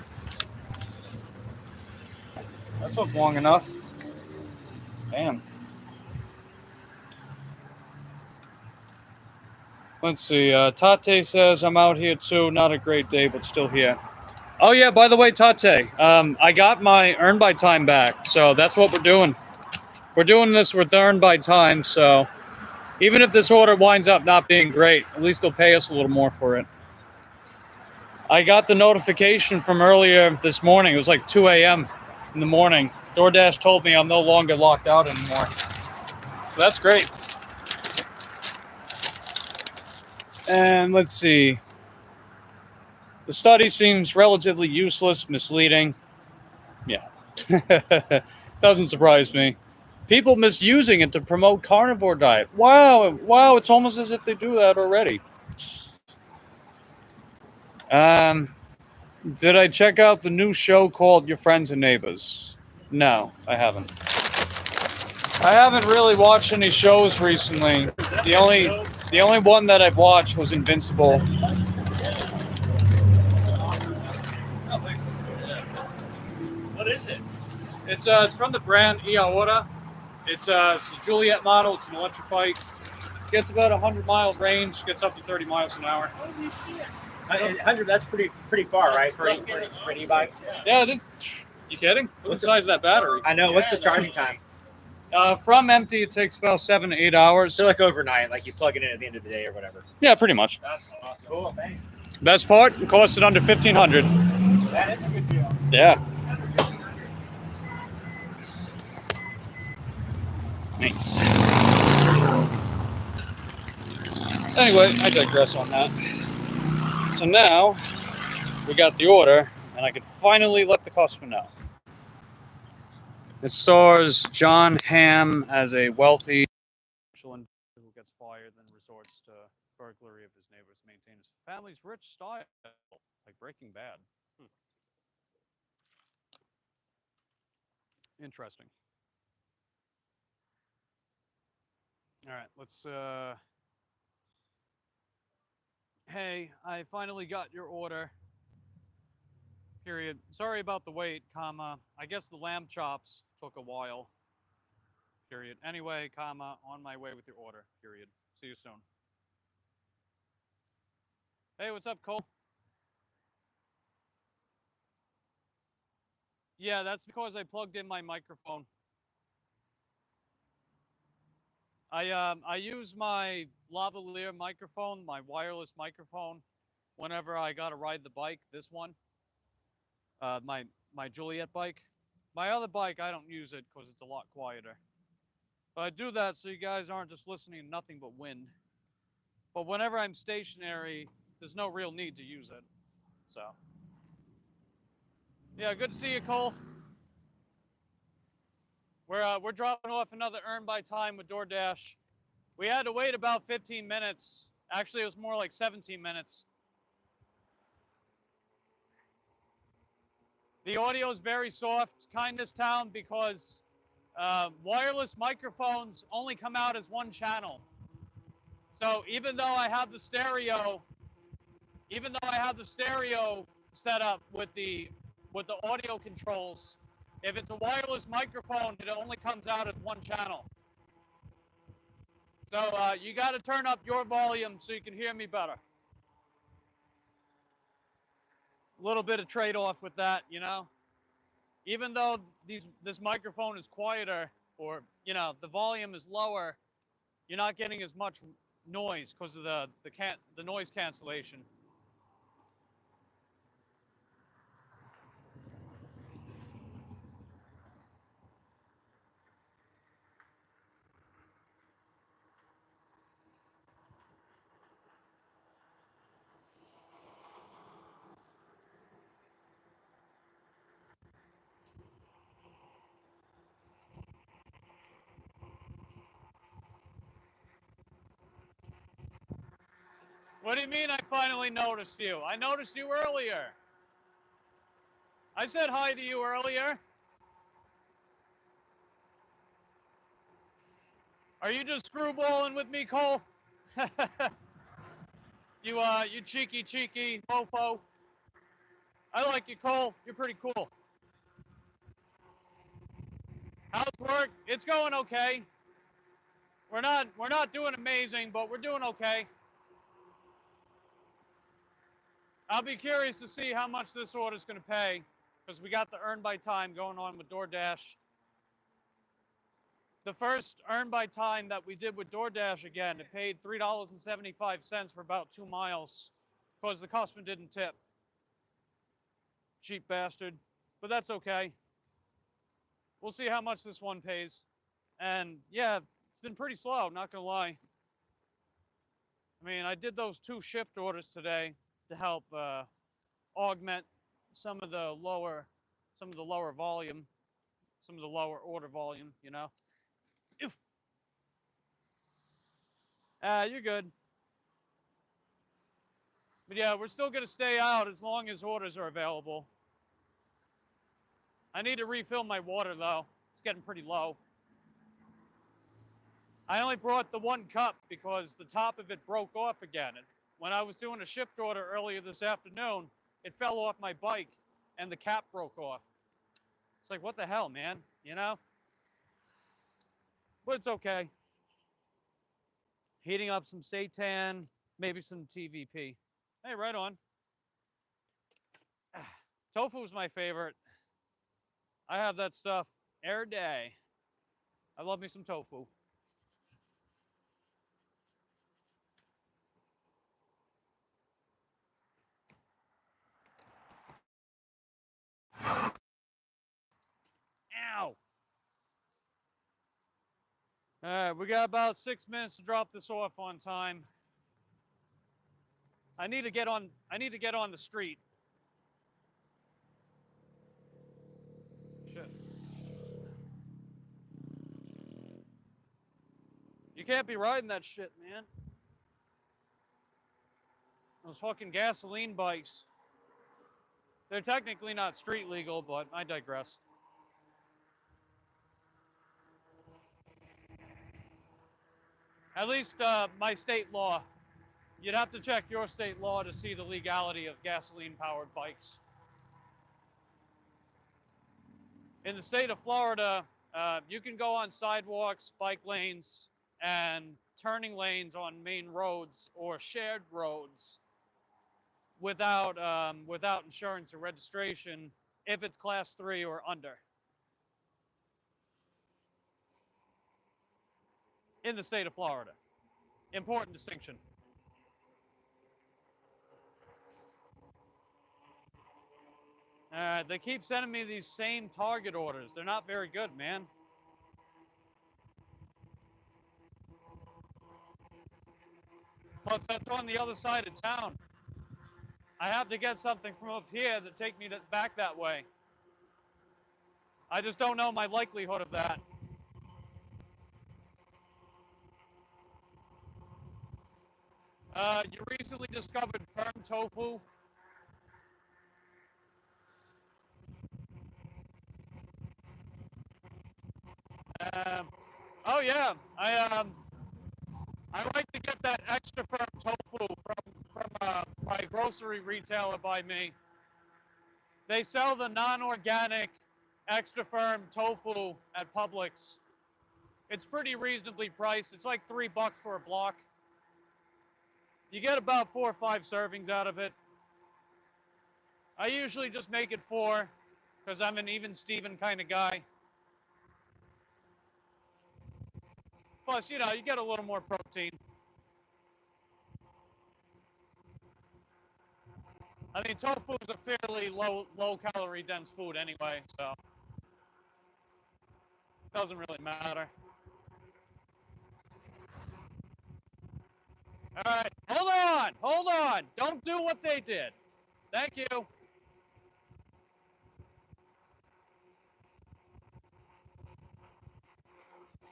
Speaker 3: That took long enough. Damn. Let's see. Tate says, I'm out here too. Not a great day, but still here. Oh, yeah, by the way, Tate, I got my Earn by Time back, so that's what we're doing. We're doing this with Earn by Time, so even if this order winds up not being great, at least they'll pay us a little more for it. I got the notification from earlier this morning. It was like 2 a.m. in the morning. Doordash told me I'm no longer locked out anymore. So that's great. And let's see. The study seems relatively useless, misleading. Yeah. Doesn't surprise me. People misusing it to promote carnivore diet. Wow, it's almost as if they do that already. Did I check out the new show called Your Friends and Neighbors? No, I haven't. I haven't really watched any shows recently. The only one that I've watched was Invincible.
Speaker 5: What is it?
Speaker 3: It's from the brand Iota. It's a Juliet model. It's an electric bike. Gets about 100-mile range. Gets up to 30 miles an hour.
Speaker 5: Holy shit.
Speaker 2: 100, that's pretty far, right? For an e-bike?
Speaker 3: Yeah, it is. You kidding? What size is that battery?
Speaker 2: I know. What's the charging time?
Speaker 3: From empty, it takes about 7 to 8 hours.
Speaker 2: So like overnight, like you plug it in at the end of the day or whatever.
Speaker 3: Yeah, pretty much.
Speaker 5: That's awesome.
Speaker 2: Cool, thanks.
Speaker 3: Best part, it costed under $1,500.
Speaker 2: That is a good deal.
Speaker 3: Yeah. Nice. Anyway, I digress on that. So now, we got the order, and I can finally let the customer know. It stars John Hamm as a wealthy who gets fired and resorts to burglary of his neighbors to maintain his family's rich style, like Breaking Bad. Interesting. All right, let's. Hey, I finally got your order. Period. Sorry about the wait, comma. I guess the lamb chops took a while. Period. Anyway, comma, on my way with your order. Period. See you soon. Hey, what's up, Cole? Yeah, that's because I plugged in my microphone. I use my lavalier microphone, my wireless microphone, whenever I gotta ride the bike. This one, my Juliet bike. My other bike, I don't use it because it's a lot quieter. But I do that so you guys aren't just listening to nothing but wind. But whenever I'm stationary, there's no real need to use it. So, yeah, good to see you, Cole. We're dropping off another Earn by Time with Doordash. We had to wait about 15 minutes. Actually, it was more like 17 minutes. The audio is very soft, kind this town, because wireless microphones only come out as one channel. So even though I have the stereo set up with the audio controls, if it's a wireless microphone, it only comes out as one channel. So you got to turn up your volume so you can hear me better. A little bit of trade-off with that, you know. Even though this microphone is quieter, or you know, the volume is lower, you're not getting as much noise because of the noise cancellation. What do you mean I finally noticed you? I noticed you earlier. I said hi to you earlier. Are you just screwballing with me, Cole?
Speaker 1: You cheeky mofo. I like you, Cole. You're pretty cool. How's work? It's going okay. We're not doing amazing, but we're doing okay. I'll be curious to see how much this order's going to pay, because we got the earn by time going on with Doordash. The first earn by time that we did with Doordash, again, it paid $3.75 for about 2 miles, because the customer didn't tip. Cheap bastard, but that's okay. We'll see how much this one pays. And yeah, it's been pretty slow, not gonna lie. I mean, I did those 2 shift orders today to help augment some of the lower volume, some of the lower order volume, you know. You're good. But yeah, we're still gonna stay out as long as orders are available. I need to refill my water though. It's getting pretty low. I only brought the 1 cup because the top of it broke off again. And when I was doing a shift order earlier this afternoon, it fell off my bike and the cap broke off. It's like, what the hell, man? You know? But it's okay. Heating up some seitan, maybe some TVP. Hey, right on. Tofu is my favorite. I have that stuff every day. I love me some tofu. Ow. All right, we got about 6 minutes to drop this off on time. I need to get on the street. Shit. You can't be riding that shit, man. Those fucking gasoline bikes. They're technically not street legal, but I digress. At least my state law. You'd have to check your state law to see the legality of gasoline-powered bikes. In the state of Florida, you can go on sidewalks, bike lanes, and turning lanes on main roads or shared roads without insurance or registration if it's class 3 or under. In the state of Florida. Important distinction. They keep sending me these same Target orders. They're not very good, man. Plus, that's on the other side of town. I have to get something from up here to take me back that way. I just don't know my likelihood of that. You recently discovered firm tofu. Oh yeah, I like to get that extra firm tofu from my grocery retailer by me. They sell the non-organic extra firm tofu at Publix. It's pretty reasonably priced. It's like $3 for a block. You get about 4 or 5 servings out of it. I usually just make it 4 because I'm an even Steven kind of guy. Plus, you know, you get a little more protein. I mean, tofu is a fairly low calorie dense food anyway, so it doesn't really matter. All right, hold on. Don't do what they did. Thank you.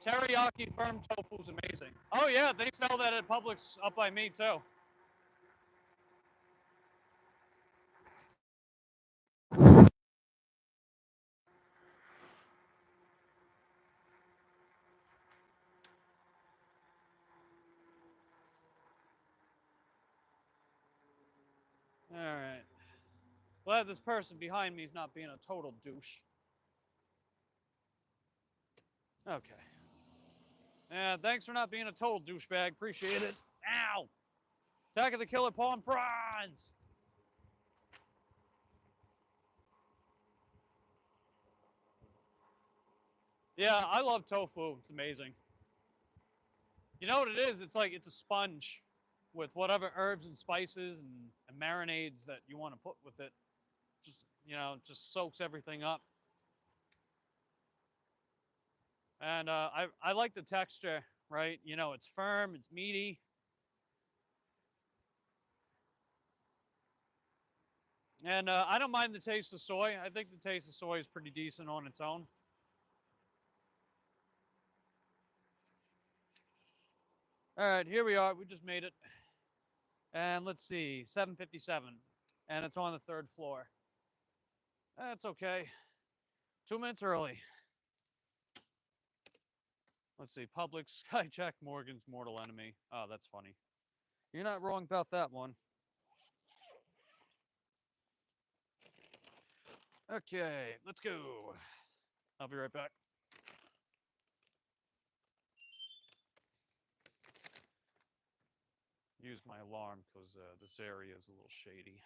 Speaker 1: Teriyaki firm tofu is amazing. Oh yeah, they sell that at Publix up by me too. All right. Glad this person behind me is not being a total douche. Okay. Yeah, thanks for not being a total douchebag. Appreciate it. Ow! Attack of the Killer Palm Prawns! Yeah, I love tofu. It's amazing. You know what it is? It's like it's a sponge with whatever herbs and spices and marinades that you want to put with it. Just, just soaks everything up. And I like the texture, right? It's firm, it's meaty. And I don't mind the taste of soy. I think the taste of soy is pretty decent on its own. All right, here we are. We just made it. And let's see, 7:57. And it's on the 3rd floor. That's okay. 2 minutes early. Let's see, Public Skycheck Morgan's mortal enemy. Oh, that's funny. You're not wrong about that one. Okay, let's go. I'll be right back. Use my alarm because this area is a little shady.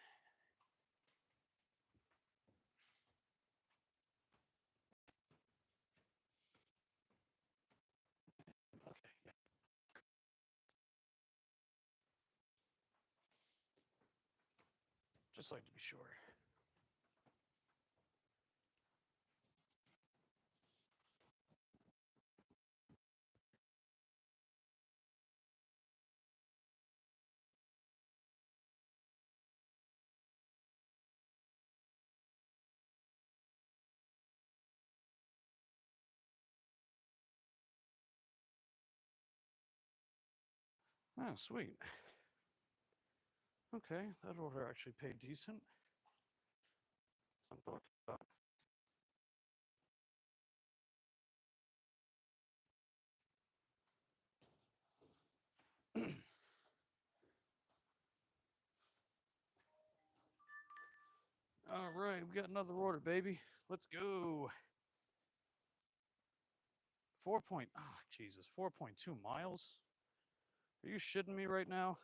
Speaker 1: Okay, yeah. Just like to be sure. Oh, sweet. Okay, that order actually paid decent. I'm talking about. All right, we got another order, baby. Let's go. 4.2 miles? Are you shitting me right now?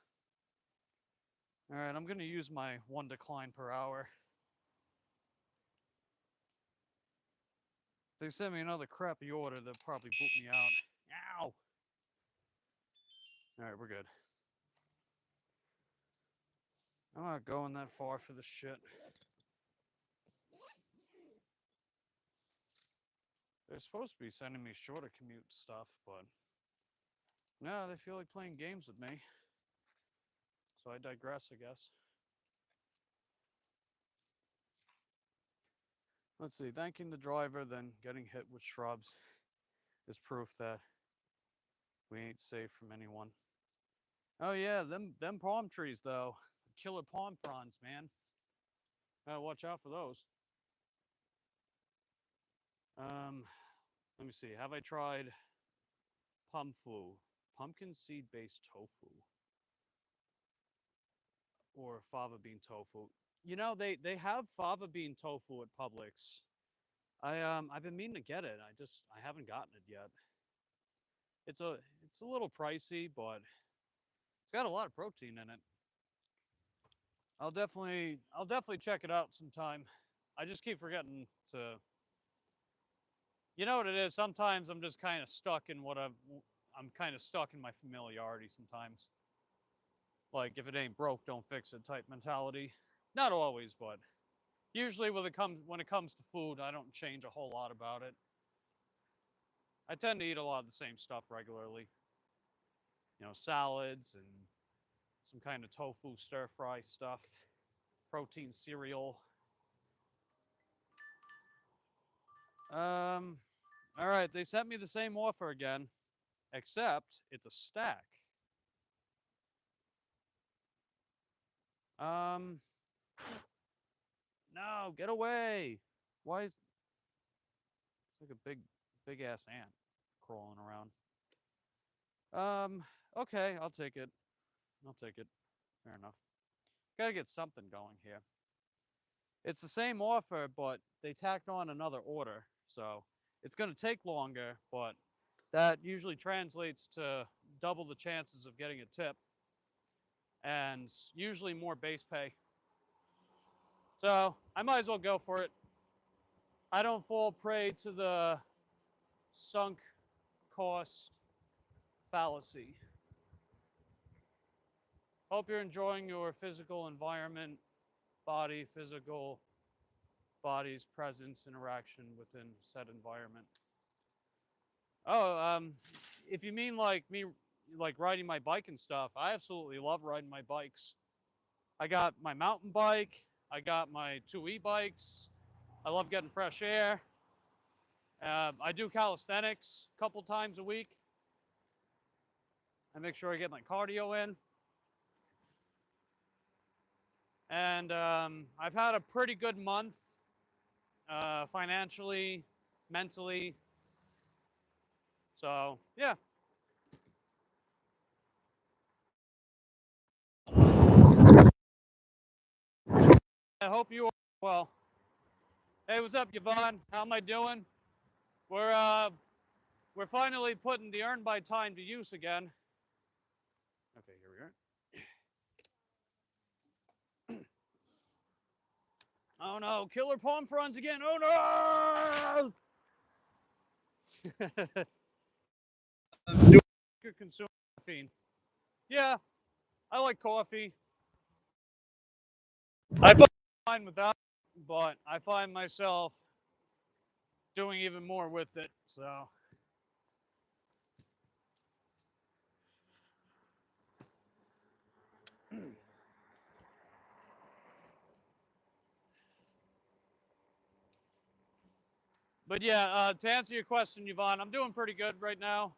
Speaker 1: All right, I'm gonna use my 1 decline per hour. If they send me another crappy order, they'll probably boot me out. Ow! All right, we're good. I'm not going that far for this shit. They're supposed to be sending me shorter commute stuff, but no, they feel like playing games with me. So I digress, I guess. Let's see, thanking the driver, then getting hit with shrubs is proof that we ain't safe from anyone. Oh yeah, them palm trees though. Killer palm prawns, man. Gotta watch out for those. Let me see. Have I tried pumfu, pumpkin seed based tofu, or fava bean tofu? They have fava bean tofu at Publix. I've been meaning to get it. I haven't gotten it yet. It's a little pricey, but it's got a lot of protein in it. I'll definitely check it out sometime. I just keep forgetting to. You know what it is? Sometimes I'm just kind of stuck in I'm kind of stuck in my familiarity sometimes. Like if it ain't broke, don't fix it type mentality. Not always, but usually when it comes to food, I don't change a whole lot about it. I tend to eat a lot of the same stuff regularly. Salads and some kind of tofu stir fry stuff, protein cereal. All right, they sent me the same offer again, except it's a stack. Um, no, get away. Why is it's like a big ass ant crawling around? Okay, I'll take it. I'll take it. Fair enough. Gotta get something going here. It's the same offer, but they tacked on another order. So it's going to take longer, but that usually translates to double the chances of getting a tip and usually more base pay. So I might as well go for it. I don't fall prey to the sunk cost fallacy. Hope you're enjoying your physical environment, physical body's presence, interaction within said environment. Oh, if you mean like me, like riding my bike and stuff, I absolutely love riding my bikes. I got my mountain bike. I got my 2 e-bikes. I love getting fresh air. I do calisthenics a couple times a week. I make sure I get my cardio in. And I've had a pretty good month financially, mentally. So, yeah. I hope you are well. Hey, what's up, Yvonne? How am I doing? We're finally putting the earn by time to use again. Okay, here we are. Oh no, killer palm fronds again. Oh no! Do you consume caffeine? Yeah, I like coffee. I find fine without, but I find myself doing even more with it. So. But yeah, to answer your question, Yvonne, I'm doing pretty good right now.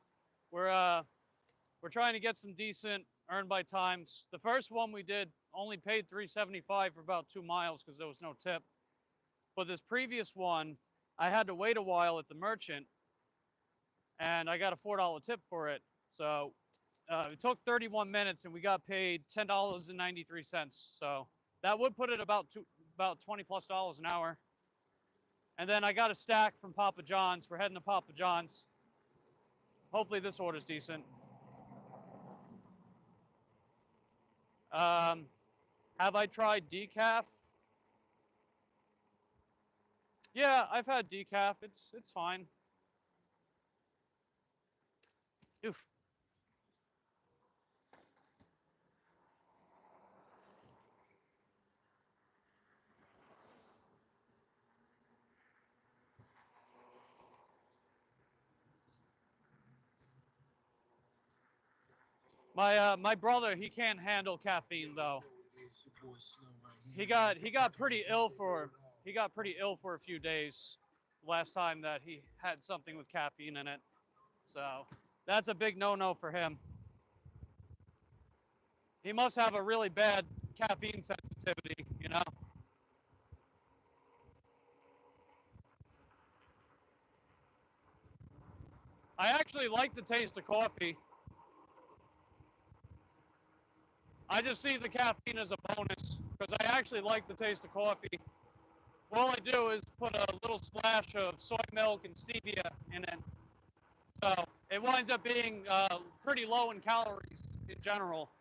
Speaker 1: We're trying to get some decent earn by times. The first one we did only paid $3.75 for about 2 miles because there was no tip. But this previous one, I had to wait a while at the merchant, and I got a $4 tip for it. So it took 31 minutes, and we got paid $10.93. So that would put it about $20+ an hour. And then I got a stack from Papa John's. We're heading to Papa John's. Hopefully this order's decent. Have I tried decaf? Yeah, I've had decaf. It's fine. Oof. My brother, he can't handle caffeine though. He got pretty ill for a few days last time that he had something with caffeine in it. So that's a big no-no for him. He must have a really bad caffeine sensitivity, you know? I actually like the taste of coffee. I just see the caffeine as a bonus because I actually like the taste of coffee. All I do is put a little splash of soy milk and stevia in it. So it winds up being pretty low in calories in general.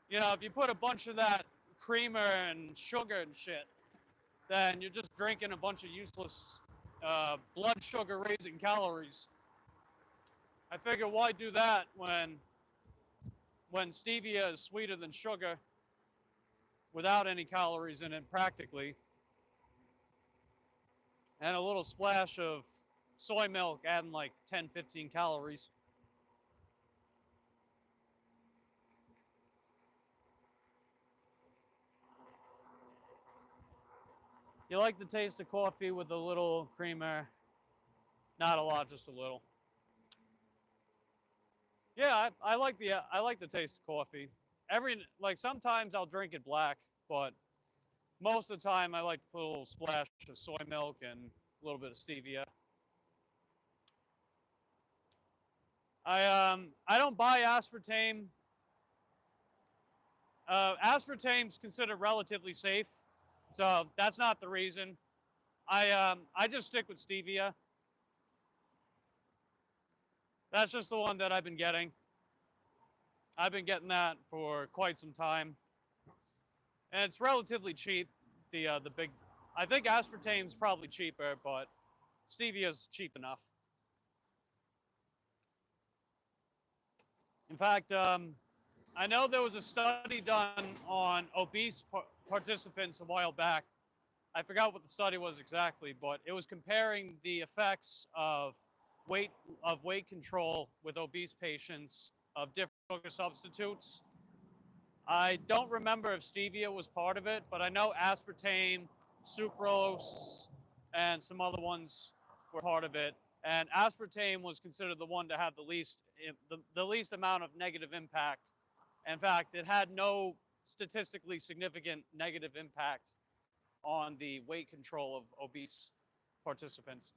Speaker 1: You know, if you put a bunch of that creamer and sugar and shit, then you're just drinking a bunch of useless blood sugar raising calories. I figure why do that when stevia is sweeter than sugar without any calories in it practically. And a little splash of soy milk adding like 10, 15 calories. You like the taste of coffee with a little creamer? Not a lot, just a little. Yeah, I like the taste of coffee. Sometimes I'll drink it black, but most of the time I like to put a little splash of soy milk and a little bit of stevia. I don't buy aspartame. Aspartame's considered relatively safe, so that's not the reason. I just stick with stevia. That's just the one that I've been getting. I've been getting that for quite some time, and it's relatively cheap. The big, I think aspartame's probably cheaper, but stevia's cheap enough. In fact, I know there was a study done on obese participants a while back. I forgot what the study was exactly, but it was comparing the effects of weight control with obese patients of different sugar substitutes. I don't remember if stevia was part of it, but I know aspartame, sucrose, and some other ones were part of it. And aspartame was considered the one to have the least amount of negative impact. In fact, it had no statistically significant negative impact on the weight control of obese participants.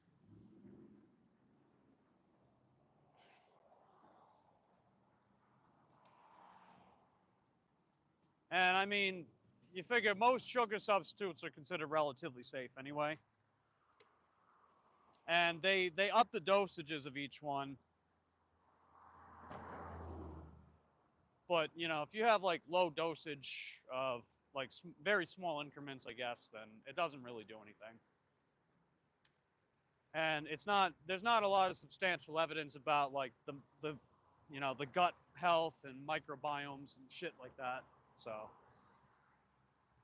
Speaker 1: And I mean, you figure most sugar substitutes are considered relatively safe anyway. And they up the dosages of each one. But, you know, if you have like low dosage of like very small increments, I guess, then it doesn't really do anything. And there's not a lot of substantial evidence about like the you know, the gut health and microbiomes and shit like that. So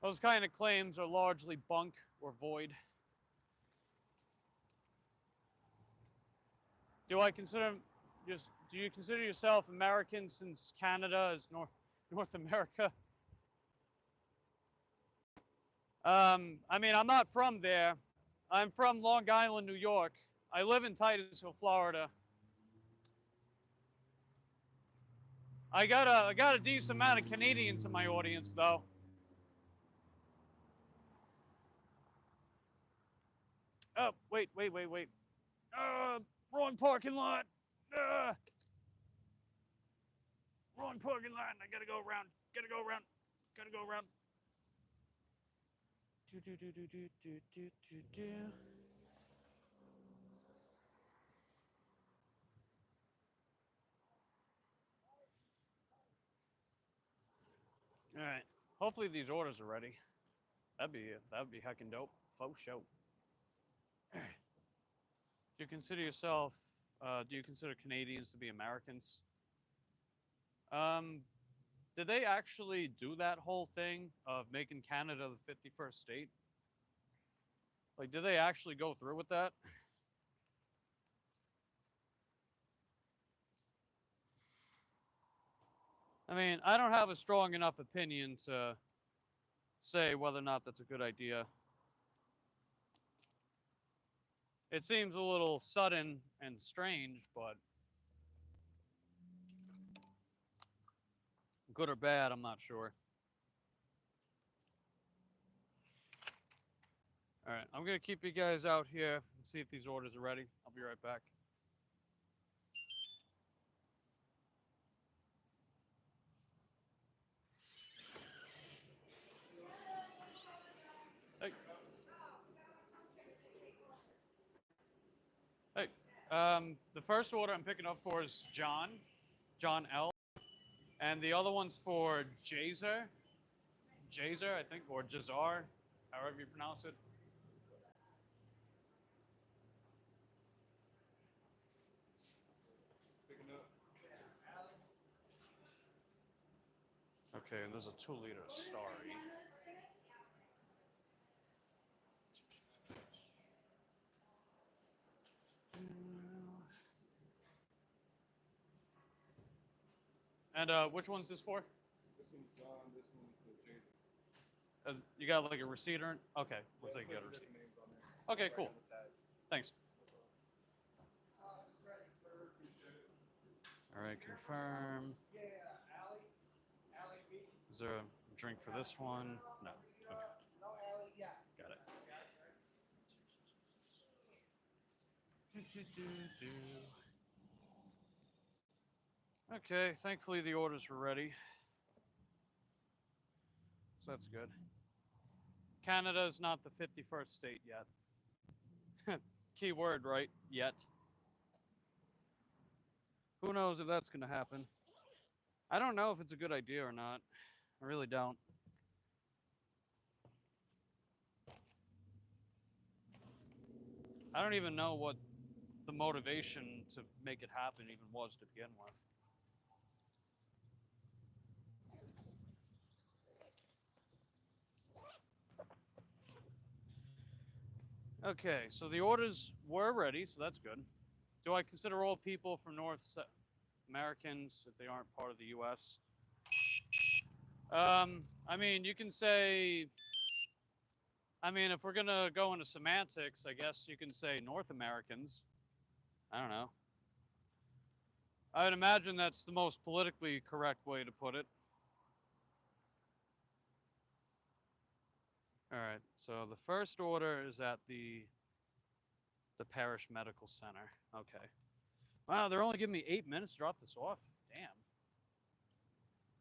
Speaker 1: those kind of claims are largely bunk or void. Do you consider yourself American since Canada is North America? I mean, I'm not from there. I'm from Long Island, New York. I live in Titusville, Florida. I got a decent amount of Canadians in my audience, though. Oh, wait. Wrong parking lot. Wrong parking lot. I gotta go around. Do. All right. Hopefully these orders are ready. That'd be heckin' dope. Faux show. Do you consider yourself? Do you consider Canadians to be Americans? Did they actually do that whole thing of making Canada the 51st state? Like, did they actually go through with that? I mean, I don't have a strong enough opinion to say whether or not that's a good idea. It seems a little sudden and strange, but good or bad, I'm not sure. All right, I'm gonna keep you guys out here and see if these orders are ready. I'll be right back. Hey. Hey. The first order I'm picking up for is John L. And the other one's for Jazer, I think, or Jazar, however you pronounce it. Okay, and there's a 2-liter Starry. And which one's this for?
Speaker 4: This one's John, this one's the Jason.
Speaker 1: You got like a receipt or? Okay, looks like you got a receipt. Okay, cool. Thanks. All right, confirm. Is there a drink for this one? No. Okay. Got it. Okay, thankfully the orders were ready. so that's good. Canada is not the 51st state yet. Key word, right? Yet. Who knows if that's going to happen? I don't know if it's a good idea or not. I really don't. I don't even know what the motivation to make it happen even was to begin with. Okay, so the orders were ready, so that's good. Do I consider all people from North Americans if they aren't part of the U.S.? I mean, you can say, I mean, if we're going to go into semantics, I guess you can say North Americans. I don't know. I would imagine that's the most politically correct way to put it. All right, so the first order is at the parish medical center. Okay. Wow, they're only giving me 8 minutes to drop this off. Damn.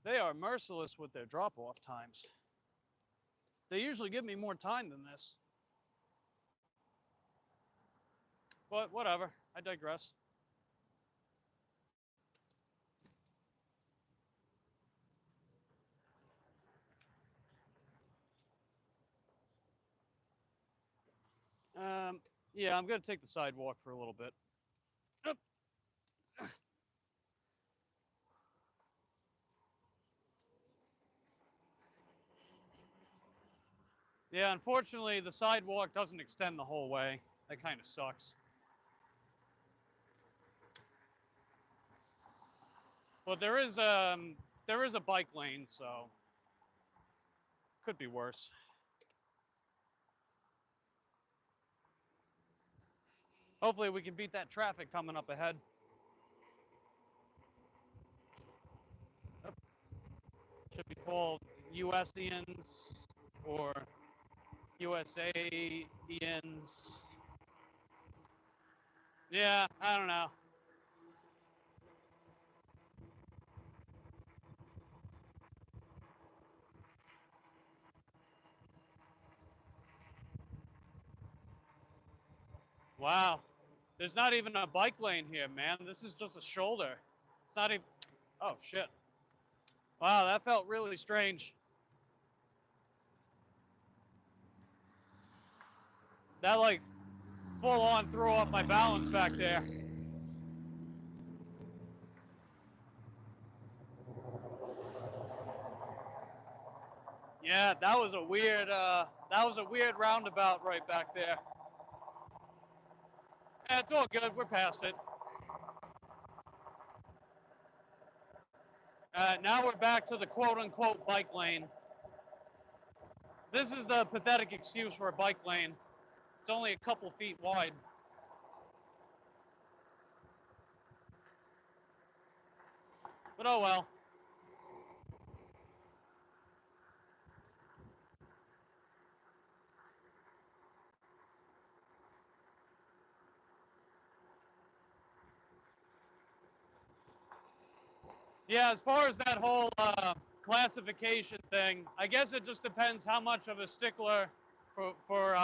Speaker 1: They are merciless with their drop-off times. They usually give me more time than this. But whatever, I digress. Yeah, I'm gonna take the sidewalk for a little bit. Up. Yeah, unfortunately, the sidewalk doesn't extend the whole way. That kind of sucks. But there is a bike lane, so could be worse. Hopefully, we can beat that traffic coming up ahead. Yep. Should be called USians or USAians. Yeah, I don't know. Wow. There's not even a bike lane here, man. This is just a shoulder. It's not even. Oh, shit. Wow, that felt really strange. That, like, full on threw off my balance back there. Yeah, that was a weird roundabout right back there. Yeah, it's all good. We're past it. Now we're back to the quote-unquote bike lane. This is the pathetic excuse for a bike lane. It's only a couple feet wide. But oh well. Yeah, as far as that whole classification thing, I guess it just depends how much of a stickler for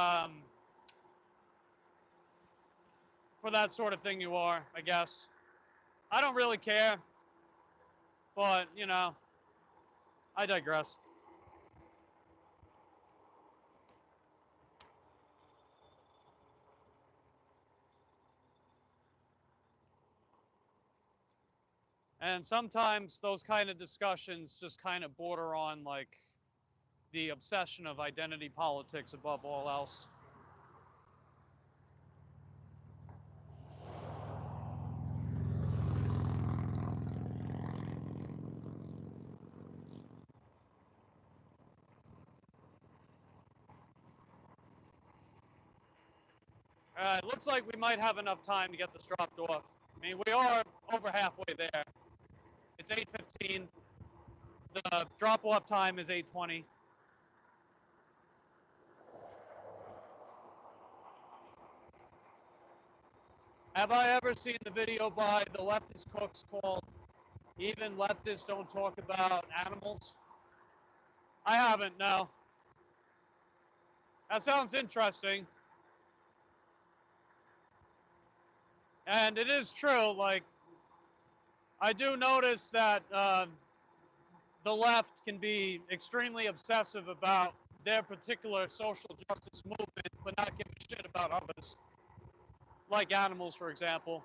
Speaker 1: that sort of thing you are, I guess. I don't really care, but, you know, I digress. And sometimes those kind of discussions just kind of border on, like, the obsession of identity politics above all else. It looks like we might have enough time to get this dropped off. I mean, we are over halfway there. It's 8:15. The drop-off time is 8:20. Have I ever seen the video by the leftist cooks called "Even Leftists Don't Talk About Animals"? I haven't, no. That sounds interesting. And it is true, like, I do notice that the left can be extremely obsessive about their particular social justice movement, but not give a shit about others, like animals, for example.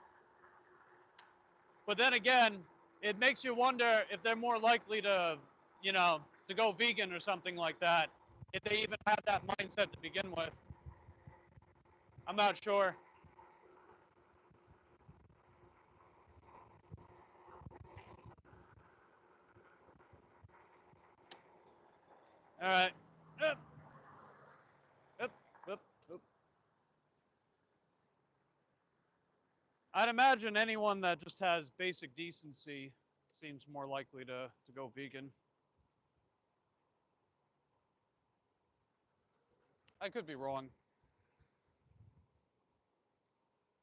Speaker 1: But then again, it makes you wonder if they're more likely to, you know, to go vegan or something like that, if they even have that mindset to begin with. I'm not sure. All right. Up, up, up, up. I'd imagine anyone that just has basic decency seems more likely to go vegan. I could be wrong.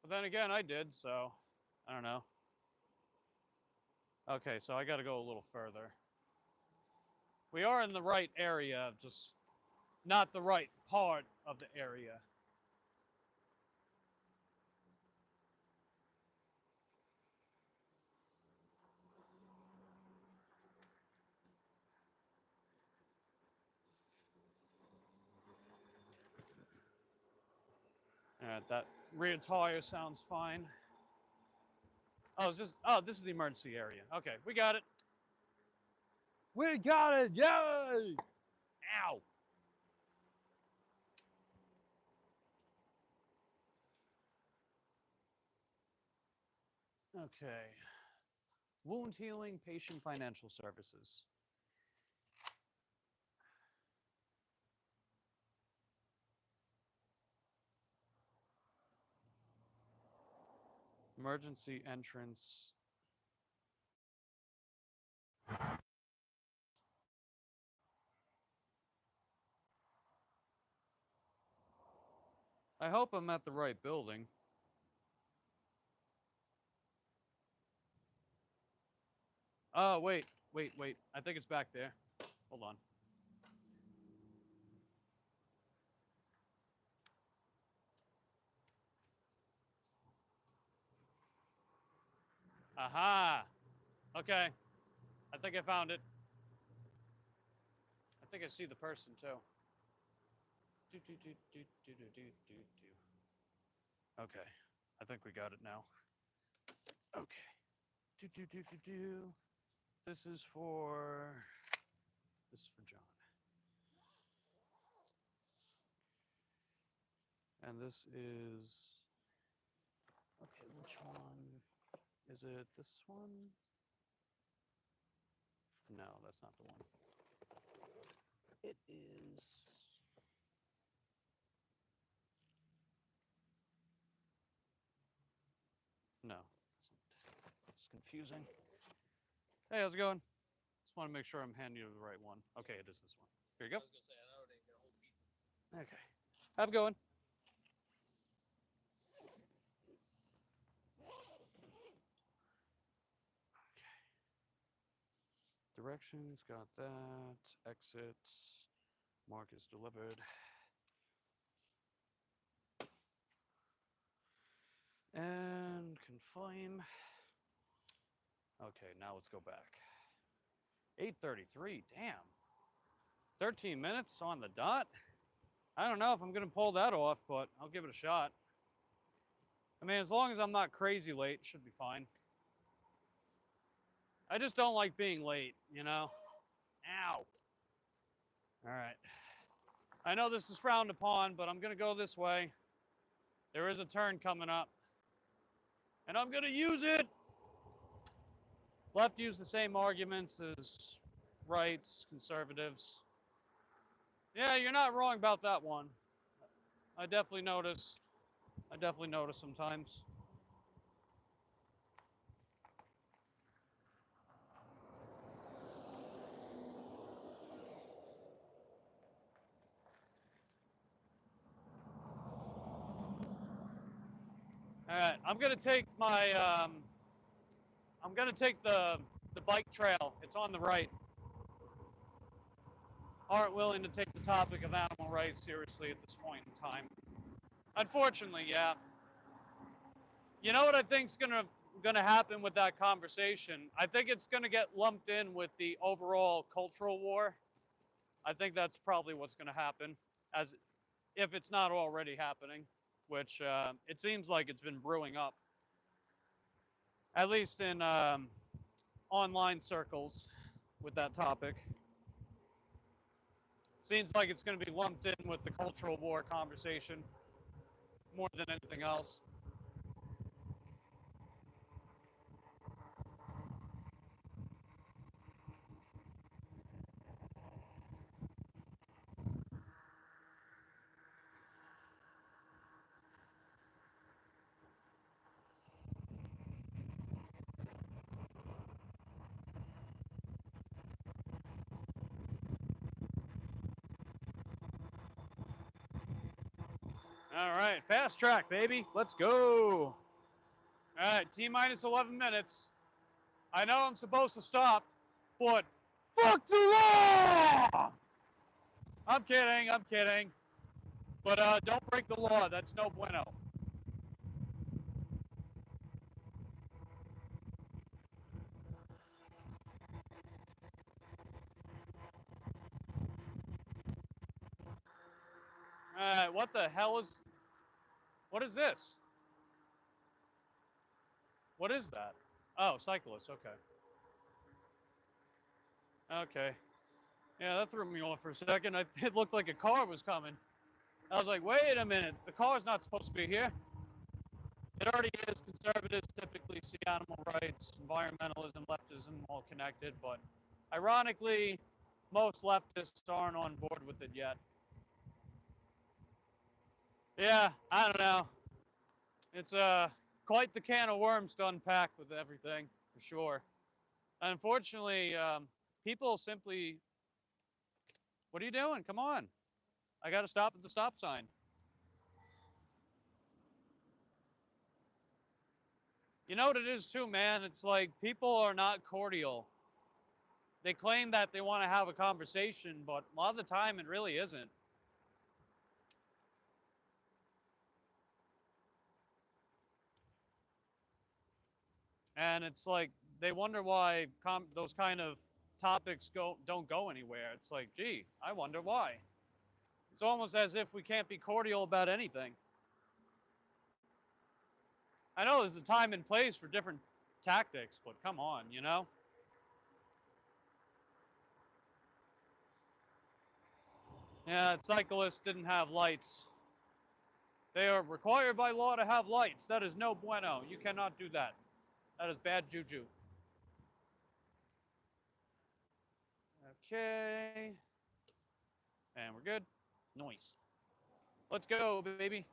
Speaker 1: But then again, I did, so I don't know. Okay, so I got to go a little further. We are in the right area, just not the right part of the area. All right, that rear tire sounds fine. Oh, this is the emergency area. Okay, we got it. We got it, yay! Ow. Okay. Wound healing, patient financial services. Emergency entrance. I hope I'm at the right building. Oh, wait. I think it's back there. Hold on. Aha. Okay. I think I found it. I think I see the person too. Okay. I think we got it now. Okay. This is for John. And this is okay, which one? Is it this one? No, that's not the one. It is. No, it's confusing. Hey, how's it going? Just want to make sure I'm handing you the right one. Okay, it is this one. Here you go.
Speaker 5: I was gonna say, I know they get whole pizzas.
Speaker 1: Okay. Have a good one. Okay. Directions, got that. Exit. Mark is delivered. And confine. Okay, now let's go back. 8:33, damn. 13 minutes on the dot. I don't know if I'm going to pull that off, but I'll give it a shot. I mean, as long as I'm not crazy late, should be fine. I just don't like being late, you know? Ow. All right. I know this is frowned upon, but I'm going to go this way. There is a turn coming up. And I'm going to use it. Left use the same arguments as rights, conservatives. Yeah, you're not wrong about that one. I definitely notice sometimes. All right, I'm gonna take my I'm gonna take the bike trail. It's on the right. aren't willing to take the topic of animal rights seriously at this point in time. Unfortunately, yeah. You know what I think's gonna happen with that conversation? I think it's gonna get lumped in with the overall cultural war. I think that's probably what's gonna happen, as if it's not already happening, which it seems like it's been brewing up, at least in online circles with that topic. Seems like it's going to be lumped in with the cultural war conversation more than anything else. All right, fast track, baby. Let's go. All right, T minus 11 minutes. I know I'm supposed to stop, but fuck the law! I'm kidding. But don't break the law. That's no bueno. All right, what the hell is... What is this? What is that? Oh, cyclist, okay. Okay. Yeah, that threw me off for a second. It looked like a car was coming. I was like, wait a minute, the car's not supposed to be here. It already is. Conservatives typically see animal rights, environmentalism, leftism all connected, but ironically, most leftists aren't on board with it yet. Yeah, I don't know. It's quite the can of worms to unpack with everything, for sure. Unfortunately, people simply... What are you doing? Come on. I got to stop at the stop sign. You know what it is too, man? It's like people are not cordial. They claim that they want to have a conversation, but a lot of the time it really isn't. And it's like they wonder why those kind of topics don't go anywhere. It's like, gee, I wonder why. It's almost as if we can't be cordial about anything. I know there's a time and place for different tactics, but come on, you know? Yeah, cyclists didn't have lights. They are required by law to have lights. That is no bueno. You cannot do that. That is bad juju. Okay. And we're good. Nice. Let's go, baby.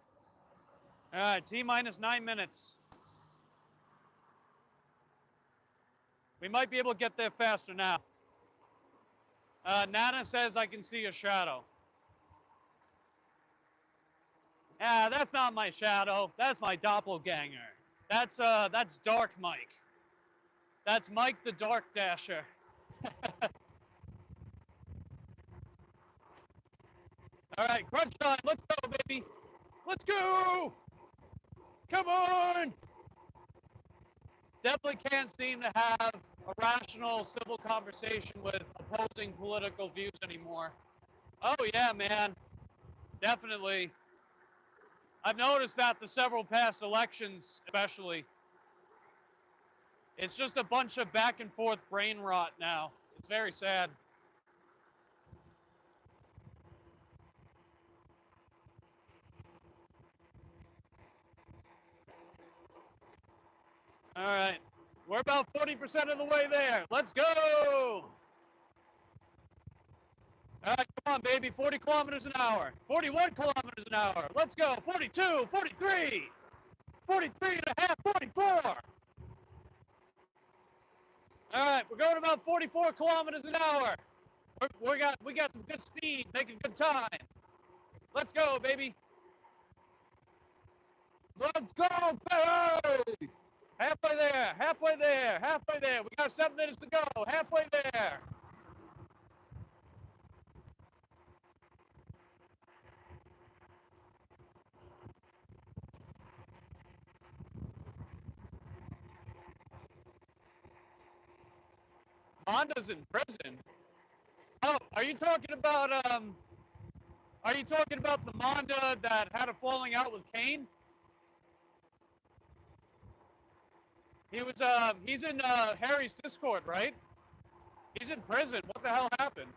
Speaker 1: All right, T minus 9 minutes. We might be able to get there faster now. Nana says I can see a shadow. Yeah, that's not my shadow. That's my doppelganger. That's Dark Mike. That's Mike the Dark Dasher. All right, crunch time. Let's go, baby. Let's go. Come on. Definitely can't seem to have a rational civil conversation with opposing political views anymore. Oh, yeah, man. Definitely. I've noticed that the several past elections, especially. It's just a bunch of back and forth brain rot now. It's very sad. All right. We're about 40% of the way there. Let's go. All right, come on, baby. 40 kilometers an hour. 41 kilometers an hour. Let's go. 42, 43, 43 and a half, 44. All right, we're going about 44 kilometers an hour. We got some good speed, making good time. Let's go, baby. Let's go, baby. Halfway there, halfway there, halfway there. We got 7 minutes to go. Halfway there. Honda's in prison. Oh, are you talking about the Monda that had a falling out with Kane? He's in Harry's Discord, right? He's in prison. What the hell happened?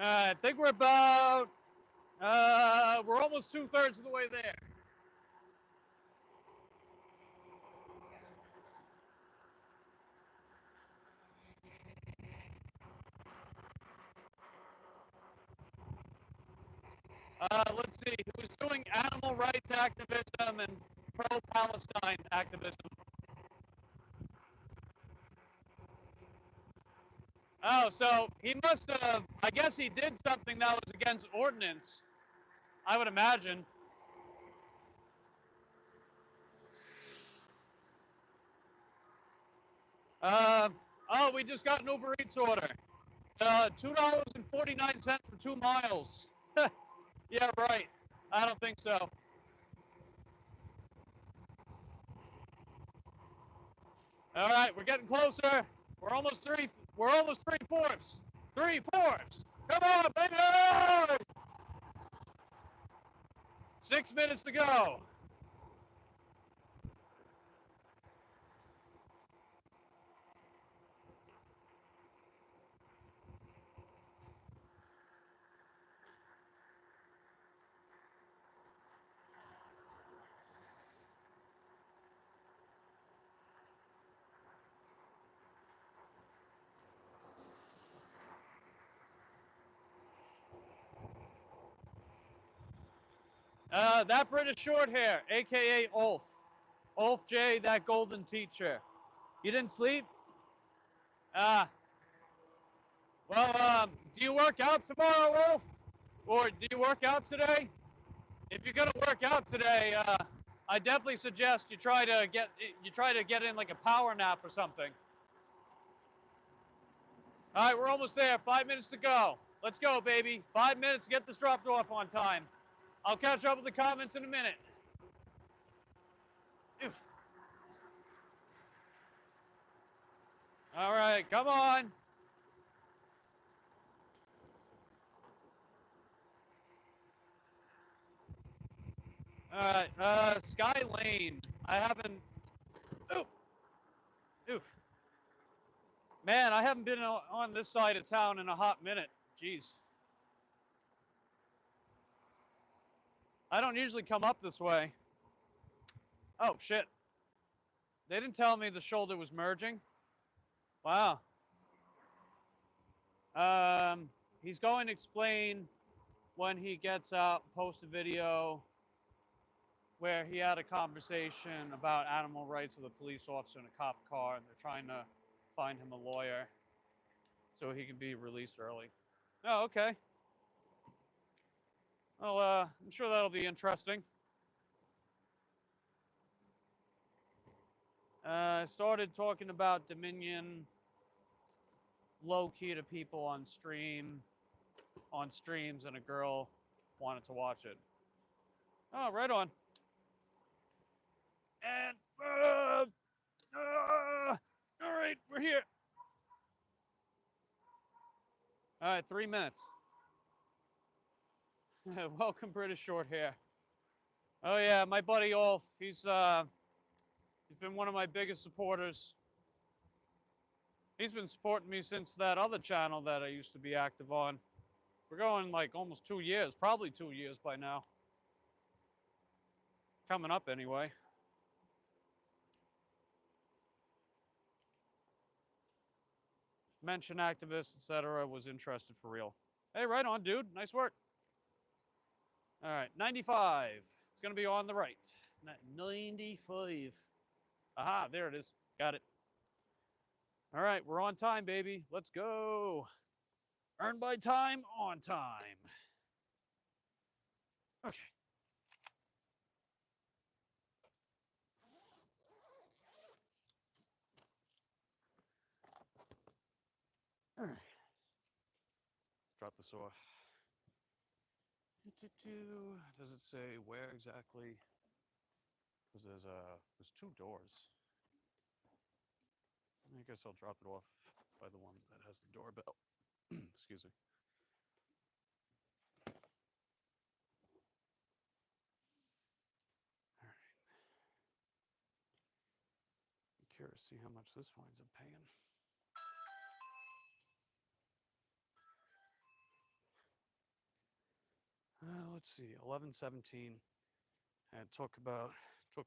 Speaker 1: I think we're about, we're almost 2/3 of the way there. Let's see, who's doing animal rights activism and pro-Palestine activism? Oh, so he must have, I guess he did something that was against ordinance, I would imagine. Oh, we just got an Uber Eats order. $2.49 for 2 miles. Yeah, right. I don't think so. All right, we're getting closer. We're almost 3/4. 3/4. Come on, baby! 6 minutes to go. That British short hair, aka Ulf. Ulf J, that golden teacher. You didn't sleep? Ah. Well, do you work out tomorrow, Ulf? Or do you work out today? If you're gonna work out today, I definitely suggest you try to get in like a power nap or something. All right, we're almost there. 5 minutes to go. Let's go, baby. 5 minutes to get this dropped off on time. I'll catch up with the comments in a minute. Oof. All right, come on. All right, Sky Lane. I haven't. Oof. Oof. Man, I haven't been on this side of town in a hot minute. Jeez. I don't usually come up this way. Oh, shit. They didn't tell me the shoulder was merging. Wow. He's going to explain when he gets out, post a video where he had a conversation about animal rights with a police officer in a cop car, and they're trying to find him a lawyer so he can be released early. Oh, okay. Well, I'm sure that'll be interesting. I started talking about Dominion low-key to people on streams, and a girl wanted to watch it. Oh, right on. And, all right, we're here. All right, 3 minutes. Welcome, British short hair. Oh yeah, my buddy Ulf. He's been one of my biggest supporters. He's been supporting me since that other channel that I used to be active on. We're going like almost 2 years, probably 2 years by now. Coming up anyway. Mention activists, etc. Was interested for real. Hey, right on, dude. Nice work. All right, 95. It's gonna be on the right. 95. Aha, there it is. Got it. All right, we're on time, baby. Let's go. Earn by time, on time. Okay. All right.
Speaker 3: drop this off. Does it say where exactly? Because there's two doors. I guess I'll drop it off by the one that has the doorbell. Excuse me. All right. I'm curious to see how much this winds up paying. Let's see, 11:17. And it took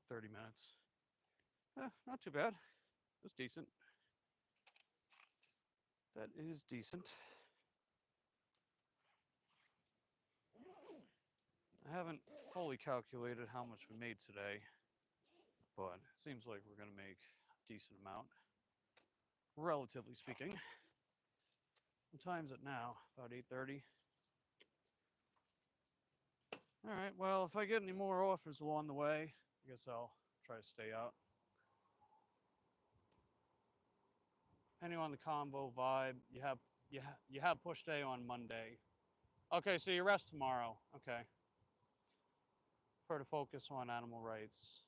Speaker 3: 30 minutes. Not too bad. It was decent. That is decent. I haven't fully calculated how much we made today, but it seems like we're going to make a decent amount, relatively speaking. What time's it now? About 8:30. All right, well, if I get any more offers along the way, I guess I'll try to stay out. Depending on the combo vibe, you have push day on Monday. Okay, so you rest tomorrow. Okay. Try to focus on animal rights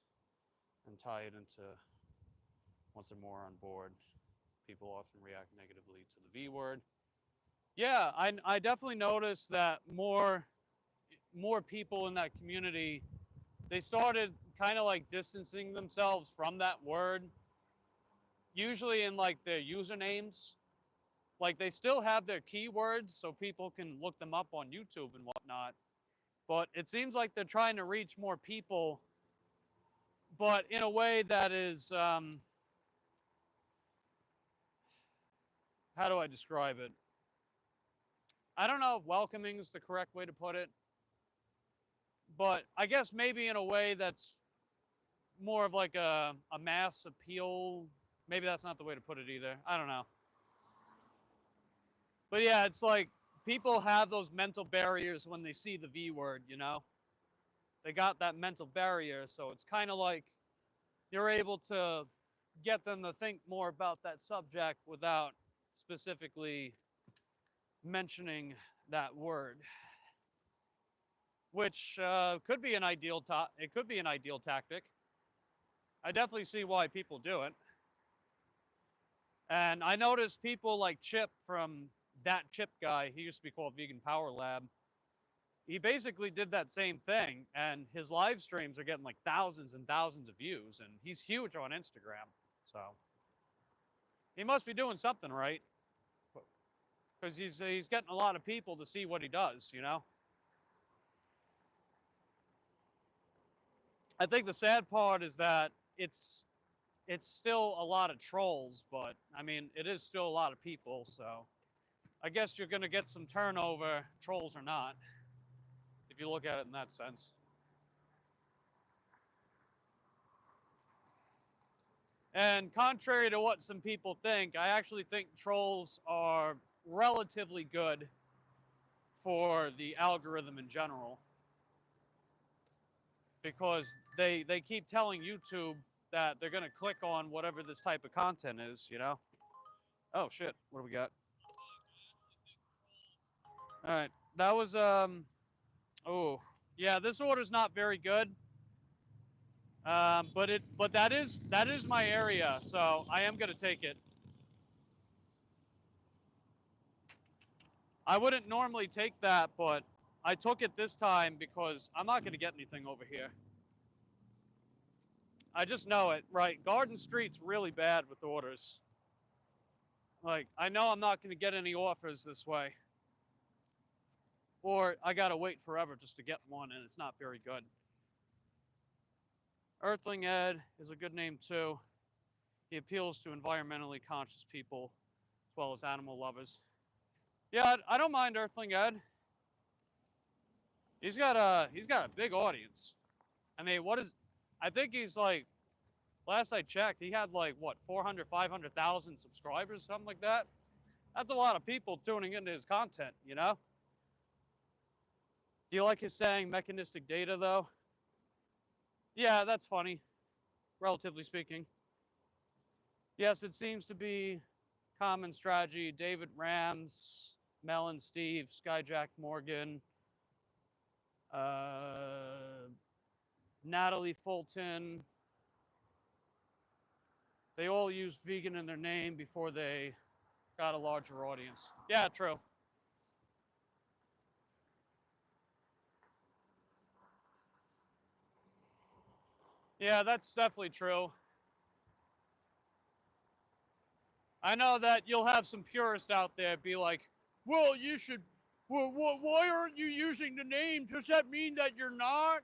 Speaker 3: and tie it into once they're more on board. People often react negatively to the V word. Yeah, I definitely noticed that more people in that community, they started kind of like distancing themselves from that word. Usually in like their usernames. Like they still have their keywords so people can look them up on YouTube and whatnot. But it seems like they're trying to reach more people, but in a way that is, how do I describe it? I don't know if welcoming is the correct way to put it, but I guess maybe in a way that's more of like a mass appeal. Maybe that's not the way to put it either. I don't know. But yeah, it's like people have those mental barriers when they see the V word, you know? They got that mental barrier, so it's kind of like you're able to get them to think more about that subject without specifically mentioning that word, which could be an ideal it could be an ideal tactic. I definitely see why people do it. And I noticed people like Chip from That Chip Guy, he used to be called Vegan Power Lab. He basically did that same thing, and his live streams are getting like thousands and thousands of views, and he's huge on Instagram. So he must be doing something right, because he's getting a lot of people to see what he does, you know? I think the sad part is that it's still a lot of trolls, but I mean, it is still a lot of people, so I guess you're going to get some turnover, trolls or not, if you look at it in that sense. And contrary to what some people think, I actually think trolls are relatively good for the algorithm in general, because they keep telling YouTube that they're going to click on whatever this type of content is, you know? Oh, shit. What do we got? All right. That was, oh, yeah, this order's not very good. But that is my area, so I am going to take it. I wouldn't normally take that, but I took it this time because I'm not going to get anything over here. I just know it, right? Garden Street's really bad with orders. Like, I know I'm not going to get any offers this way. Or I got to wait forever just to get one, and it's not very good. Earthling Ed is a good name, too. He appeals to environmentally conscious people as well as animal lovers. Yeah, I don't mind Earthling Ed. He's got a big audience. I mean, I think he's like, last I checked, he had like, what, 400, 500,000 subscribers, something like that. That's a lot of people tuning into his content, you know? Do you like his saying mechanistic data, though? Yeah, that's funny, relatively speaking. Yes, it seems to be common strategy. David Rams
Speaker 1: Melon Steve, Skyjack Morgan, Natalie Fulton. They all used vegan in their name before they got a larger audience. Yeah, true. Yeah, that's definitely true. I know that you'll have some purists out there be like, well, you should, well, why aren't you using the name? Does that mean that you're not?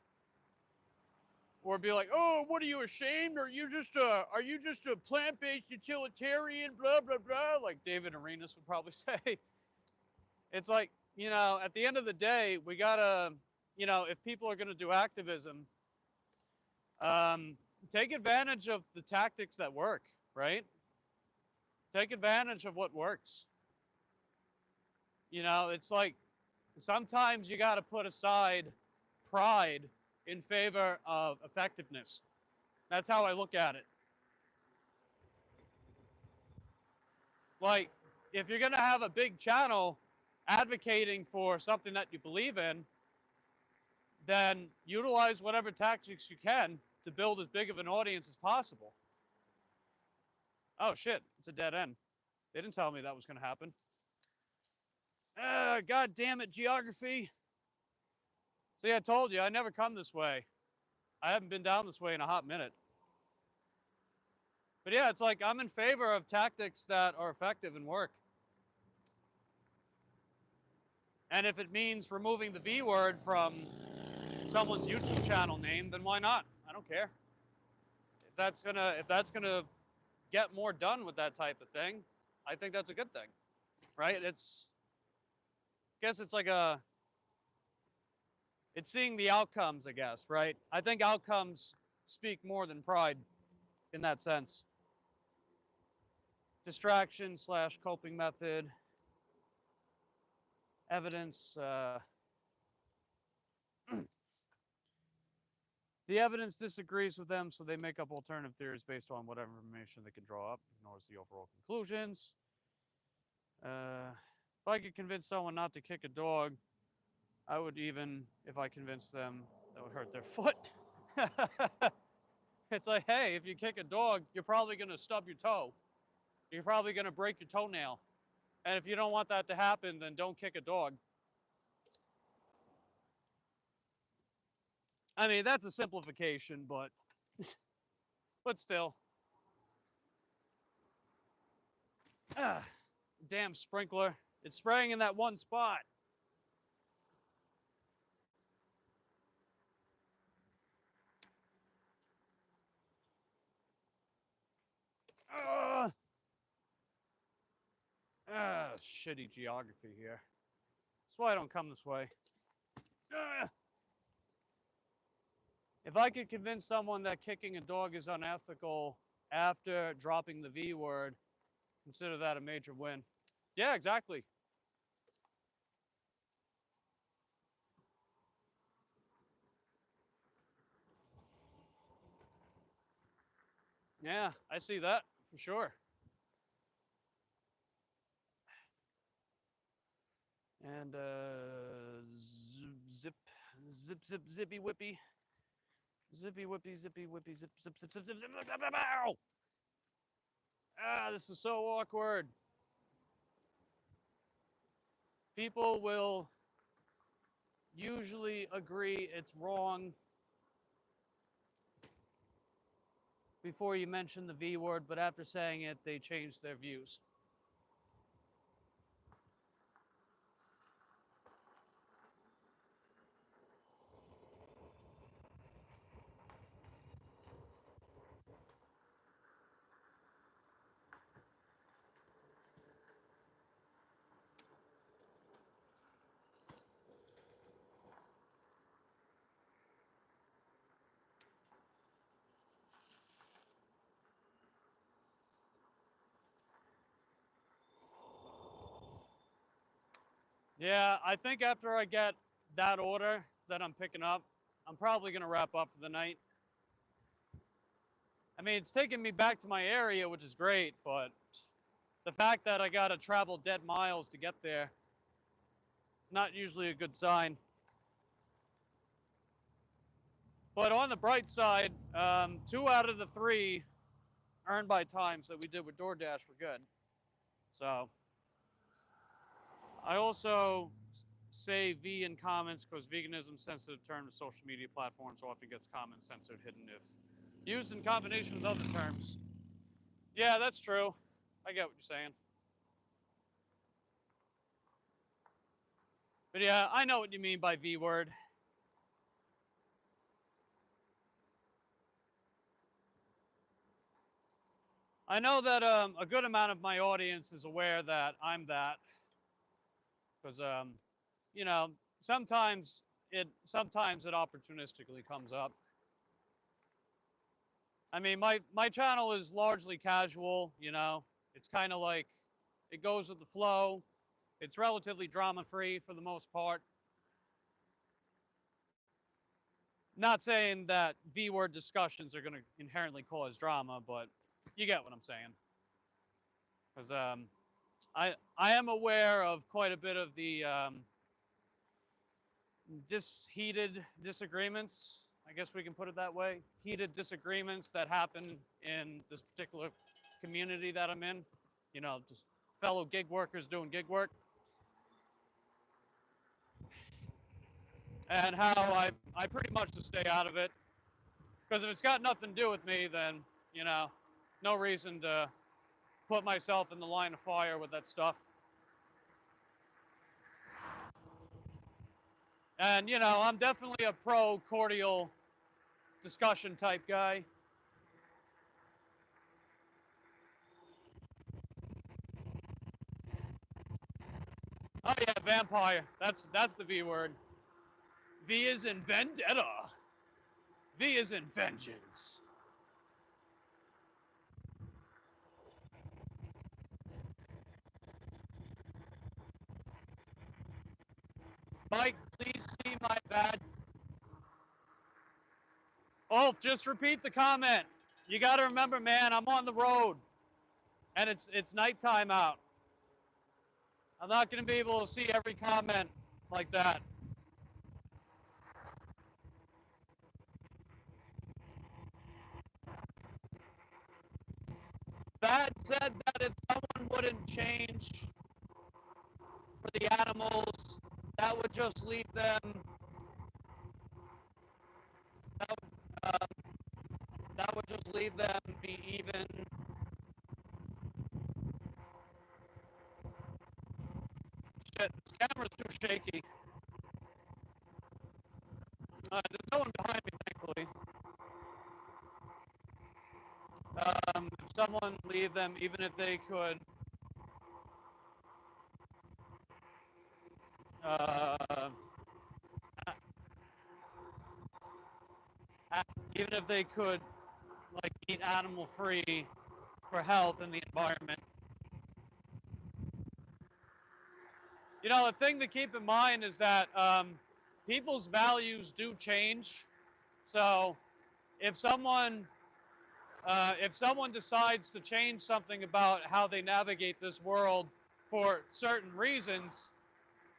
Speaker 1: Or be like, oh, what are you ashamed? Are you just a plant-based utilitarian? Blah blah blah. Like David Arenas would probably say. It's like, at the end of the day, we gotta, if people are gonna do activism, take advantage of the tactics that work, right? Take advantage of what works. It's like sometimes you got to put aside pride in favor of effectiveness. That's how I look at it. Like, if you're going to have a big channel advocating for something that you believe in, then utilize whatever tactics you can to build as big of an audience as possible. Oh, shit. It's a dead end. They didn't tell me that was going to happen. God damn it, geography. See, I told you, I never come this way. I haven't been down this way in a hot minute. But yeah, it's like I'm in favor of tactics that are effective and work. And if it means removing the V word from someone's YouTube channel name, then why not? I don't care. If that's gonna get more done with that type of thing, I think that's a good thing, right? I guess it's like it's seeing the outcomes, I guess, right? I think outcomes speak more than pride in that sense. Distraction / coping method. Evidence. The evidence disagrees with them, so they make up alternative theories based on whatever information they can draw up, ignores the overall conclusions. If I could convince someone not to kick a dog, I would even, if I convinced them, that would hurt their foot. It's like, hey, if you kick a dog, you're probably going to stub your toe. You're probably going to break your toenail. And if you don't want that to happen, then don't kick a dog. I mean, that's a simplification, but still. Damn sprinkler. It's spraying in that one spot. Shitty geography here. That's why I don't come this way. If I could convince someone that kicking a dog is unethical after dropping the V word, consider that a major win. Yeah, exactly. Yeah, I see that for sure. And zippy whippy. Zippy whippy, zippy whippy, zip, zip, zip, zip, zip, zip, zip, zip, ow! This is so awkward. People will usually agree it's wrong before you mention the V word, but after saying it, they change their views. Yeah, I think after I get that order that I'm picking up, I'm probably going to wrap up for the night. I mean, it's taking me back to my area, which is great, but the fact that I got to travel dead miles to get there Not usually a good sign. But on the bright side, 2 out of the 3 earned by times that we did with Doordash were good. So I also say V in comments because veganism sensitive term to social media platforms often gets comments censored hidden if used in combination with other terms. Yeah, that's true. I get what you're saying. But yeah, I know what you mean by V word. I know that a good amount of my audience is aware that I'm that. Because, you know, sometimes it opportunistically comes up. I mean, my channel is largely casual, you know. It's kind of like it goes with the flow. It's relatively drama-free for the most part. Not saying that V-word discussions are going to inherently cause drama, but you get what I'm saying. Because I am aware of quite a bit of the heated disagreements, I guess we can put it that way, heated disagreements that happen in this particular community that I'm in, you know, just fellow gig workers doing gig work. And how I pretty much just stay out of it. Because if it's got nothing to do with me, then, you know, no reason to put myself in the line of fire with that stuff. And, you know, I'm definitely a pro-cordial discussion type guy. Oh yeah, vampire. That's the V word. V is in vendetta. V is in vengeance. Mike, please see my badge. Oh, just repeat the comment. You got to remember, man, I'm on the road, and it's nighttime out. I'm not going to be able to see every comment like that. That said that if someone wouldn't change for the animals, that would just leave them. That would just leave them be even. Shit, this camera's too shaky. There's no one behind me, thankfully. If someone leave them, even if they could, even if they could, like, eat animal free for health and the environment. You know, the thing to keep in mind is that people's values do change. So if someone decides to change something about how they navigate this world for certain reasons,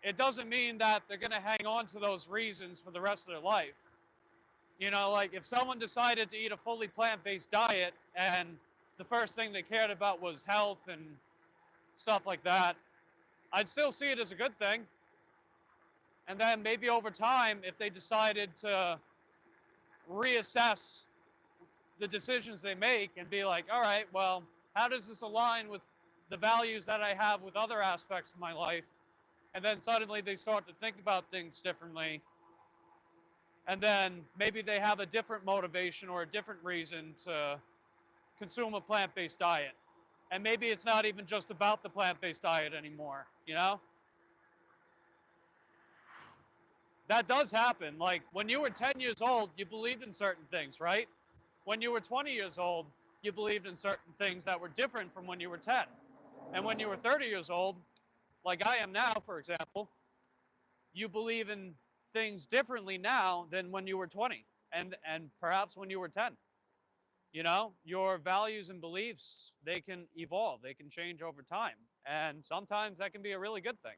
Speaker 1: it doesn't mean that they're going to hang on to those reasons for the rest of their life. You know, like if someone decided to eat a fully plant-based diet and the first thing they cared about was health and stuff like that, I'd still see it as a good thing. And then maybe over time, if they decided to reassess the decisions they make and be like, all right, well, how does this align with the values that I have with other aspects of my life? And then suddenly they start to think about things differently. And then maybe they have a different motivation or a different reason to consume a plant-based diet. And maybe it's not even just about the plant-based diet anymore, you know? That does happen. Like when you were 10 years old, you believed in certain things, right? When you were 20 years old, you believed in certain things that were different from when you were 10. And when you were 30 years old, like I am now, for example, you believe in things differently now than when you were 20 and perhaps when you were 10. You know, your values and beliefs, they can evolve, they can change over time. And sometimes that can be a really good thing.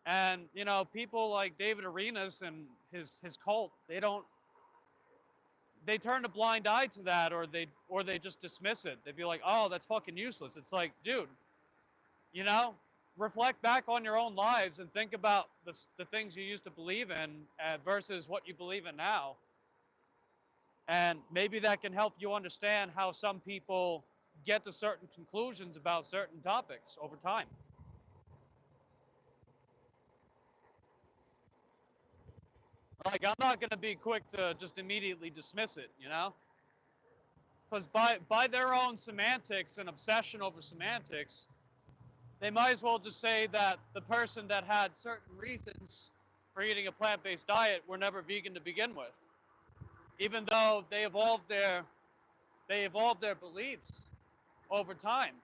Speaker 1: And, you know, people like David Arenas and his cult, they turn a blind eye to that, or they just dismiss it. They'd be like, "Oh, that's fucking useless." It's like, dude, you know, reflect back on your own lives and think about the things you used to believe in versus what you believe in now. And maybe that can help you understand how some people get to certain conclusions about certain topics over time. Like, I'm not going to be quick to just immediately dismiss it, you know? Because by their own semantics and obsession over semantics, they might as well just say that the person that had certain reasons for eating a plant-based diet were never vegan to begin with, even though they evolved their beliefs over time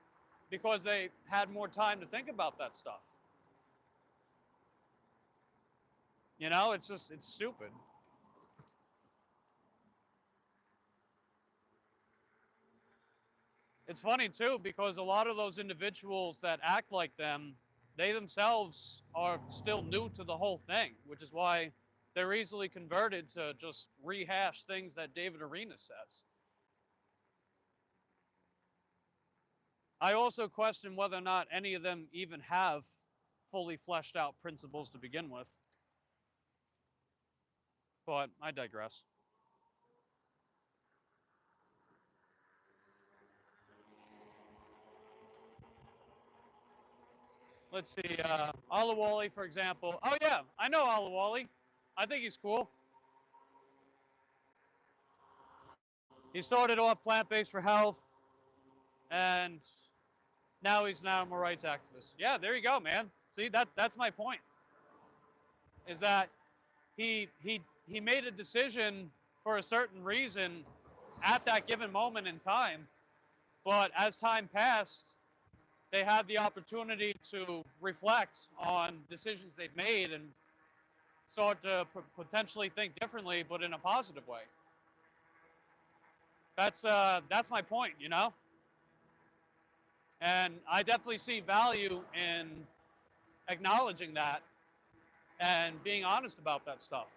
Speaker 1: because they had more time to think about that stuff. You know, it's stupid. It's funny too, because a lot of those individuals that act like them, they themselves are still new to the whole thing, which is why they're easily converted to just rehash things that David Arenas says. I also question whether or not any of them even have fully fleshed out principles to begin with. But I digress. Let's see, Alawali, for example. Oh yeah, I know Alawali. I think he's cool. He started off plant-based for health, and now he's an animal rights activist. Yeah, there you go, man. See, that's my point. Is that he made a decision for a certain reason at that given moment in time, but as time passed, they had the opportunity to reflect on decisions they've made and start to potentially think differently, but in a positive way. That's my point, you know? And I definitely see value in acknowledging that and being honest about that stuff.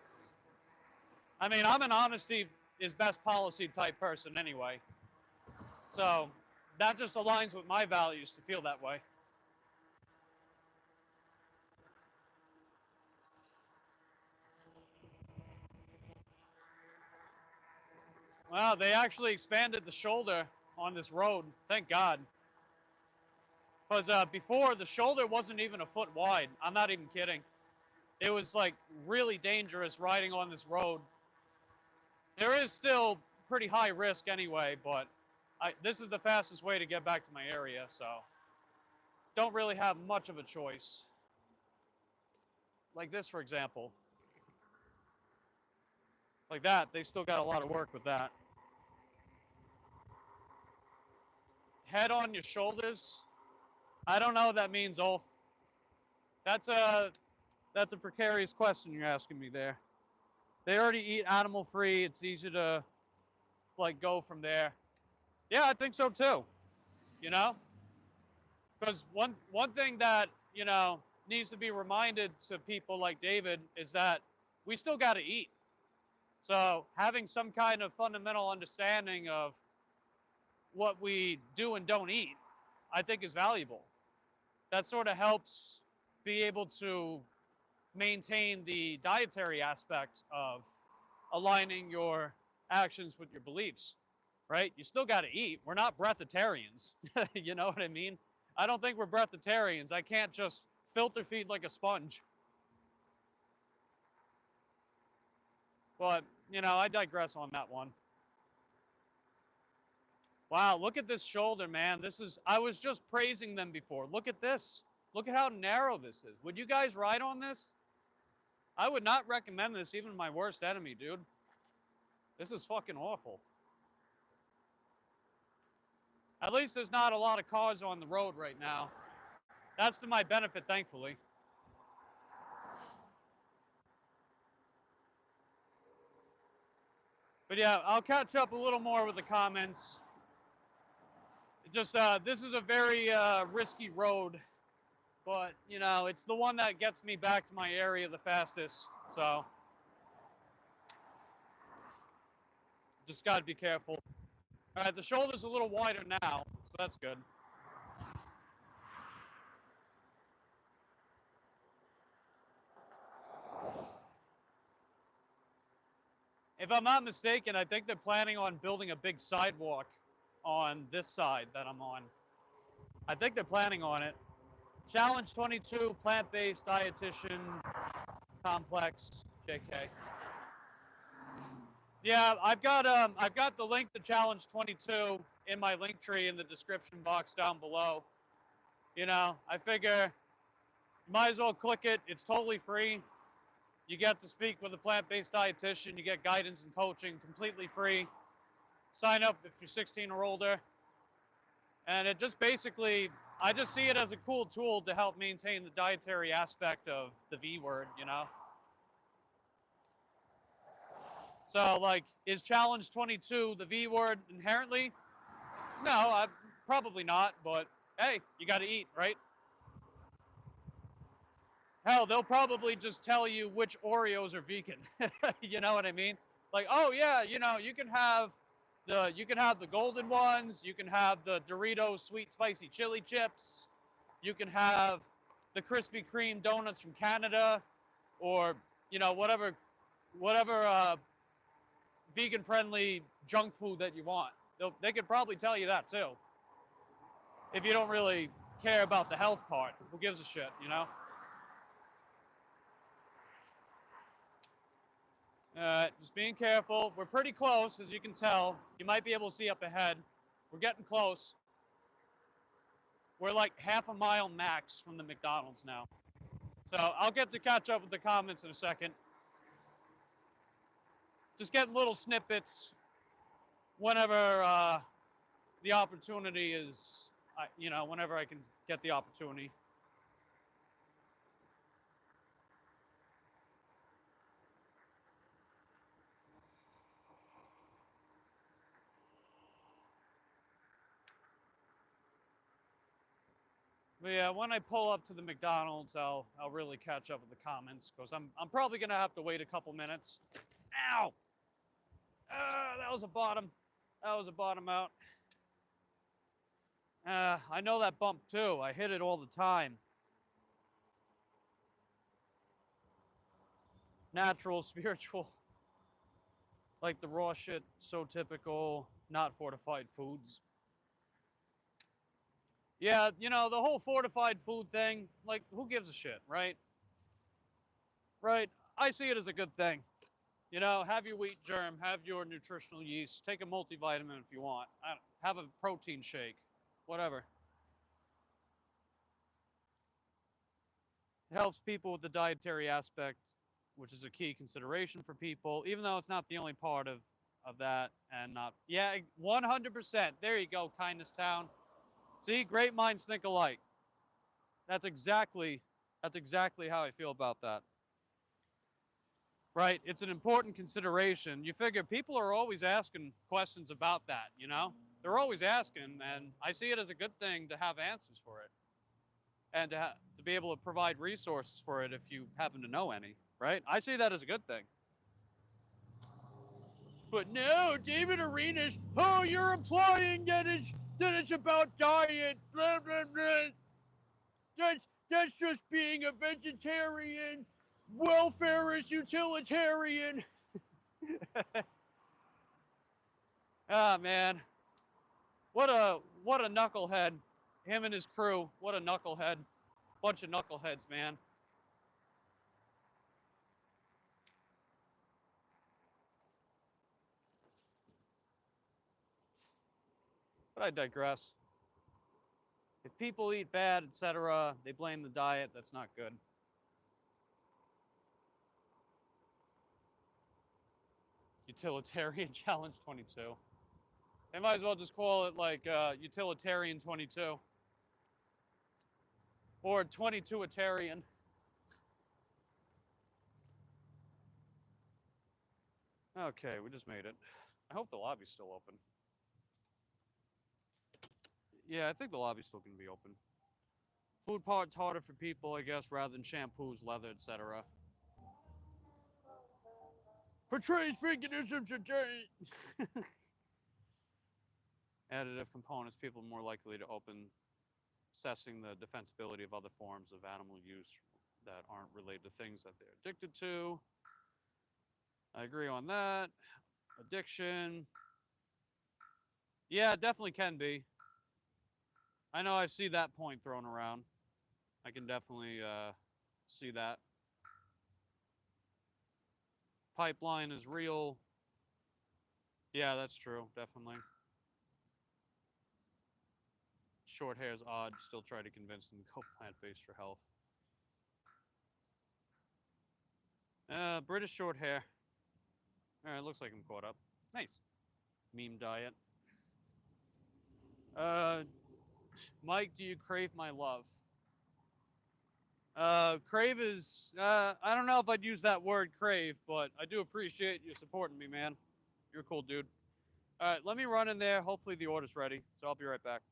Speaker 1: I mean, I'm an honesty is best policy type person anyway. So that just aligns with my values to feel that way. Well, they actually expanded the shoulder on this road. Thank God. Because before, the shoulder wasn't even a foot wide. I'm not even kidding. It was like really dangerous riding on this road. There is still pretty high risk anyway, but this is the fastest way to get back to my area, so don't really have much of a choice. Like this, for example. Like that, they still got a lot of work with that. Head on your shoulders. I don't know what that means, Ulf. That's a precarious question you're asking me there. They already eat animal free. It's easy to like go from there. Yeah, I think so too. You know? Because one thing that, you know, needs to be reminded to people like David is that we still got to eat. So having some kind of fundamental understanding of what we do and don't eat, I think is valuable. That sort of helps be able to maintain the dietary aspect of aligning your actions with your beliefs, right? You still got to eat. We're not breatharians. You know what I mean? I don't think we're breatharians. I can't just filter feed like a sponge. But, you know, I digress on that one. Wow, look at this shoulder, man. I was just praising them before. Look at this. Look at how narrow this is. Would you guys ride on this? I would not recommend this even to my worst enemy, dude. This is fucking awful. At least there's not a lot of cars on the road right now. That's to my benefit, thankfully. But yeah, I'll catch up a little more with the comments. Just, this is a very risky road, but you know, it's the one that gets me back to my area the fastest. So just got to be careful. All right, the shoulder's a little wider now, so that's good. If I'm not mistaken, I think they're planning on building a big sidewalk on this side that I'm on. I think they're planning on it. Challenge 22, plant-based dietitian complex, JK. Yeah, I've got the link to Challenge 22 in my link tree in the description box down below. You know, I figure you might as well click it. It's totally free. You get to speak with a plant-based dietitian. You get guidance and coaching completely free. Sign up if you're 16 or older. And it just basically, I just see it as a cool tool to help maintain the dietary aspect of the V word, you know? So, like, is Challenge 22 the V word inherently? No, probably not, but hey, you got to eat, right? Hell, they'll probably just tell you which Oreos are vegan. You know what I mean? Like, oh yeah, you know, you can have the golden ones, you can have the Doritos sweet spicy chili chips, you can have the Krispy Kreme donuts from Canada, or you know, whatever vegan friendly junk food that you want. They could probably tell you that too. If you don't really care about the health part, who gives a shit, you know? Just being careful. We're pretty close, as you can tell. You might be able to see up ahead. We're getting close. We're like half a mile max from the McDonald's now. So I'll get to catch up with the comments in a second. Just getting little snippets whenever the opportunity is, you know, whenever I can get the opportunity. But yeah, when I pull up to the McDonald's, I'll really catch up with the comments because I'm probably gonna have to wait a couple minutes. Ow! That was a bottom. That was a bottom out. I know that bump too. I hit it all the time. Natural, spiritual, like the raw shit, so typical, not fortified foods. Yeah, you know, the whole fortified food thing, like, who gives a shit, right? Right? I see it as a good thing. You know, have your wheat germ, have your nutritional yeast, take a multivitamin if you want, have a protein shake, whatever. It helps people with the dietary aspect, which is a key consideration for people, even though it's not the only part of that, and not, yeah, 100%. There you go, Kindness Town. See, great minds think alike. That's exactly how I feel about that. Right? It's an important consideration. You figure people are always asking questions about that, you know? They're always asking, and I see it as a good thing to have answers for it. And to be able to provide resources for it if you happen to know any, right? I see that as a good thing. But no, David Arenas, oh, you're implying that it's about diet, blah, blah, blah. That's just being a vegetarian. Welfare is utilitarian. Ah, man. What a knucklehead. Him and his crew. What a knucklehead. Bunch of knuckleheads, man. But I digress. If people eat bad, etc., they blame the diet. That's not good. Utilitarian Challenge 22. They might as well just call it like Utilitarian 22. Or 22-itarian. Okay, we just made it. I hope the lobby's still open. Yeah, I think the lobby's still going to be open. Food part's harder for people, I guess, rather than shampoos, leather, etc. Portrays veganism today. Additive components, people are more likely to open assessing the defensibility of other forms of animal use that aren't related to things that they're addicted to. I agree on that. Addiction. Yeah, it definitely can be. I know I see that point thrown around. I can definitely see that. Pipeline is real. Yeah, that's true, definitely. Short hair is odd. Still try to convince them to go plant-based for health. British short hair. All right, looks like I'm caught up. Nice. Meme diet. Mike, do you crave my love? Crave is, I don't know if I'd use that word crave, but I do appreciate you supporting me, man. You're a cool dude. All right, let me run in there. Hopefully the order's ready, so I'll be right back.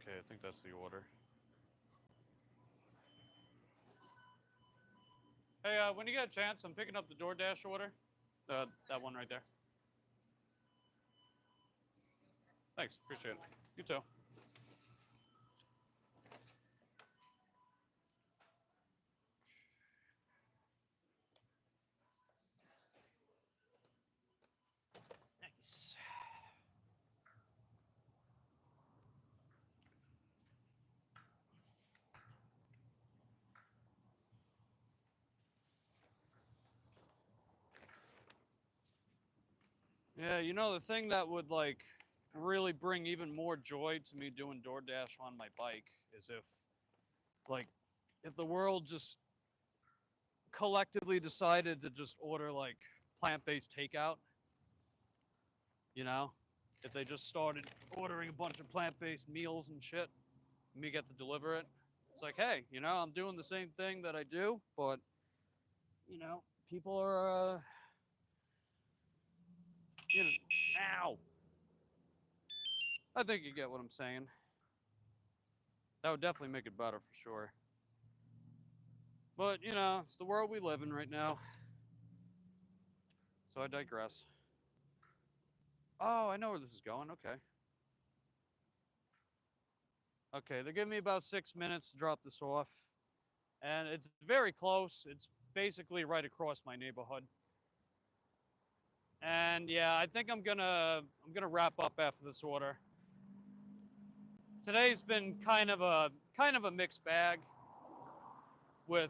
Speaker 1: Okay, I think that's the order. Hey, when you get a chance, I'm picking up the Doordash order. That one right there. Thanks, appreciate it. You too. Nice. Yeah, you know, the thing that would like really bring even more joy to me doing DoorDash on my bike is if the world just collectively decided to just order like plant-based takeout, you know? If they just started ordering a bunch of plant-based meals and shit, and me get to deliver it. It's like, hey, you know, I'm doing the same thing that I do, but you know, people are you know, ow. I think you get what I'm saying. That would definitely make it better for sure. But, you know, it's the world we live in right now. So I digress. Oh, I know where this is going. Okay. Okay, they're giving me about 6 minutes to drop this off. And it's very close. It's basically right across my neighborhood. And yeah, I think I'm gonna wrap up after this order. Today's been kind of a mixed bag with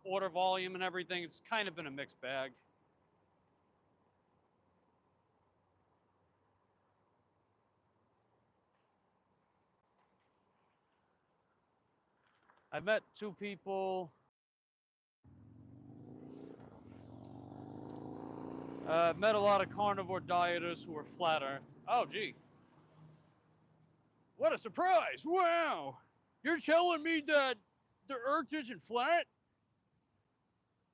Speaker 1: order volume and everything. It's kind of been a mixed bag. I met 2 people. Met a lot of carnivore dieters who were flat earth. Oh, gee. What a surprise! Wow! You're telling me that the earth isn't flat?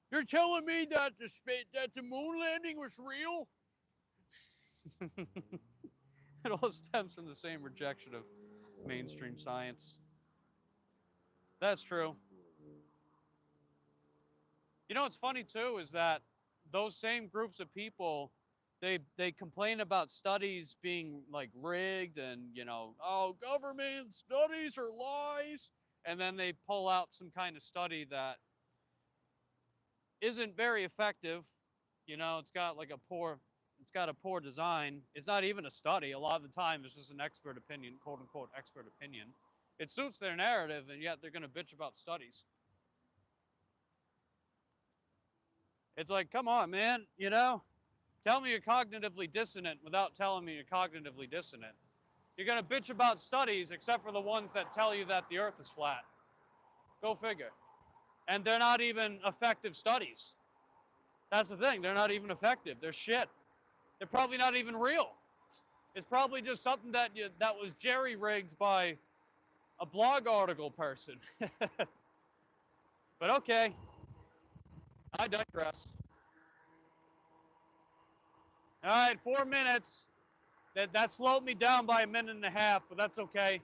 Speaker 1: You're telling me that the moon landing was real? It all stems from the same rejection of mainstream science. That's true. You know what's funny too is that those same groups of people, they complain about studies being like rigged and, you know, oh, government studies are lies, and then they pull out some kind of study that isn't very effective. You know, it's got a poor design. It's not even a study. A lot of the time it's just an expert opinion, quote unquote expert opinion. It suits their narrative, and yet they're going to bitch about studies. It's like, come on, man, you know? Tell me you're cognitively dissonant without telling me you're cognitively dissonant. You're going to bitch about studies except for the ones that tell you that the earth is flat. Go figure. And they're not even effective studies. That's the thing. They're not even effective. They're shit. They're probably not even real. It's probably just something that that was jerry-rigged by a blog article person. But okay, I digress. All right, 4 minutes. That slowed me down by a minute and a half, but that's okay.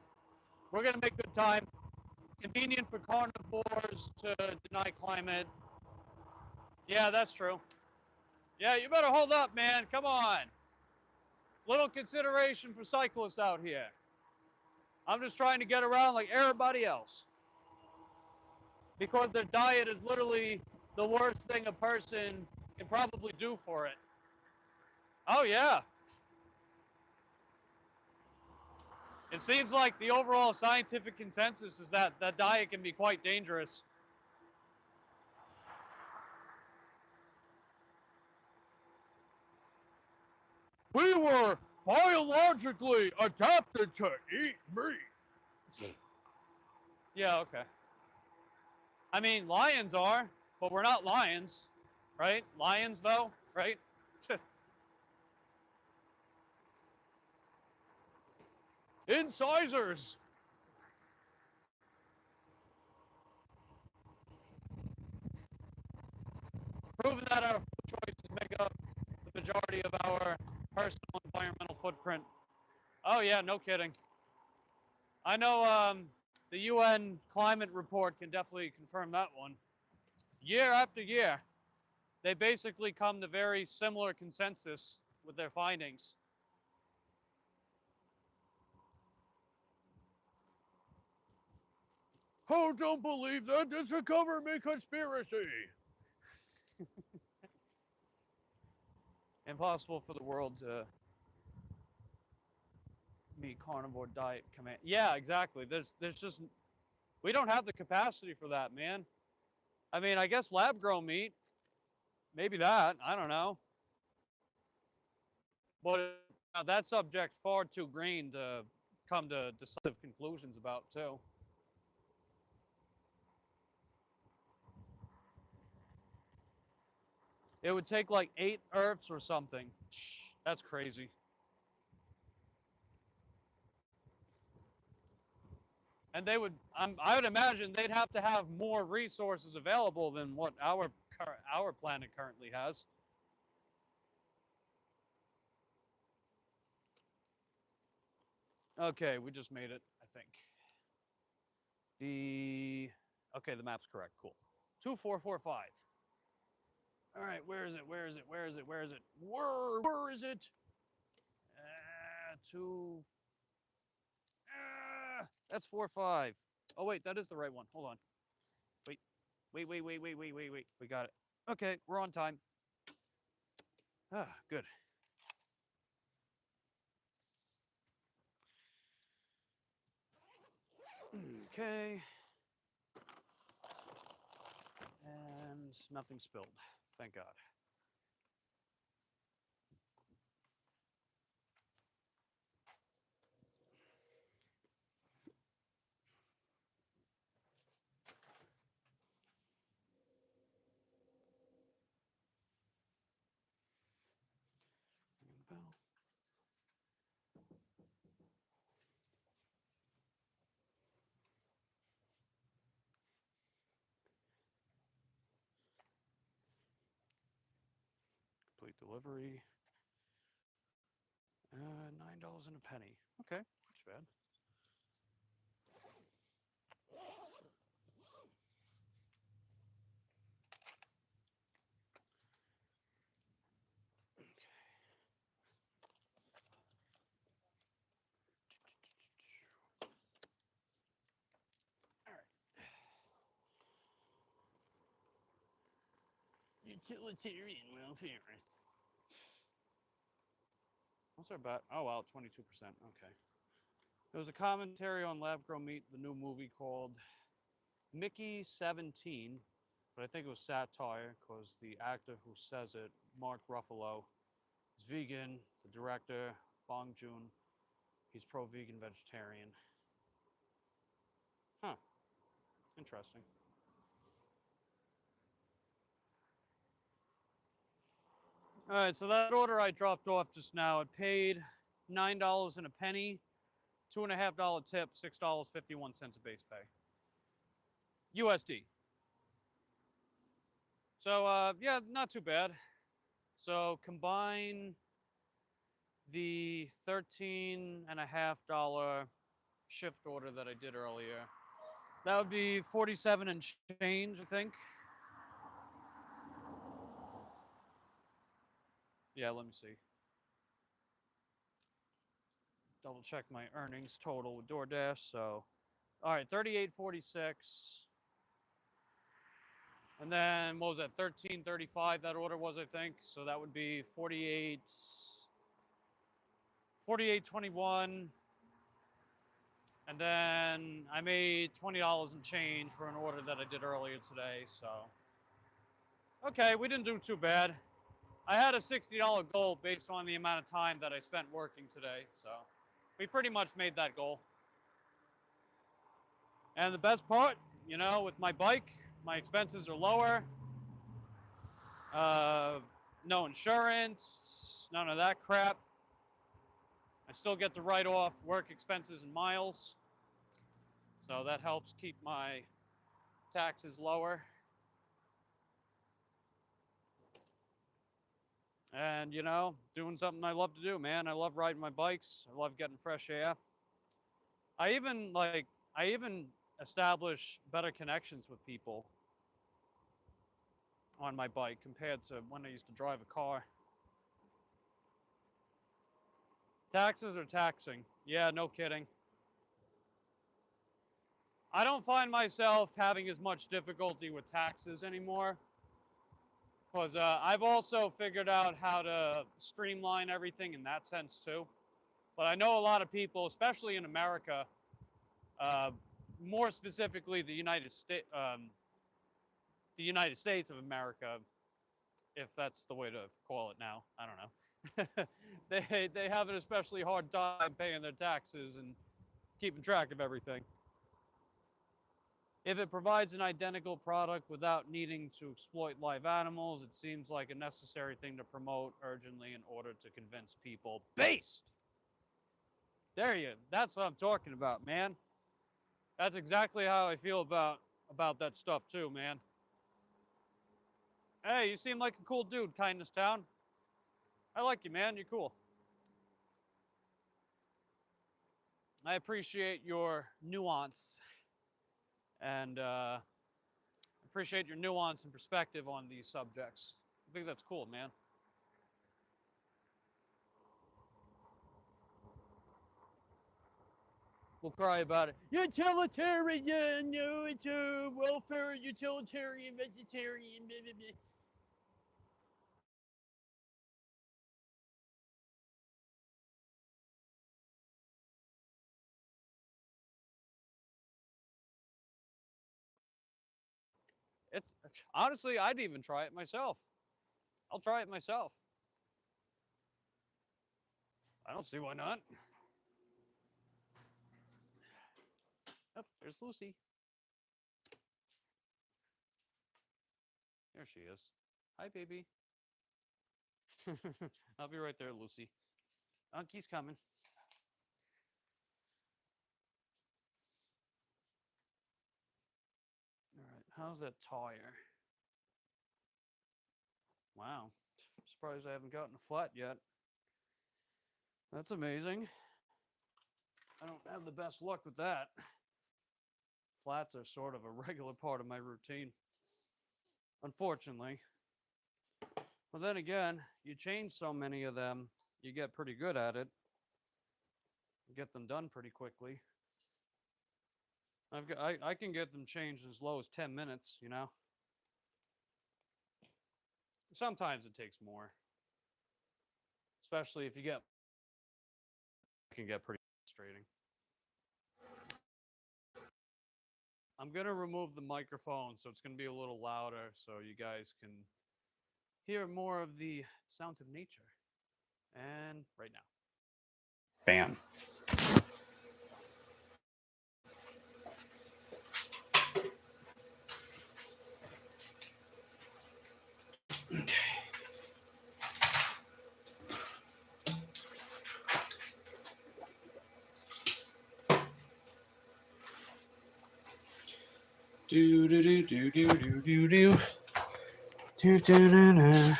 Speaker 1: We're gonna make good time. Convenient for carnivores to deny climate. Yeah, that's true. Yeah, you better hold up, man. Come on. Little consideration for cyclists out here. I'm just trying to get around like everybody else. Because their diet is literally the worst thing a person can probably do for it. Oh, yeah. It seems like the overall scientific consensus is that that diet can be quite dangerous. We were biologically adapted to eat meat. Yeah, okay. I mean, lions are, but we're not lions, right? Lions, though, right? Incisors. Proving that our food choices make up the majority of our personal environmental footprint. Oh, yeah, no kidding. I know the UN climate report can definitely confirm that one. Year after year, they basically come to very similar consensus with their findings. Oh, don't believe that. This is a government conspiracy. Impossible for the world to meet carnivore diet command. Yeah, exactly. There's just, we don't have the capacity for that, man. I mean, I guess lab grown meat, maybe that. I don't know. But that subject's far too green to come to decisive conclusions about, too. It would take like 8 Earths or something. That's crazy. And they would, I would imagine they'd have to have more resources available than what our planet currently has. Okay, we just made it, I think. Okay, the map's correct. Cool. 2445. All right, where is it? Where is it? Where is it? Where is it? Where is it? That's 45. Oh wait, that is the right one. Hold on. Wait. We got it. Okay, we're on time. Ah, good. Okay. And nothing spilled. Thank God. Ring the bell. Complete delivery. $9 and a penny. Okay, not too bad. Utilitarian welfare. What's our bet? Oh, wow, 22%. Okay. There was a commentary on lab grown meat, the new movie called Mickey 17, but I think it was satire because the actor who says it, Mark Ruffalo, is vegan. The director, Bong Joon, he's pro-vegan vegetarian. Huh. Interesting. All right, so that order I dropped off just now, it paid $9 and a penny, $2.50 tip, $6.51 a base pay. USD. So yeah, not too bad. So combine the $13.50 shift order that I did earlier. That would be 47 and change, I think. Yeah, let me see. Double check my earnings total with Doordash. So, all right, 38.46. And then what was that? 13.35 that order was, I think. So that would be 48.21. And then I made $20 and change for an order that I did earlier today. So, okay, we didn't do too bad. I had a $60 goal based on the amount of time that I spent working today. So we pretty much made that goal. And the best part, you know, with my bike, my expenses are lower. No insurance, none of that crap. I still get to write off work expenses and miles. So that helps keep my taxes lower. And, you know, doing something I love to do, man. I love riding my bikes. I love getting fresh air. I even establish better connections with people on my bike compared to when I used to drive a car. Taxes are taxing. Yeah, no kidding. I don't find myself having as much difficulty with taxes anymore because I've also figured out how to streamline everything in that sense too. But I know a lot of people, especially in America, more specifically the United States of America, if that's the way to call it now. I don't know. they have an especially hard time paying their taxes and keeping track of everything. If it provides an identical product without needing to exploit live animals, it seems like a necessary thing to promote urgently in order to convince people. Based! That's what I'm talking about, man. That's exactly how I feel about that stuff too, man. Hey, you seem like a cool dude, Kindness Town. I like you, man. You're cool. I appreciate your nuance and appreciate your nuance and perspective on these subjects. I think that's cool, man. We'll cry about it. Utilitarian, no, it's a welfare, utilitarian, vegetarian, blah, blah, blah. It's honestly, I'd even try it myself. I'll try it myself. I don't see why not. Oh, there's Lucy. There she is. Hi, baby. I'll be right there, Lucy. Unkie's coming. All right, how's that tire? Wow, I'm surprised I haven't gotten a flat yet. That's amazing. I don't have the best luck with that. Flats are sort of a regular part of my routine, unfortunately. Well, then again, you change so many of them, you get pretty good at it. You get them done pretty quickly. I can get them changed as low as 10 minutes, you know. Sometimes it takes more, especially if you get. It can get pretty frustrating. I'm gonna remove the microphone, so it's gonna be a little louder, so you guys can hear more of the sounds of nature. And right now.
Speaker 3: Bam. Do do do do do do do do. Do, do, do, do.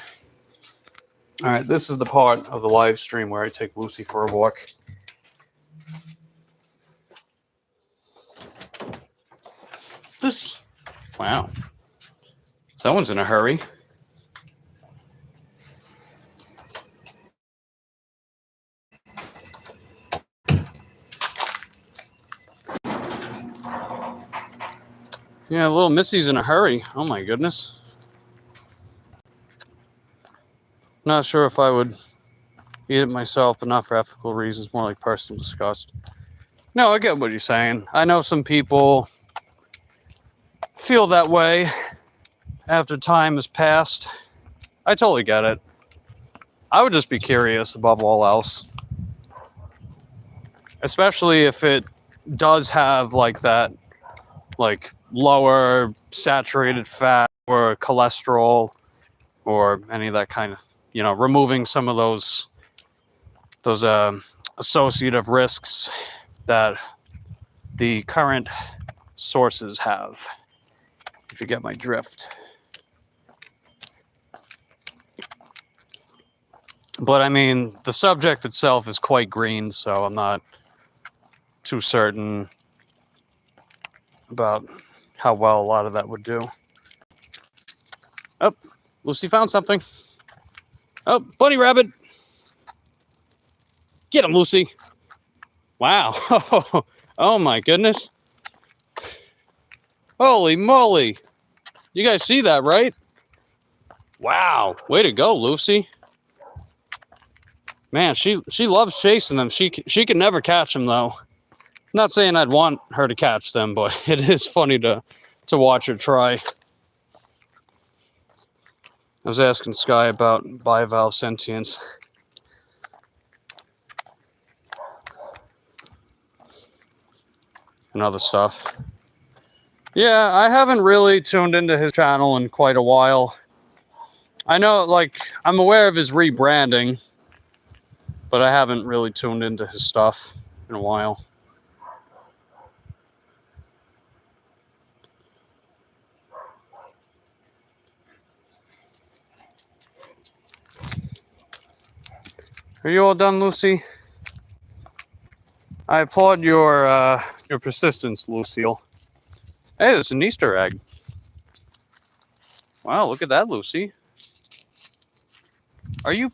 Speaker 3: All right, this is the part of the live stream where I take Lucy for a walk. Lucy. Wow. Someone's in a hurry. Yeah, little Missy's in a hurry. Oh my goodness. Not sure if I would eat it myself, but not for ethical reasons, more like personal disgust. No, I get what you're saying. I know some people feel that way after time has passed. I totally get it. I would just be curious above all else. Especially if it does have like that, like lower saturated fat or cholesterol or any of that kind of, removing some of those associative risks that the current sources have, if you get my drift. But I mean, the subject itself is quite green, so I'm not too certain about how well a lot of that would do. Oh, Lucy found something. Oh, bunny rabbit. Get him, Lucy. Wow. Oh my goodness. Holy moly. You guys see that, right? Wow. Way to go, Lucy. Man, she loves chasing them. She can never catch them, though. Not saying I'd want her to catch them, but it is funny to watch her try. I was asking Sky about bivalve sentience. And other stuff. Yeah, I haven't really tuned into his channel in quite a while. I know, I'm aware of his rebranding, but I haven't really tuned into his stuff in a while. Are you all done, Lucy? I applaud your persistence, Lucille. Hey, there's an Easter egg. Wow, look at that, Lucy. Are you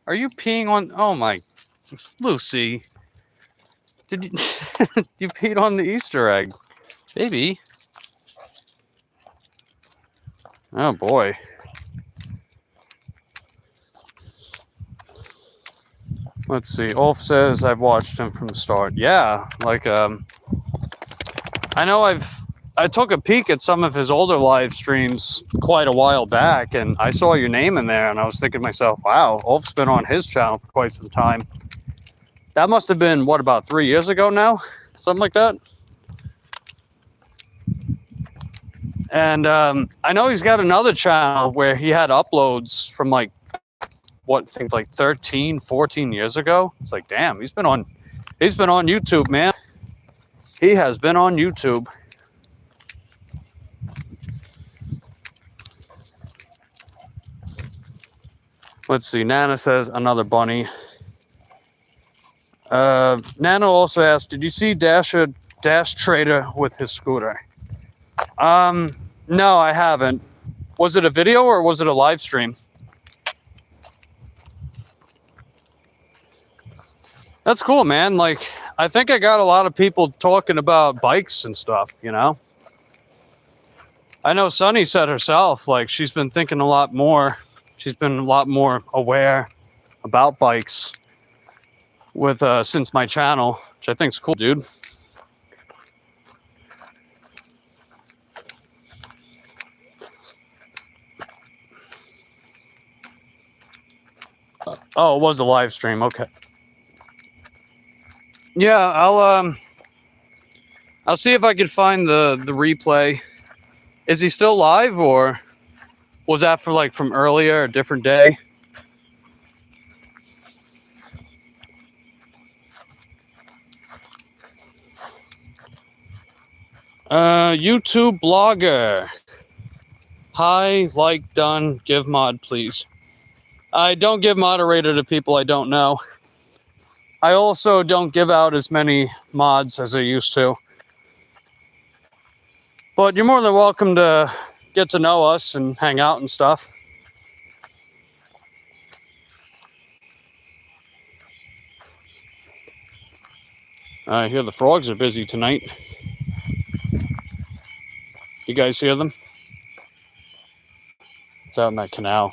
Speaker 3: peeing on? Oh my, Lucy. Did you you peed on the Easter egg, baby? Oh boy. Let's see. Ulf says I've watched him from the start. Yeah, I know I took a peek at some of his older live streams quite a while back, and I saw your name in there, and I was thinking to myself, wow, Ulf's been on his channel for quite some time. That must have been, what, about 3 years ago now? Something like that? And I know he's got another channel where he had uploads from I think 13, 14 years ago. It's like, damn, he's been on YouTube, man. He has been on YouTube. Let's see. Nana says another bunny. Nana also asked, did you see Dash Trader with his scooter? No, I haven't. Was it a video or was it a live stream? That's cool, man. I think I got a lot of people talking about bikes and stuff, I know Sunny said herself, she's been thinking a lot more. She's been a lot more aware about bikes with since my channel, which I think is cool, dude. Oh, it was a live stream. Okay. Yeah, I'll see if I can find the replay. Is he still live, or was that for from earlier, a different day? YouTube blogger. Hi, like, done, give mod, please. I don't give moderator to people I don't know. I also don't give out as many mods as I used to. But you're more than welcome to get to know us and hang out and stuff. I hear the frogs are busy tonight. You guys hear them? It's out in that canal.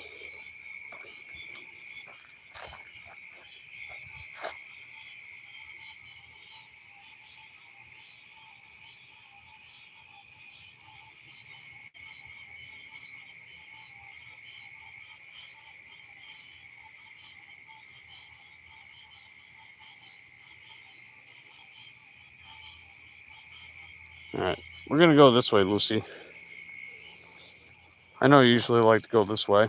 Speaker 3: Alright, we're gonna go this way, Lucy. I know you usually like to go this way.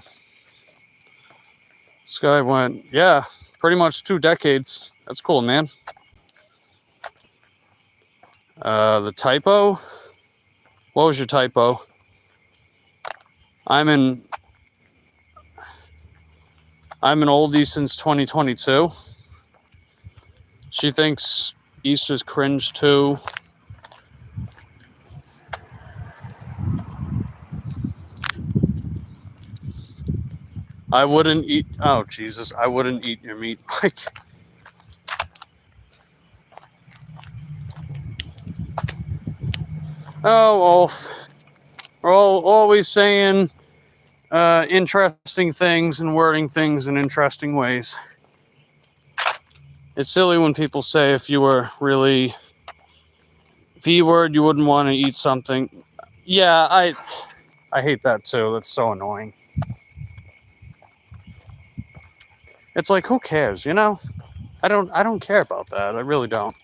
Speaker 3: This guy went, yeah, pretty much 2 decades. That's cool, man. The typo? What was your typo? I'm an oldie since 2022. She thinks Easter's cringe too. I wouldn't eat. Oh Jesus! I wouldn't eat your meat, Mike. Oh, Wolf. We're all always saying interesting things and wording things in interesting ways. It's silly when people say if you were really V-word, you wouldn't want to eat something. Yeah, I hate that too. That's so annoying. It's like, who cares, you know? I don't care about that. I really don't.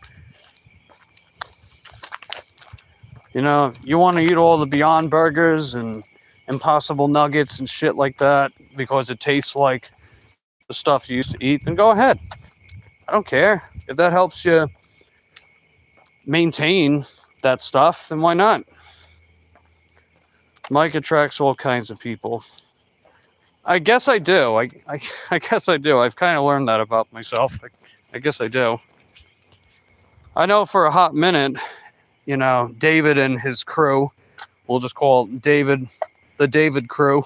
Speaker 3: You know, you want to eat all the Beyond Burgers and Impossible Nuggets and shit like that because it tastes like the stuff you used to eat, then go ahead. I don't care. If that helps you maintain that stuff, then why not? Mike attracts all kinds of people. I guess I do. I guess I do. I've kind of learned that about myself. I guess I do. I know for a hot minute, you know, David and his crew, we'll just call David, the David crew.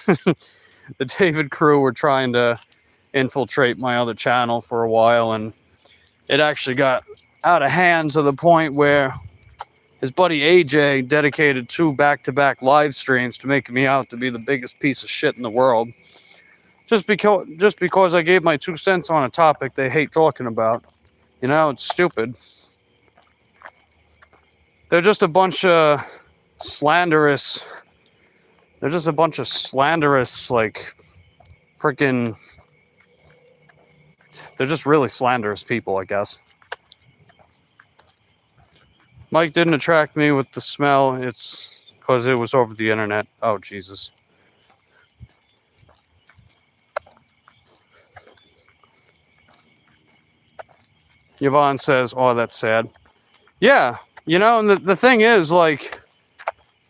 Speaker 3: The David crew were trying to infiltrate my other channel for a while, and it actually got out of hand to the point where his buddy AJ dedicated 2 back-to-back live streams to making me out to be the biggest piece of shit in the world. Just because I gave my 2 cents on a topic they hate talking about. You know, it's stupid. They're just a bunch of slanderous. They're just a bunch of slanderous, like, freaking. They're just really slanderous people, I guess. Mike didn't attract me with the smell. It's because it was over the internet. Oh, Jesus. Yvonne says, oh, that's sad. Yeah, you know, and the thing is, like,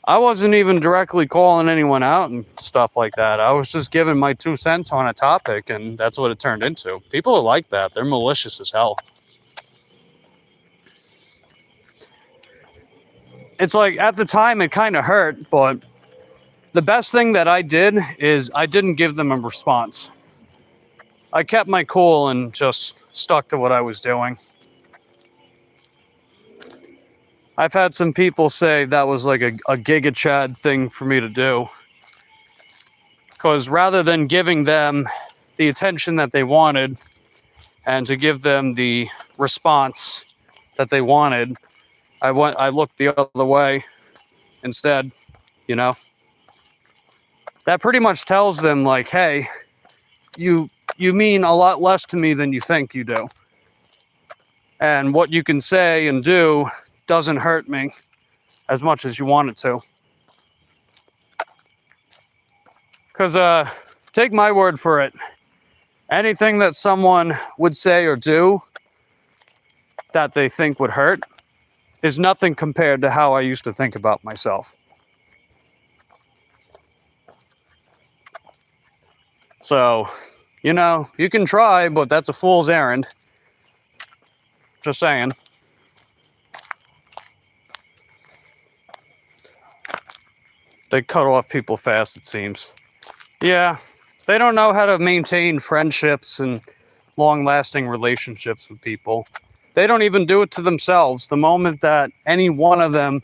Speaker 3: I wasn't even directly calling anyone out and stuff like that. I was just giving my 2 cents on a topic, and that's what it turned into. People are like that. They're malicious as hell. It's like, at the time, it kind of hurt, but the best thing that I did is I didn't give them a response. I kept my cool and just stuck to what I was doing. I've had some people say that was like a Giga Chad thing for me to do. Because rather than giving them the attention that they wanted and to give them the response that they wanted, I looked the other way instead, you know. That pretty much tells them, like, hey, you mean a lot less to me than you think you do. And what you can say and do doesn't hurt me as much as you want it to. Because take my word for it, anything that someone would say or do that they think would hurt, is nothing compared to how I used to think about myself. So, you know, you can try, but that's a fool's errand. Just saying. They cut off people fast, it seems. Yeah, they don't know how to maintain friendships and long-lasting relationships with people. They don't even do it to themselves. The moment that any one of them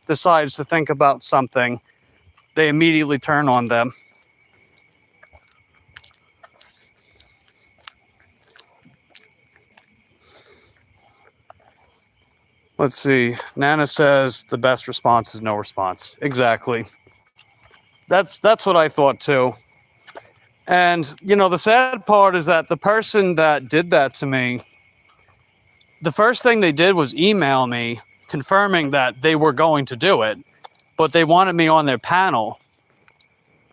Speaker 3: decides to think about something, they immediately turn on them. Let's see. Nana says the best response is no response. Exactly. That's what I thought too. And, you know, the sad part is that the person that did that to me, the first thing they did was email me confirming that they were going to do it, but they wanted me on their panel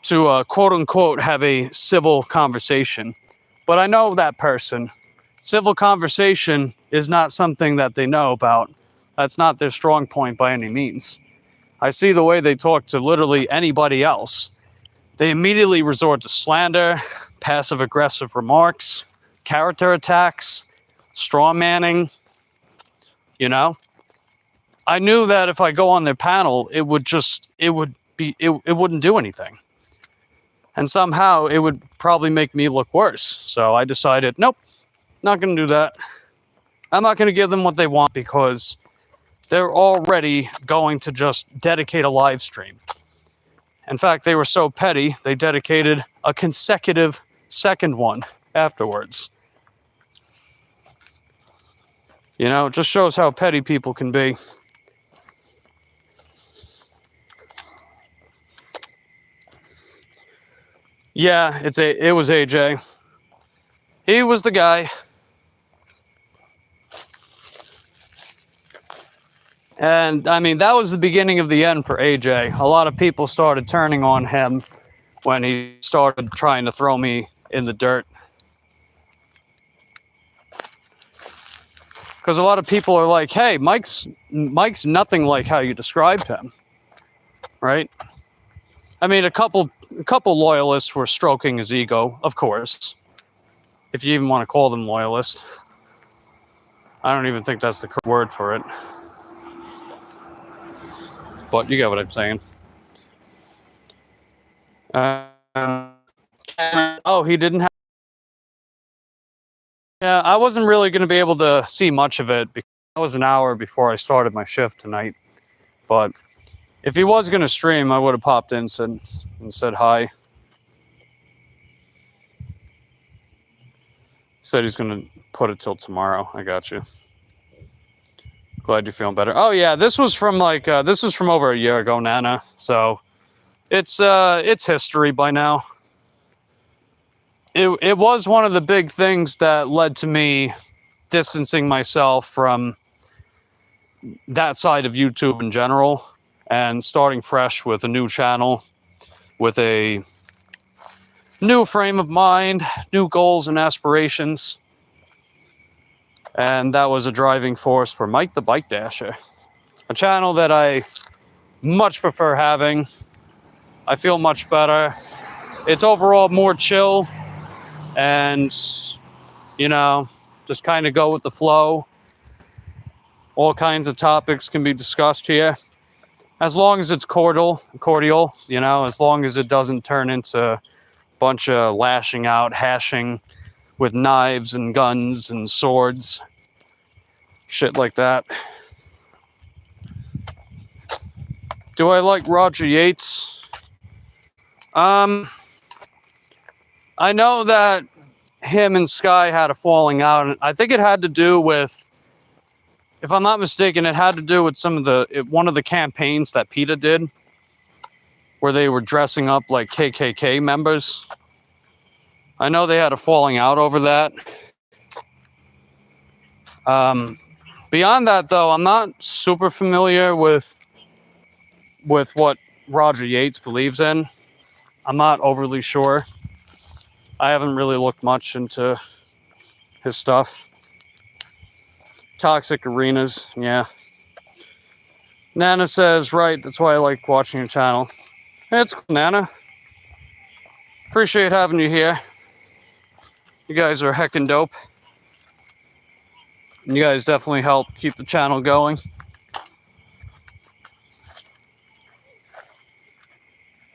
Speaker 3: to quote unquote have a civil conversation. But I know that person. Civil conversation is not something that they know about. That's not their strong point by any means. I see the way they talk to literally anybody else. They immediately resort to slander, passive-aggressive remarks, character attacks, straw manning. You know, I knew that if I go on their panel, it wouldn't do anything. And somehow it would probably make me look worse. So I decided, nope, not going to do that. I'm not going to give them what they want because they're already going to just dedicate a live stream. In fact, they were so petty, they dedicated a consecutive second one afterwards. You know, it just shows how petty people can be. Yeah, it was AJ. He was the guy. And, I mean, that was the beginning of the end for AJ. A lot of people started turning on him when he started trying to throw me in the dirt. Because a lot of people are like, hey, Mike's nothing like how you described him. Right? I mean, a couple loyalists were stroking his ego, of course. If you even want to call them loyalists. I don't even think that's the correct word for it. But you get what I'm saying. Oh, he didn't have... Yeah, I wasn't really going to be able to see much of it because it was an hour before I started my shift tonight. But if he was going to stream, I would have popped in and said hi. He said he's going to put it till tomorrow. I got you. Glad you're feeling better. Oh yeah, this was from over a year ago, Nana. So it's history by now. It was one of the big things that led to me distancing myself from that side of YouTube in general and starting fresh with a new channel, with a new frame of mind, new goals and aspirations. And that was a driving force for Mike the Bike Dasher, a channel that I much prefer having. I feel much better. It's overall more chill and, you know, just kind of go with the flow. All kinds of topics can be discussed here. As long as it's cordial, you know, as long as it doesn't turn into a bunch of lashing out, hashing with knives and guns and swords. Shit like that. Do I like Roger Yates? I know that him and Sky had a falling out, and I think it had to do with, if I'm not mistaken, it had to do with one of the campaigns that PETA did, where they were dressing up like KKK members. I know they had a falling out over that. Beyond that, though, I'm not super familiar with what Roger Yates believes in. I'm not overly sure. I haven't really looked much into his stuff. Toxic arenas, yeah. Nana says, right, that's why I like watching your channel. Hey, it's cool, Nana. Appreciate having you here. You guys are heckin' dope. And you guys definitely help keep the channel going.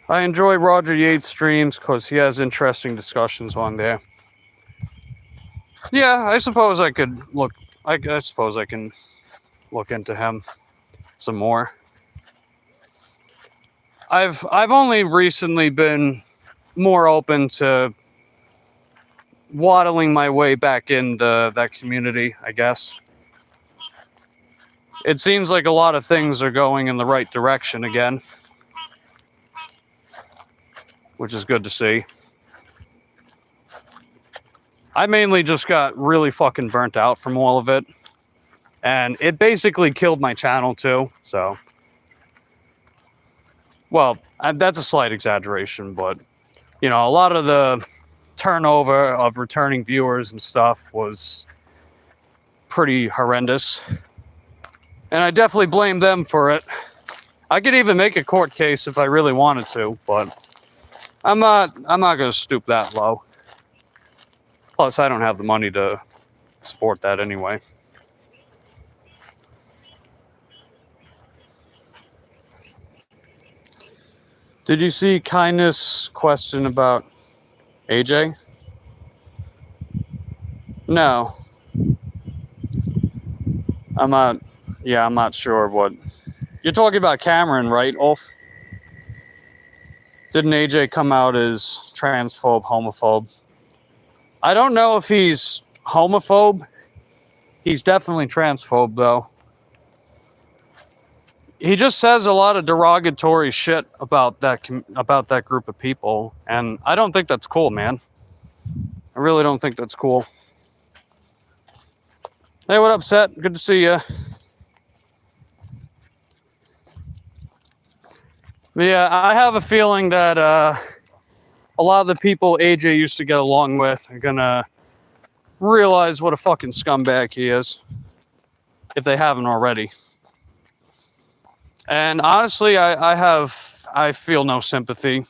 Speaker 3: I enjoy Roger Yates' streams because he has interesting discussions on there. Yeah, I suppose I could look. I suppose I can look into him some more. I've only recently been more open to waddling my way back into that community, I guess. It seems like a lot of things are going in the right direction again, which is good to see. I mainly just got really fucking burnt out from all of it. And it basically killed my channel too, so. Well, that's a slight exaggeration, but, you know, a lot of the turnover of returning viewers and stuff was pretty horrendous. And I definitely blame them for it. I could even make a court case if I really wanted to, but I'm not gonna stoop that low. Plus, I don't have the money to support that anyway. Did you see Kindness' question about AJ? No. I'm not sure what. You're talking about Cameron, right, Ulf? Didn't AJ come out as transphobe, homophobe? I don't know if he's homophobe. He's definitely transphobe, though. He just says a lot of derogatory shit about that group of people, and I don't think that's cool, man. I really don't think that's cool. Hey, what up, Set? Good to see you. Yeah, I have a feeling that a lot of the people AJ used to get along with are gonna realize what a fucking scumbag he is, if they haven't already. And honestly, I feel no sympathy.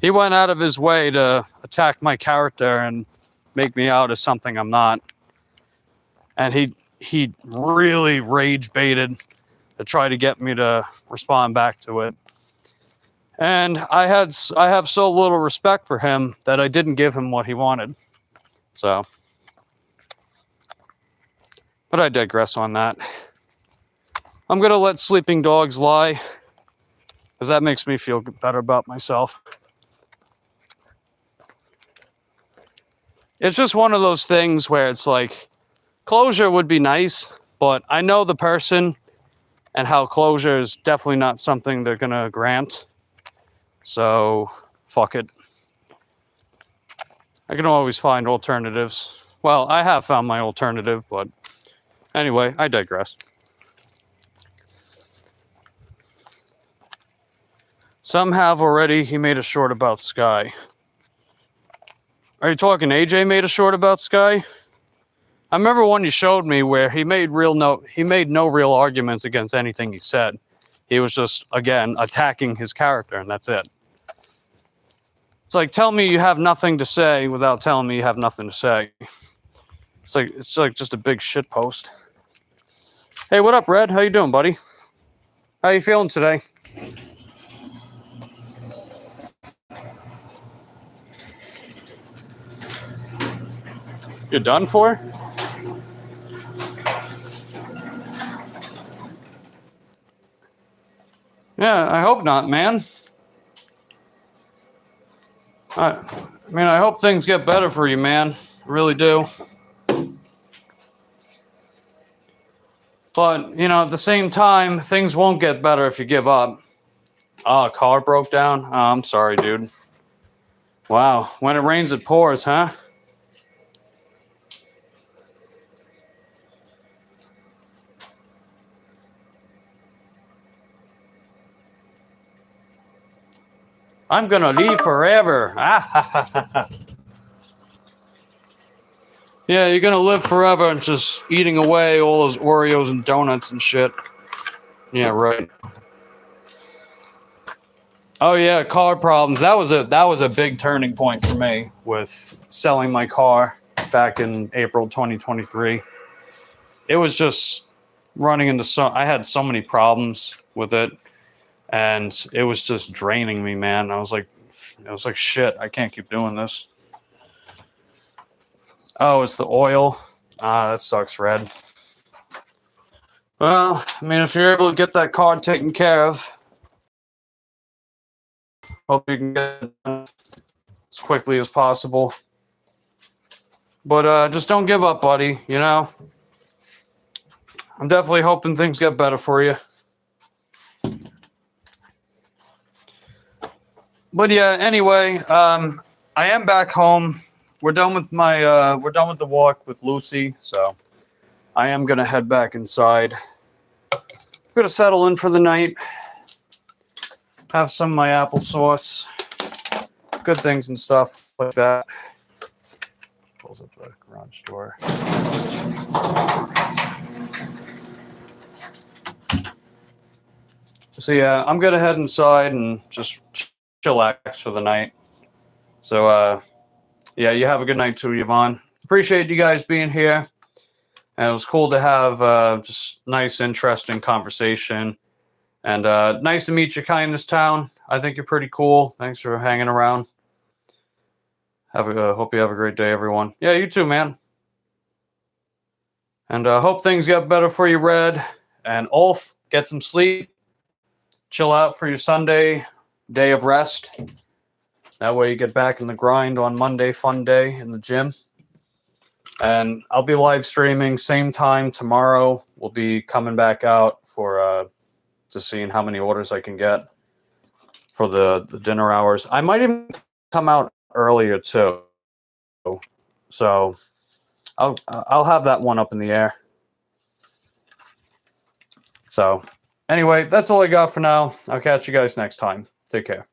Speaker 3: He went out of his way to attack my character and make me out as something I'm not. And he really rage baited to try to get me to respond back to it. And I have so little respect for him that I didn't give him what he wanted. So, but I digress on that. I'm gonna let sleeping dogs lie, because that makes me feel better about myself. It's just one of those things where it's like, closure would be nice, but I know the person and how closure is definitely not something they're gonna grant. So, fuck it. I can always find alternatives. Well, I have found my alternative, but anyway, I digress. Some have already. He made a short about Sky. Are you talking AJ made a short about Sky? I remember one you showed me where he made no real arguments against anything he said. He was just, again, attacking his character, and that's it. It's like, tell me you have nothing to say without telling me you have nothing to say. It's like just a big shit post. Hey, what up, Red? How you doing, buddy? How you feeling today? You're done for? Yeah, I hope not, man. I mean, I hope things get better for you, man. I really do. But, you know, at the same time, things won't get better if you give up. Oh, car broke down? Oh, I'm sorry, dude. Wow, when it rains, it pours, huh? I'm gonna leave forever. Yeah, you're gonna live forever and just eating away all those Oreos and donuts and shit. Yeah, right. Oh yeah, car problems. That was a big turning point for me with selling my car back in April 2023. It was just running into I had so many problems with it, and it was just draining me, man. I was like shit, I can't keep doing this. Oh, it's the oil. Ah, that sucks, Red. Well, I mean, if you're able to get that car taken care of, hope you can get it done as quickly as possible. But just don't give up, buddy, you know? I'm definitely hoping things get better for you. But yeah, anyway, I am back home. We're done with the walk with Lucy, so I am gonna head back inside. I'm gonna settle in for the night. Have some of my applesauce, good things and stuff like that. Pulls up the garage door. So yeah, I'm gonna head inside and just chillax for the night. So yeah, you have a good night too, Yvonne. Appreciate you guys being here. And it was cool to have just nice, interesting conversation. And nice to meet you, Kindness Town. I think you're pretty cool. Thanks for hanging around. Hope you have a great day, everyone. Yeah, you too, man. And hope things get better for you, Red. And Ulf, get some sleep. Chill out for your Sunday day of rest. That way you get back in the grind on Monday, fun day in the gym. And I'll be live streaming same time tomorrow. We'll be coming back out for to seeing how many orders I can get for the dinner hours. I might even come out earlier too. So I'll have that one up in the air. So anyway, that's all I got for now. I'll catch you guys next time. Take care.